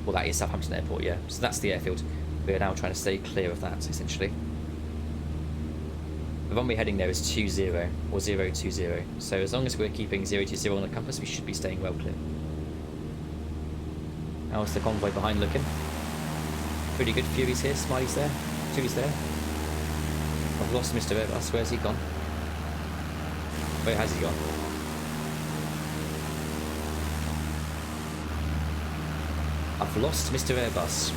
Well, that is Southampton Airport, yeah. So that's the airfield. We're now trying to stay clear of that, essentially. The one we're heading there is 20 or 020. So as long as we're keeping 020 on the compass, we should be staying well clear. How's the convoy behind looking? Pretty good. Fury's here, Smiley's there, Two's there. I've lost Mr. Airbus. Where's he gone? Where has he gone? I've lost Mr. Airbus.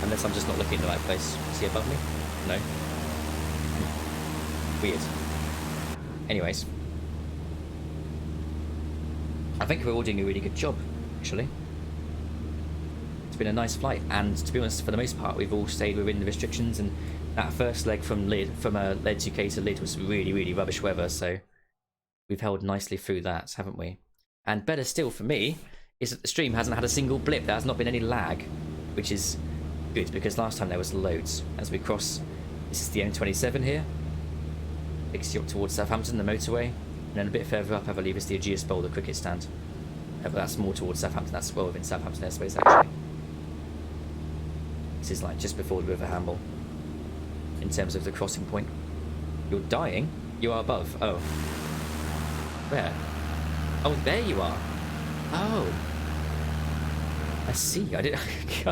Unless I'm just not looking in the right place. Is he above me? No. Weird. Anyways. I think we're all doing a really good job, actually. It's been a nice flight, and to be honest, for the most part, we've all stayed within the restrictions, and that first leg from Lid, Lead Touquet to Lid was really, really rubbish weather, so we've held nicely through that, haven't we? And better still for me is that the stream hasn't had a single blip. There has not been any lag, which is good, because last time there was loads. As we cross, this is the M27 here, takes you up towards Southampton, the motorway, and then a bit further up, I believe, is the Aegeus Bowl, the cricket stand. But that's more towards Southampton. That's well within Southampton airspace, actually. This is like just before the River Hamble in terms of the crossing point. You're dying? You are above. Oh. Where? Oh, there you are. Oh. I see. I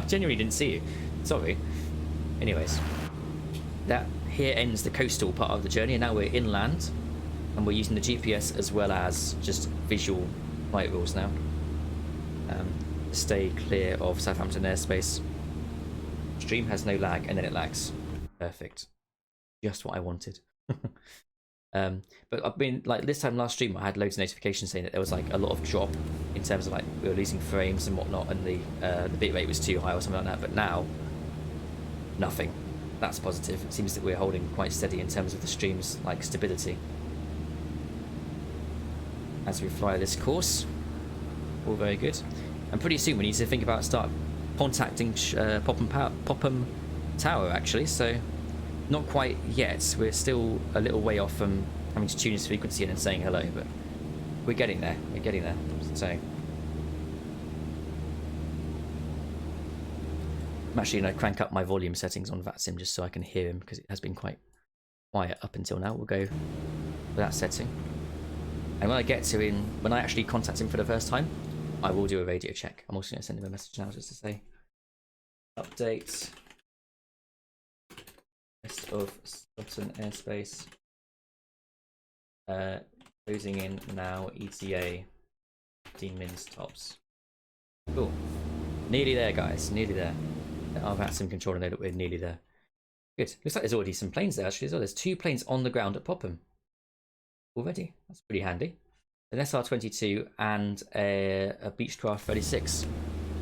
genuinely didn't see you. Sorry. Anyways. That here ends the coastal part of the journey, and now we're inland. And we're using the GPS as well as just visual flight rules now. Stay clear of Southampton airspace. Stream has no lag, and then it lags. Perfect. Just what I wanted. But I've been like this time last stream I had loads of notifications saying that there was like a lot of drop in terms of like we were losing frames and whatnot, and the bitrate was too high or something like that. But now nothing. That's positive. It seems that we're holding quite steady in terms of the stream's like stability as we fly this course. All very good. And pretty soon we need to think about start contacting Popham Tower actually. So not quite yet. We're still a little way off from having to tune his frequency in and saying hello, but we're getting there. We're getting there. So I'm actually going to crank up my volume settings on VATSIM just so I can hear him, because it has been quite quiet up until now. We'll go with that setting. And when I get to him, when I actually contact him for the first time, I will do a radio check. I'm also going to send him a message now just to say, update, rest of Sutton airspace, closing in now, ETA, 15 mins tops. Cool. Nearly there, guys, nearly there. Our VATSIM controller know that we're nearly there. Good. Looks like there's already some planes there actually as well. There's 2 planes on the ground at Popham already. That's pretty handy. An SR-22 and a Beechcraft 36.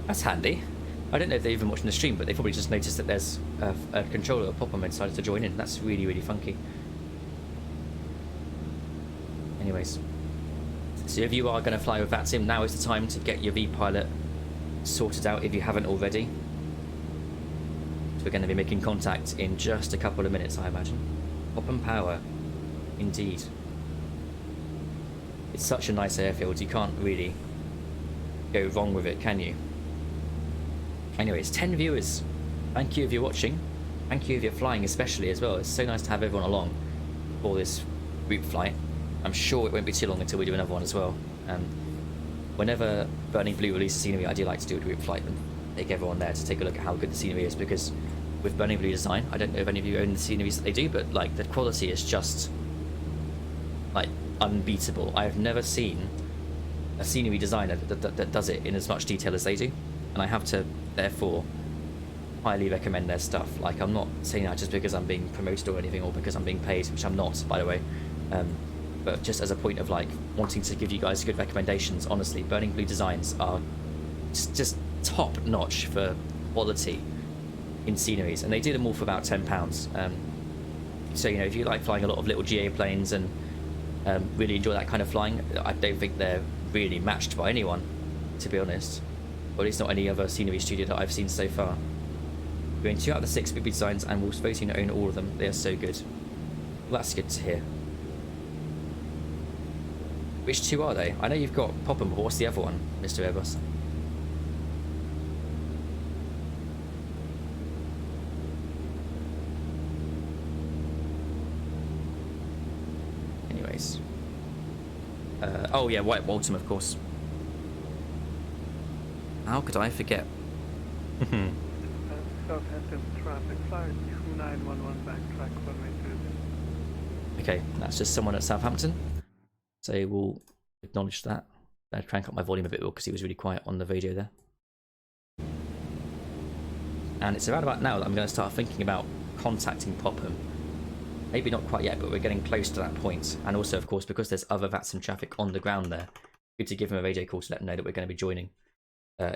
That's handy. I don't know if they're even watching the stream, but they probably just noticed that there's a controller at Popham and decided to join in. That's really, really funky. Anyways, so if you are going to fly with VATSIM, now is the time to get your V-Pilot sorted out if you haven't already. So we're going to be making contact in just a couple of minutes, I imagine. Popham Power, indeed. It's such a nice airfield, you can't really go wrong with it, can you? Anyways, 10 viewers. Thank you if you're watching. Thank you if you're flying especially as well. It's so nice to have everyone along for this route flight. I'm sure it won't be too long until we do another one as well. Whenever Burning Blue releases scenery, I do like to do a route flight and take everyone there to take a look at how good the scenery is, because with Burning Blue design, I don't know if any of you own the sceneries that they do, but like the quality is just like unbeatable. I have never seen a scenery designer that does it in as much detail as they do, and I have to therefore highly recommend their stuff. Like, I'm not saying that just because I'm being promoted or anything, or because I'm being paid, which I'm not, by the way, but just as a point of like wanting to give you guys good recommendations. Honestly, Burning Blue designs are just top notch for quality in sceneries, and they do them all for about £10. So you know, if you like flying a lot of little GA planes and really enjoy that kind of flying, I don't think they're really matched by anyone, to be honest, or at least not any other scenery studio that I've seen so far. We're in 2 out of the 6 BB designs, and we're voting to own all of them. They are so good. Well, that's good to hear. Which 2 are they? I know you've got Popham, but what's the other one, Mr. Airbus? Anyways. Oh yeah, White Waltham, of course. How could I forget? Southampton traffic, flight 2911 backtrack runway 30. Okay, that's just someone at Southampton. So we'll acknowledge that. I'll crank up my volume a bit because he was really quiet on the video there. And it's around about now that I'm going to start thinking about contacting Popham. Maybe not quite yet, but we're getting close to that point. And also, of course, because there's other VATSIM traffic on the ground there, good to give him a radio call to let him know that we're going to be joining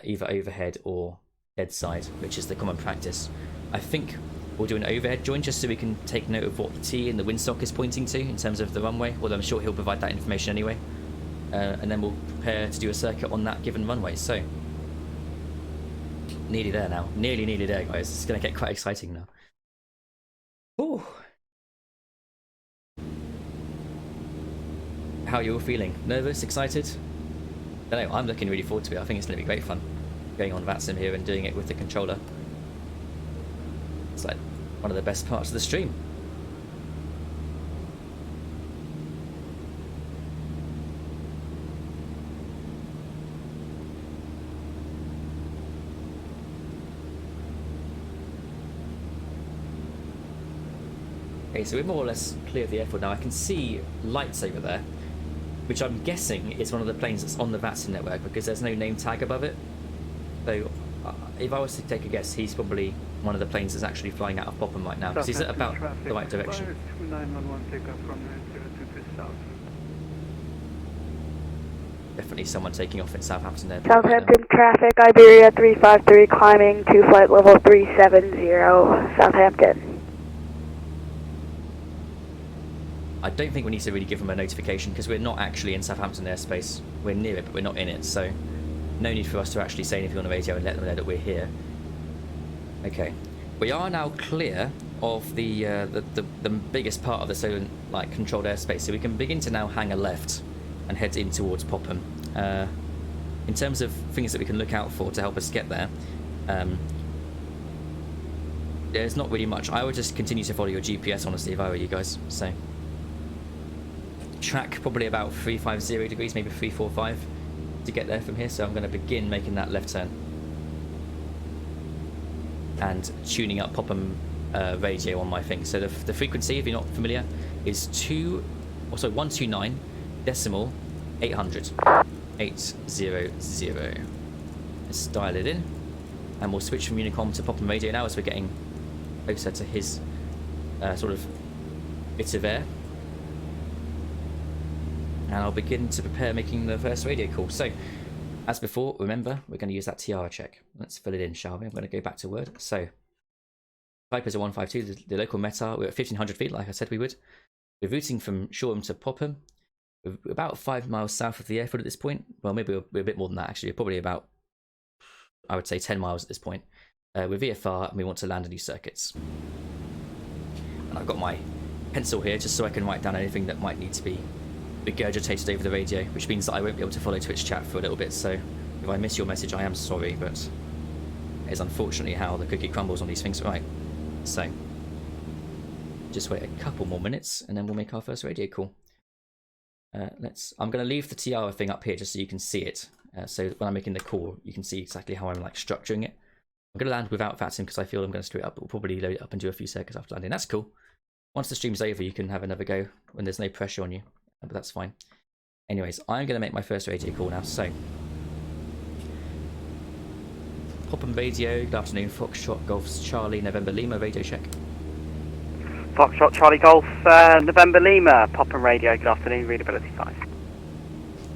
either overhead or dead side, which is the common practice. I think we'll do an overhead join just so we can take note of what the T and the windsock is pointing to in terms of the runway, although I'm sure he'll provide that information anyway. And then we'll prepare to do a circuit on that given runway. So, nearly there now. Nearly there, guys. It's going to get quite exciting now. Ooh. How are you all feeling? Nervous? Excited? I don't know, I'm looking really forward to it. I think it's going to be great fun going on VATSIM here and doing it with the controller. It's like one of the best parts of the stream. Okay, so we're more or less clear of the airfield now. I can see lights over there, which I'm guessing is one of the planes that's on the VATSIM network because there's no name tag above it. So if I was to take a guess, he's probably one of the planes that's actually flying out of Popham right now, because he's at about the right direction. 2911 takeoff from 02 to south. Definitely someone taking off in Southampton there. Southampton traffic, Iberia 353 climbing to flight level 370, Southampton. I don't think we need to really give them a notification because we're not actually in Southampton airspace. We're near it, but we're not in it, so no need for us to actually say anything on the radio and let them know that we're here. Okay, we are now clear of the biggest part of the Solent controlled airspace, so we can begin to now hang a left and head in towards Popham. In terms of things that we can look out for to help us get there, there's not really much. I would just continue to follow your GPS, honestly, if I were you guys. So track probably about 350 degrees, maybe 345 to get there from here. So I'm going to begin making that left turn and tuning up Popham radio on my thing. So the frequency, if you're not familiar, is 129 decimal 800 800. Let's dial it in, and we'll switch from Unicom to Popham radio now as we're getting closer to his sort of bit of air. And I'll begin to prepare making the first radio call. So, as before, remember, we're going to use that tiara check. Let's fill it in, shall we? I'm going to go back to Word. So, type is a 152, the local METAR. We're at 1,500 feet, like I said we would. We're routing from Shoreham to Popham. We're about 5 miles south of the airfield at this point. Well, maybe we're a bit more than that, actually. We're probably about, I would say, 10 miles at this point. We're VFR, and we want to land a new circuits. And I've got my pencil here, just so I can write down anything that might need to be regurgitated over the radio, which means that I won't be able to follow Twitch chat for a little bit. So if I miss your message, I am sorry, but it is unfortunately how the cookie crumbles on these things. Right, so just wait a couple more minutes and then we'll make our first radio call. I'm going to leave the tiara thing up here just so you can see it. So when I'm making the call, you can see exactly how I'm like structuring it. I'm going to land without VATSIM because I feel I'm going to screw it up, but we'll probably load it up and do a few circuits after landing. That's cool. Once the stream's over, you can have another go when there's no pressure on you. But that's fine. Anyways, I'm going to make my first radio call now. So, Popham radio, good afternoon. Foxtrot Golf Charlie November Lima radio check. Foxtrot Charlie Golf November Lima, Popham radio, good afternoon. Readability 5.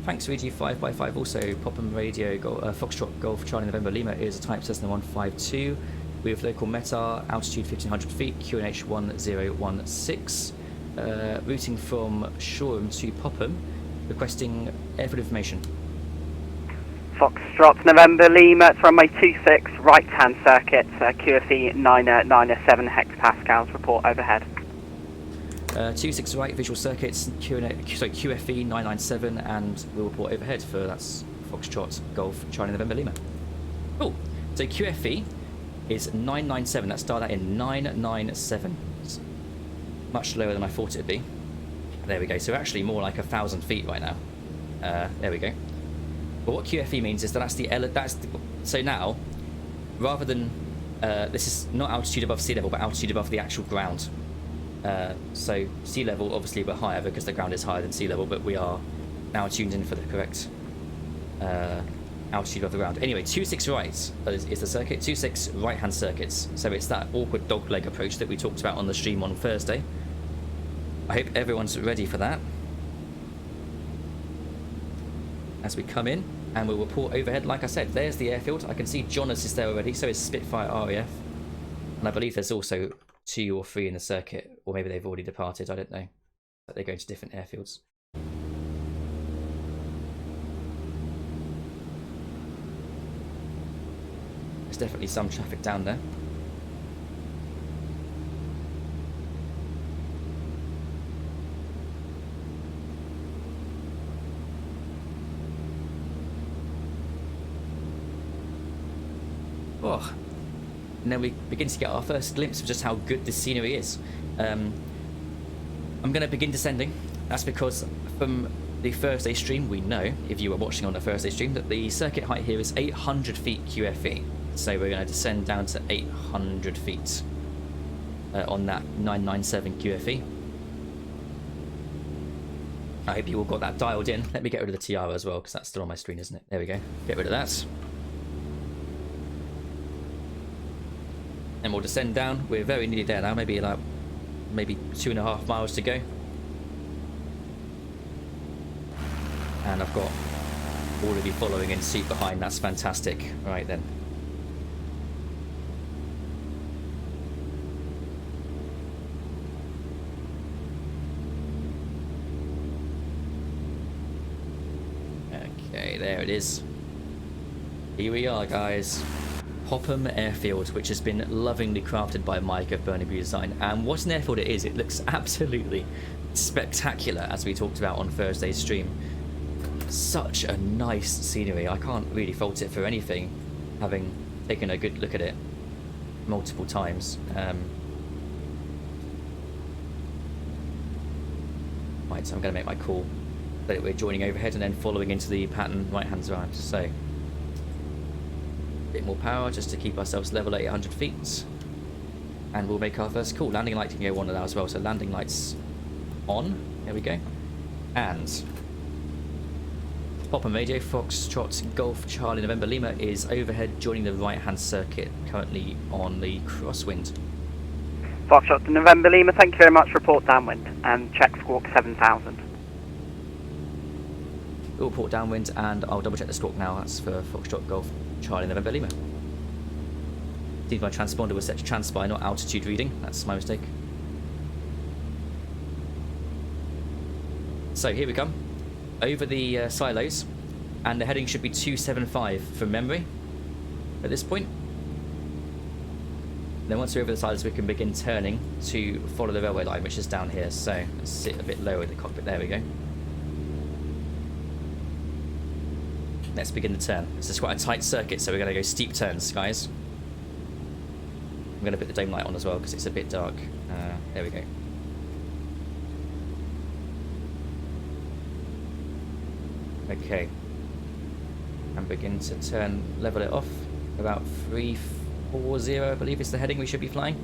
Thanks, Luigi 5x5. Also, Popham radio, Foxtrot Golf Charlie November Lima is a type Cessna 152 with local METAR, altitude 1,500 feet, QNH 1016. Routing from Shoreham to Popham, requesting airfield information. Foxtrot November Lima, it's runway 26, right hand circuit, QFE 997 hectopascals, report overhead. 26 right, visual circuits, QFE 997, and we'll report overhead for that's Foxtrot Golf Charlie November Lima. Cool. So QFE is 997, let's start that in 997. Much lower than I thought it'd be. There we go. So actually more like 1,000 feet right now. There we go. But what QFE means is that so now, rather than this is not altitude above sea level, but altitude above the actual ground. So sea level, obviously we're higher because the ground is higher than sea level, but we are now tuned in for the correct altitude of the ground. Anyway, 26 right is the circuit. 26 right hand circuits. So it's that awkward dog leg approach that we talked about on the stream on Thursday. I hope everyone's ready for that. As we come in, and we'll report overhead. Like I said, there's the airfield. I can see Jonas is there already, so is Spitfire RAF. And I believe there's also 2 or 3 in the circuit, or maybe they've already departed, I don't know. But they're going to different airfields. There's definitely some traffic down there. Oh, and then we begin to get our first glimpse of just how good this scenery is. I'm going to begin descending. That's because from the Thursday stream, we know, if you were watching on the Thursday stream, that the circuit height here is 800 feet QFE. So we're going to descend down to 800 feet on that 997 QFE. I hope you all got that dialed in. Let me get rid of the tiara as well, because that's still on my screen, isn't it? There we go. Get rid of that. And we'll descend down. We're very nearly there now, maybe 2.5 miles to go. And I've got all of you following in suit behind. That's fantastic. Right then. Okay, there it is. Here we are, guys. Popham Airfield, which has been lovingly crafted by Mike of Burnaby Design. And what an airfield it is. It looks absolutely spectacular, as we talked about on Thursday's stream. Such a nice scenery. I can't really fault it for anything, having taken a good look at it. multiple times. Right, so I'm going to make my call that we're joining overhead and then following into the pattern right hand drive. So, a bit more power just to keep ourselves level at 800 feet. And we'll make our first call. Landing light can go on now as well, so landing lights on. There we go. And Popham radio, Foxtrot Golf Charlie November Lima is overhead joining the right hand circuit, currently on the crosswind. Foxtrot to November Lima, thank you very much. Report downwind and check squawk 7000. We'll report downwind and I'll double check the squawk now. That's for Foxtrot Golf Charlie November Lima. Seems my transponder was set to transpire, not altitude reading. That's my mistake. So here we come. Over the silos. And the heading should be 275 from memory at this point. Then once we're over the silos, we can begin turning to follow the railway line, which is down here. So let's sit a bit lower in the cockpit. There we go. Let's begin the turn. This is quite a tight circuit, so we're going to go steep turns, guys. I'm going to put the dome light on as well because it's a bit dark. There we go. Okay. And begin to turn, level it off. About 340, I believe is the heading we should be flying.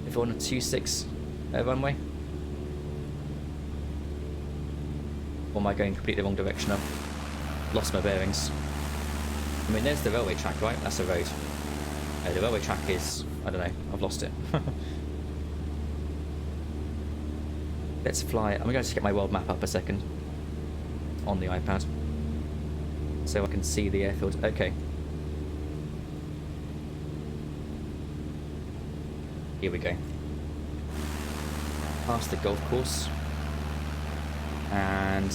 If we're on a 26 runway. Or am I going completely the wrong direction? I've lost my bearings. I mean, there's the railway track, right? That's a road. The railway track is, I don't know, I've lost it. Let's fly. I'm going to just get my world map up a second on the iPad so I can see the airfield. Okay. Here we go. Past the golf course. And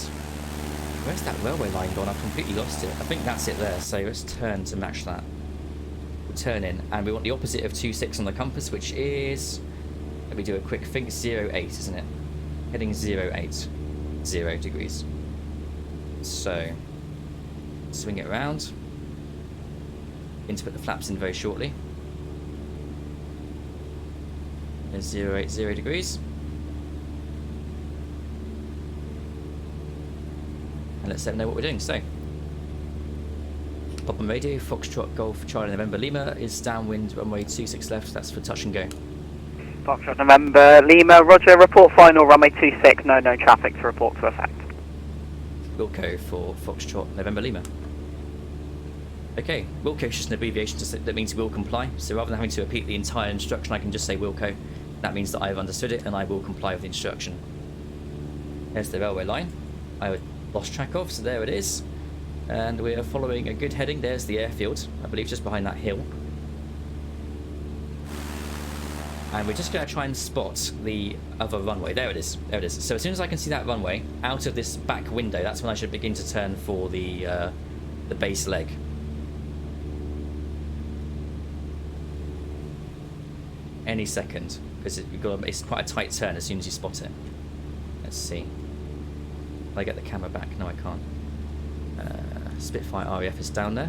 where's that railway line gone? I've completely lost it. I think that's it there, so let's turn to match that. Turn in, and we want the opposite of 26 on the compass, which is, let me do a quick think, 08, isn't it? Heading 08, 0 degrees. So, swing it around. Going to put the flaps in very shortly. There's 08, 0 degrees. And let's let them know what we're doing. So, Popham radio, Foxtrot Golf Charlie November Lima is downwind, runway 26 left, that's for touch and go. Foxtrot November Lima, roger, report final, runway 26, no traffic to report to effect. Wilco for Foxtrot November Lima. Okay, Wilco is just an abbreviation that means will comply, so rather than having to repeat the entire instruction I can just say Wilco. That means that I have understood it and I will comply with the instruction. There's the railway line I lost track of, so there it is. And we are following a good heading. There's the airfield, I believe just behind that hill. And we're just going to try and spot the other runway. There it is. There it is. So as soon as I can see that runway out of this back window, that's when I should begin to turn for the base leg. Any second, because it's quite a tight turn as soon as you spot it. Let's see. Can I get the camera back? No, I can't. Spitfire RAF is down there.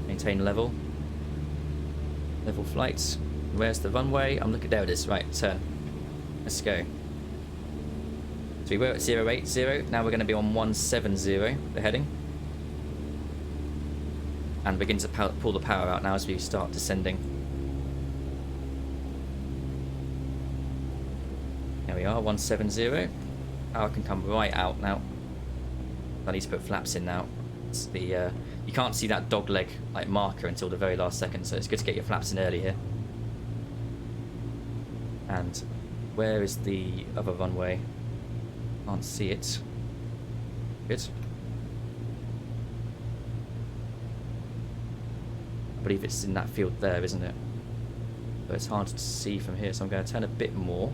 Maintain level. Level flights. Where's the runway? I'm looking. There it is. Right, turn. Let's go. So we were at 080. Now we're going to be on 170. The heading. And begin to pull the power out now as we start descending. There we are. 170. Power can come right out now. I need to put flaps in now. It's the you can't see that dog leg like marker until the very last second, so it's good to get your flaps in early here. And where is the other runway? Can't see it. Good. I believe it's in that field there, isn't it? But it's hard to see from here, so I'm going to turn a bit more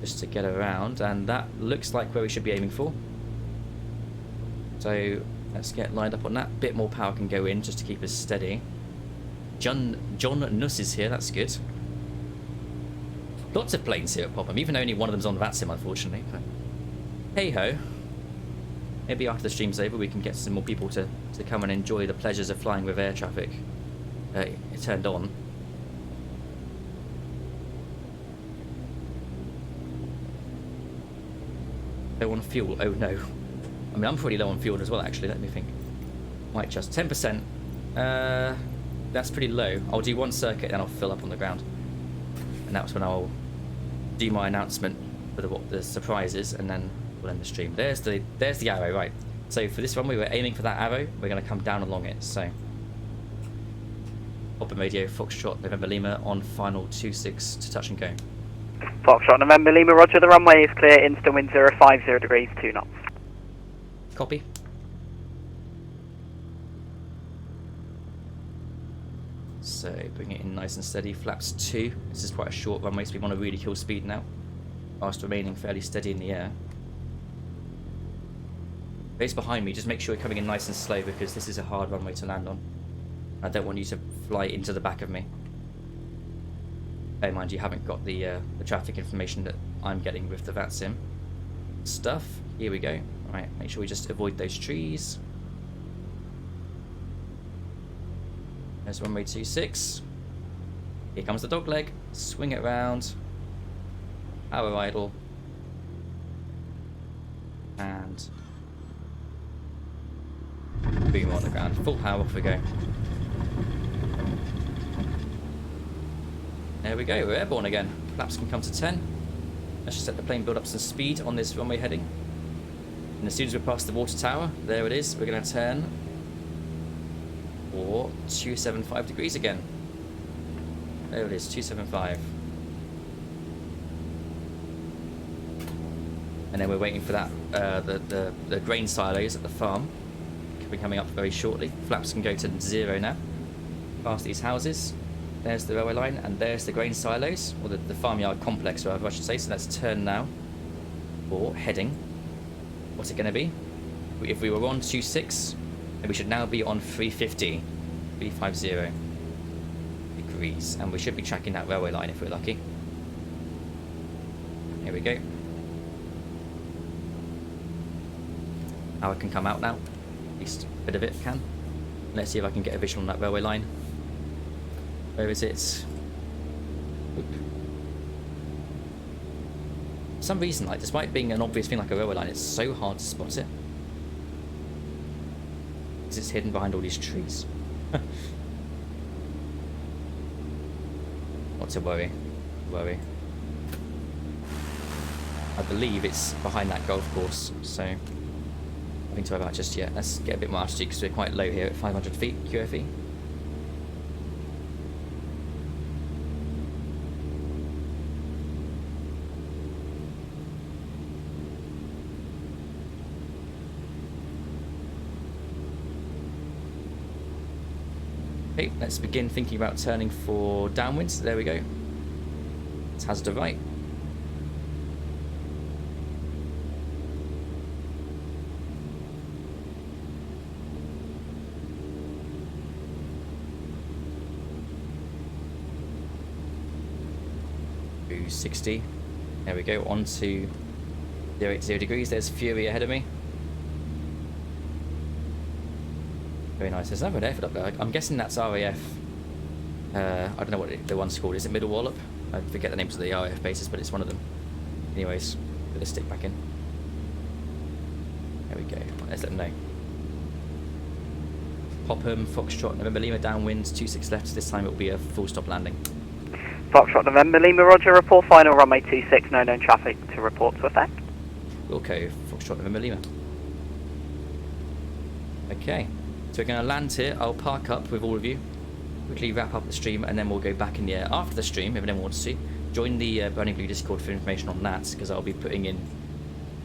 just to get around, and that looks like where we should be aiming for. So let's get lined up on that. Bit more power can go in just to keep us steady. John Nuss is here, that's good. Lots of planes here at Popham, even though only one of them's on VATSIM, unfortunately. But hey ho. Maybe after the stream's over we can get some more people to come and enjoy the pleasures of flying with air traffic. it turned on. Low on fuel. Oh no. I mean, I'm pretty low on fuel as well, actually. Let me think. Might just 10%. That's pretty low. I'll do one circuit, then I'll fill up on the ground, and that's when I'll do my announcement for what the surprise is, and then we'll end the stream. There's the arrow, right? So for this one, we were aiming for that arrow. We're going to come down along it. So, Popham radio, Foxtrot, November Lima on final 26 to touch and go. Foxtrot November Lima, roger, the runway is clear, instant wind 050 degrees, 2 knots. Copy. So bring it in nice and steady, flaps 2. This is quite a short runway, so we want to really kill speed now, whilst remaining fairly steady in the air. Base behind me, just make sure you're coming in nice and slow, because this is a hard runway to land on. I don't want you to fly into the back of me. Bear in mind you haven't got the traffic information that I'm getting with the VATSIM stuff. Here we go. Alright, make sure we just avoid those trees. There's runway 26. Here comes the dog leg. Swing it around. Power idle. And boom on the ground. Full power, off we go. There we go, we're airborne again. Flaps can come to 10. Let's just let the plane build up some speed on this runway heading. And as soon as we're past the water tower, there it is, we're going to turn for 275 degrees again. There it is, 275. And then we're waiting for that, the grain silos at the farm. Could be coming up very shortly. Flaps can go to 0 now. Past these houses. There's the railway line, and there's the grain silos, or the farmyard complex, rather, I should say. So let's turn now for heading. What's it going to be? If we were on 26, then we should now be on 350 degrees, and we should be tracking that railway line if we're lucky. Here we go. Power can come out now, at least a bit of it can. Let's see if I can get a visual on that railway line. Where is it? Oop. For some reason, like, despite being an obvious thing like a railway line, it's so hard to spot it. Because it's hidden behind all these trees. Not to worry. I believe it's behind that golf course, so nothing to worry about just yet. Let's get a bit more altitude because we're quite low here at 500 feet QFE. Okay, let's begin thinking about turning for downwinds. There we go. It's hazard to right. Ooh, 60. There we go. On to 080 degrees. There's Fury ahead of me. Very nice. There's another airfield up there. I'm guessing that's RAF. I don't know what the one's called. Is it Middle Wallop? I forget the names of the RAF bases, but it's one of them. Anyways, put the stick back in. There we go. Let's let them know. Popham, Foxtrot, November Lima, downwind, 26 left. This time it will be a full stop landing. Foxtrot November Lima, roger, report final runway 26, no known traffic to report to effect. Wilco, Foxtrot, November Lima. Okay. So we're going to land here. I'll park up with all of you, quickly wrap up the stream, and then we'll go back in the air after the stream if anyone wants to. Join the Burning Blue Discord for information on that, because I'll be putting in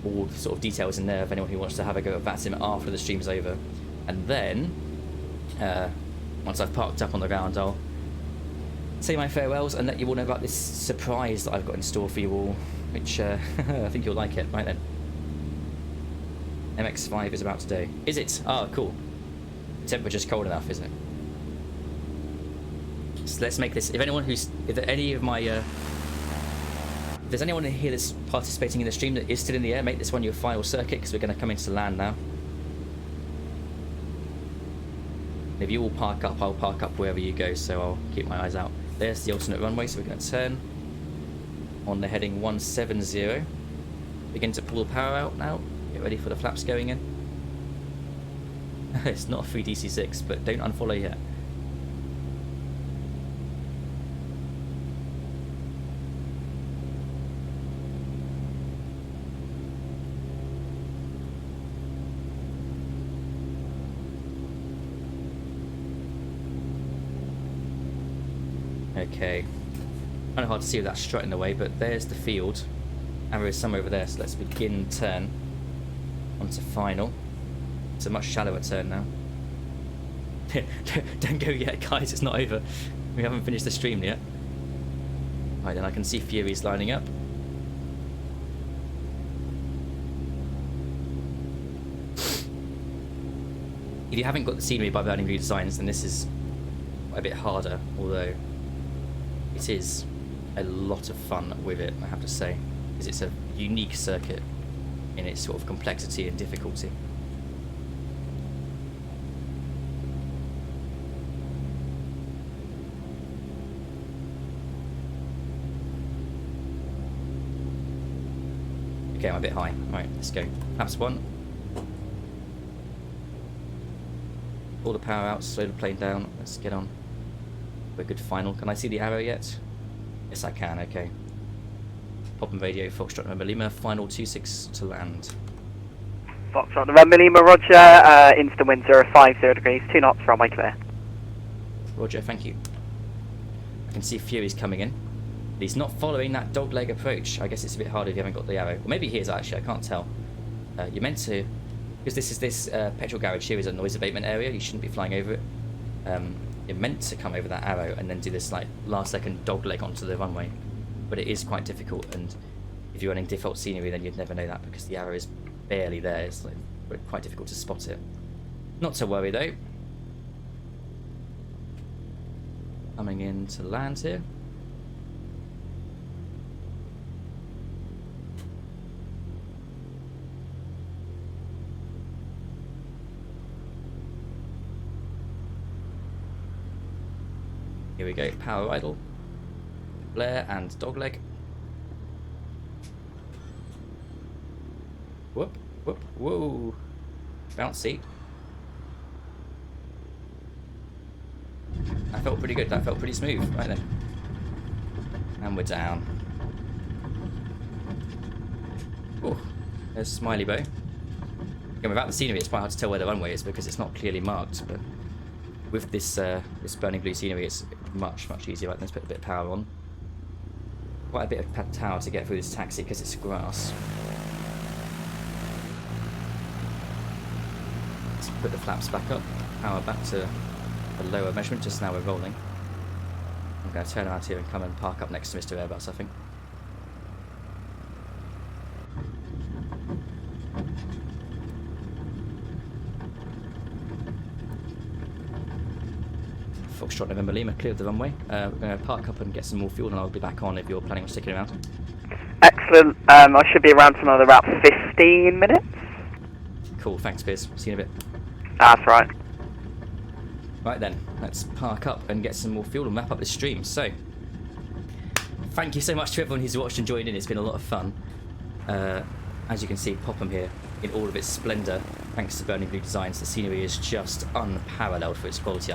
all the sort of details in there of anyone who wants to have a go at VATSIM after the stream's over. And then, once I've parked up on the ground, I'll say my farewells and let you all know about this surprise that I've got in store for you all, which I think you'll like it. Right then. MX-5 is about to do. Is it? Oh, cool. Temperature's cold enough, isn't it? So let's make this. If there's anyone in here that's participating in the stream that is still in the air, make this one your final circuit, because we're going to come into land now. And if you all park up, I'll park up wherever you go, so I'll keep my eyes out. There's the alternate runway, so we're going to turn on the heading 170. Begin to pull the power out now. Get ready for the flaps going in. It's not a 3DC6, but don't unfollow yet. Okay, kind of hard to see with that strut in the way, but there's the field. Arrow is somewhere over there, so let's begin turn onto final. It's a much shallower turn now. Don't go yet, guys, it's not over. We haven't finished the stream yet. Right, then I can see Furies lining up. If you haven't got the scenery by Burning Blue Designs, then this is a bit harder, although it is a lot of fun with it, I have to say, because it's a unique circuit in its sort of complexity and difficulty. Okay, I'm a bit high. Right, let's go. Flaps 1. Pull the power out, slow the plane down. Let's get on. A good final. Can I see the arrow yet? Yes, I can. Okay. Popham radio, Foxtrot November Lima, final 26 to land. Foxtrot November Lima, roger. Instant wind 050 degrees, 2 knots, runway clear. Roger, thank you. I can see Fury's coming in. But he's not following that dogleg approach. I guess it's a bit harder if you haven't got the arrow. Or maybe he is actually, I can't tell. You're meant to, because this petrol garage here is a noise abatement area, you shouldn't be flying over it. You're meant to come over that arrow and then do this like last second dogleg onto the runway. But it is quite difficult, and if you're running default scenery then you'd never know that because the arrow is barely there. It's like quite difficult to spot it. Not to worry though. Coming in to land here. Here we go, power idle, flare and dogleg. Whoop, whoop, whoa. Bouncy. That felt pretty good, that felt pretty smooth. Right then. And we're down. Oh, there's Smiley Bow. Again, without the scenery it's quite hard to tell where the runway is because it's not clearly marked, but with this this burning blue scenery it's much easier. Right, let's put a bit of power on. Quite a bit of power to get through this taxi because it's grass. Let's put the flaps back up, power back to a lower measurement, just now we're rolling. I'm going to turn around here and come and park up next to Mr. Airbus, I think. Foxtrot November Lima, cleared the runway. We're going to park up and get some more fuel and I'll be back on if you're planning on sticking around. Excellent. I should be around for another about 15 minutes. Cool, thanks Piers. See you in a bit. That's right. Right then, let's park up and get some more fuel and wrap up this stream. So, thank you so much to everyone who's watched and joined in. It's been a lot of fun. As you can see, Popham here in all of its splendour. Thanks to Burning Blue Designs, the scenery is just unparalleled for its quality.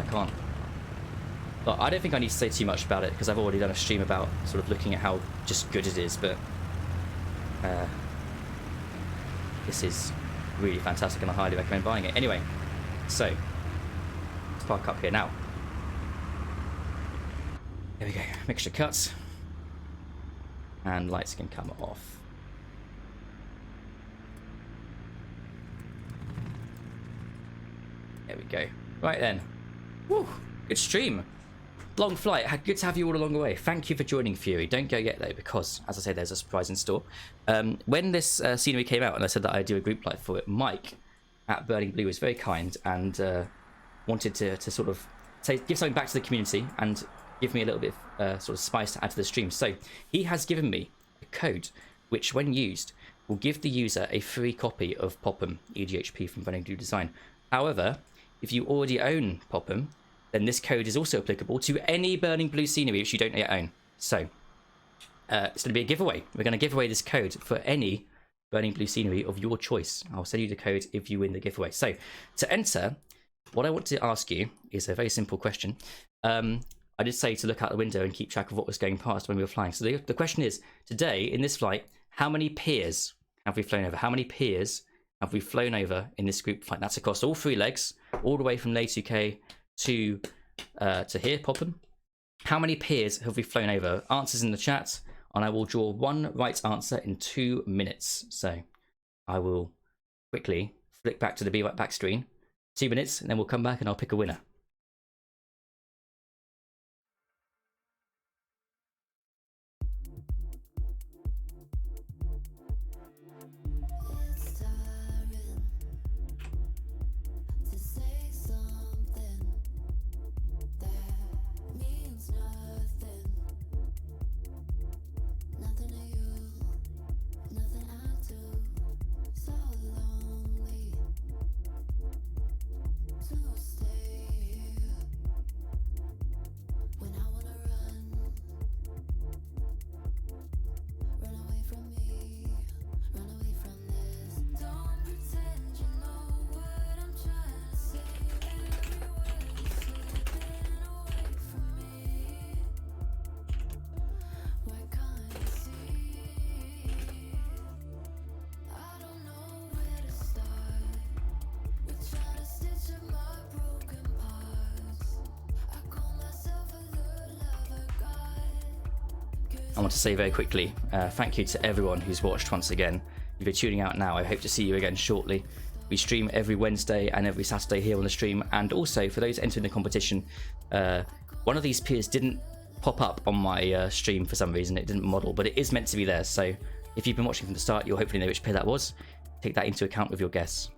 But I don't think I need to say too much about it because I've already done a stream about sort of looking at how just good it is. But this is really fantastic and I highly recommend buying it. Anyway, so let's park up here now. There we go, mixture cuts. And lights can come off. There we go. Right then. Woo, good stream. Long flight. Good to have you all along the way. Thank you for joining Fury. Don't go yet though, because as I say, there's a surprise in store. When this scenery came out and I said that I'd do a group live for it, Mike at Burning Blue was very kind and wanted to sort of give something back to the community and give me a little bit of sort of spice to add to the stream. So he has given me a code which, when used, will give the user a free copy of Popham EGHP from Burning Blue Design. However, if you already own Popham, then this code is also applicable to any burning blue scenery which you don't yet own. So it's going to be a giveaway. We're going to give away this code for any burning blue scenery of your choice. I'll send you the code if you win the giveaway. So to enter, what I want to ask you is a very simple question. I did say to look out the window and keep track of what was going past when we were flying. So the question is, today in this flight, how many piers have we flown over? How many piers have we flown over in this group flight? That's across all 3 legs, all the way from Lay Touquet to here, Popham. How many piers have we flown over? Answers in the chat, and I will draw 1 right answer in 2 minutes. So I will quickly flick back to the Be Right Back screen. 2 minutes, and then we'll come back and I'll pick a winner. I want to say very quickly, thank you to everyone who's watched once again. If you're tuning out now, I hope to see you again shortly. We stream every Wednesday and every Saturday here on the stream, and also for those entering the competition, one of these piers didn't pop up on my stream for some reason. It didn't model, but it is meant to be there. So if you've been watching from the start, you'll hopefully know which pier that was. Take that into account with your guess.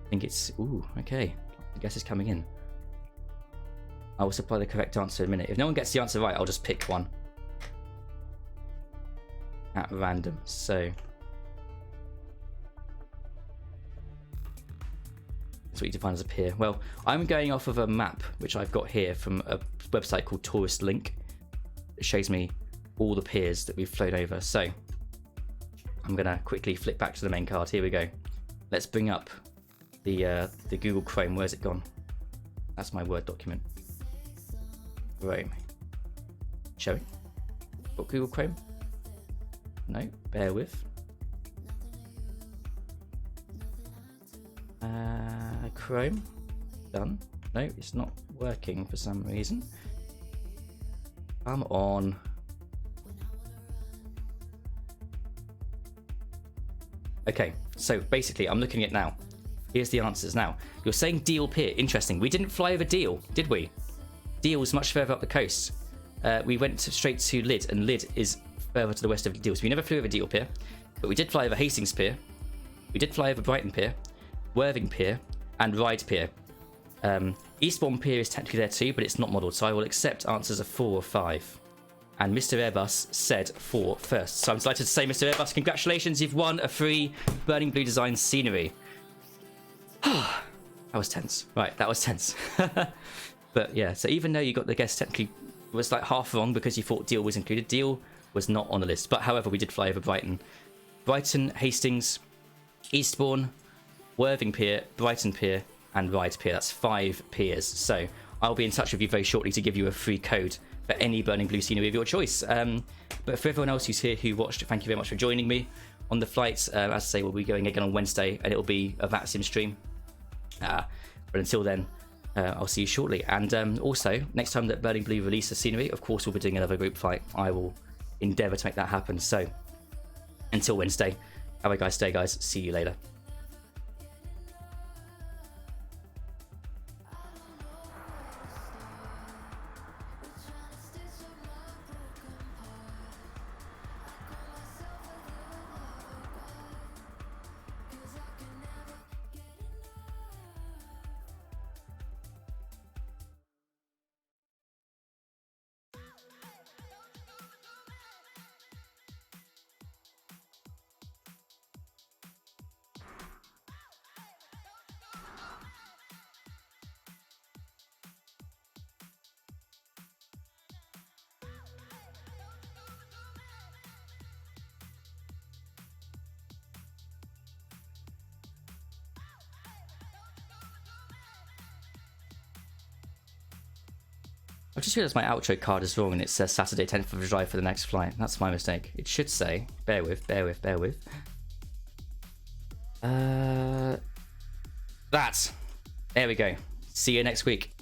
I think it's... Ooh, okay. The guess is coming in. I will supply the correct answer in a minute. If no one gets the answer right, I'll just pick one at random. So that's what you define as a pier. Well, I'm going off of a map which I've got here from a website called Tourist Link. It shows me all the piers that we've flown over. So I'm gonna quickly flip back to the main card. Here we go. Let's bring up the Google Chrome. Where's it gone? That's my Word document. Chrome. Showing. Got Google Chrome? No, bear with. Chrome. Done. No, it's not working for some reason. Come on. Okay, so basically I'm looking at it now. Here's the answers now. You're saying Deal Pier. Interesting. We didn't fly over Deal, did we? Deal was much further up the coast. We went straight to Lyd, and Lyd is further to the west of Deal. So we never flew over Deal Pier, but we did fly over Hastings Pier. We did fly over Brighton Pier, Worthing Pier, and Ryde Pier. Eastbourne Pier is technically there too, but it's not modelled, so I will accept answers of 4 or 5. And Mr. Airbus said 4 first. So I'm delighted to say, Mr. Airbus, congratulations, you've won a free Burning Blue Design scenery. That was tense. Right, that was tense. But yeah, so even though you got the guess technically was like half wrong because you thought Deal was included, Deal was not on the list. But however, we did fly over Brighton. Brighton, Hastings, Eastbourne, Worthing Pier, Brighton Pier, and Ryde Pier. That's 5 piers. So I'll be in touch with you very shortly to give you a free code for any Burning Blue scenery of your choice. But for everyone else who's here who watched, thank you very much for joining me on the flights. As I say, we'll be going again on Wednesday, and it'll be a VATSIM stream. But until then, I'll see you shortly. And also, next time that Burning Blue release a scenery, of course, we'll be doing another group flight. I will endeavour to make that happen. So until Wednesday, have a nice day, guys. See you later. just realised my outro card is wrong and it says Saturday 10th of July for the next flight. That's my mistake. It should say, bear with. There we go. See you next week.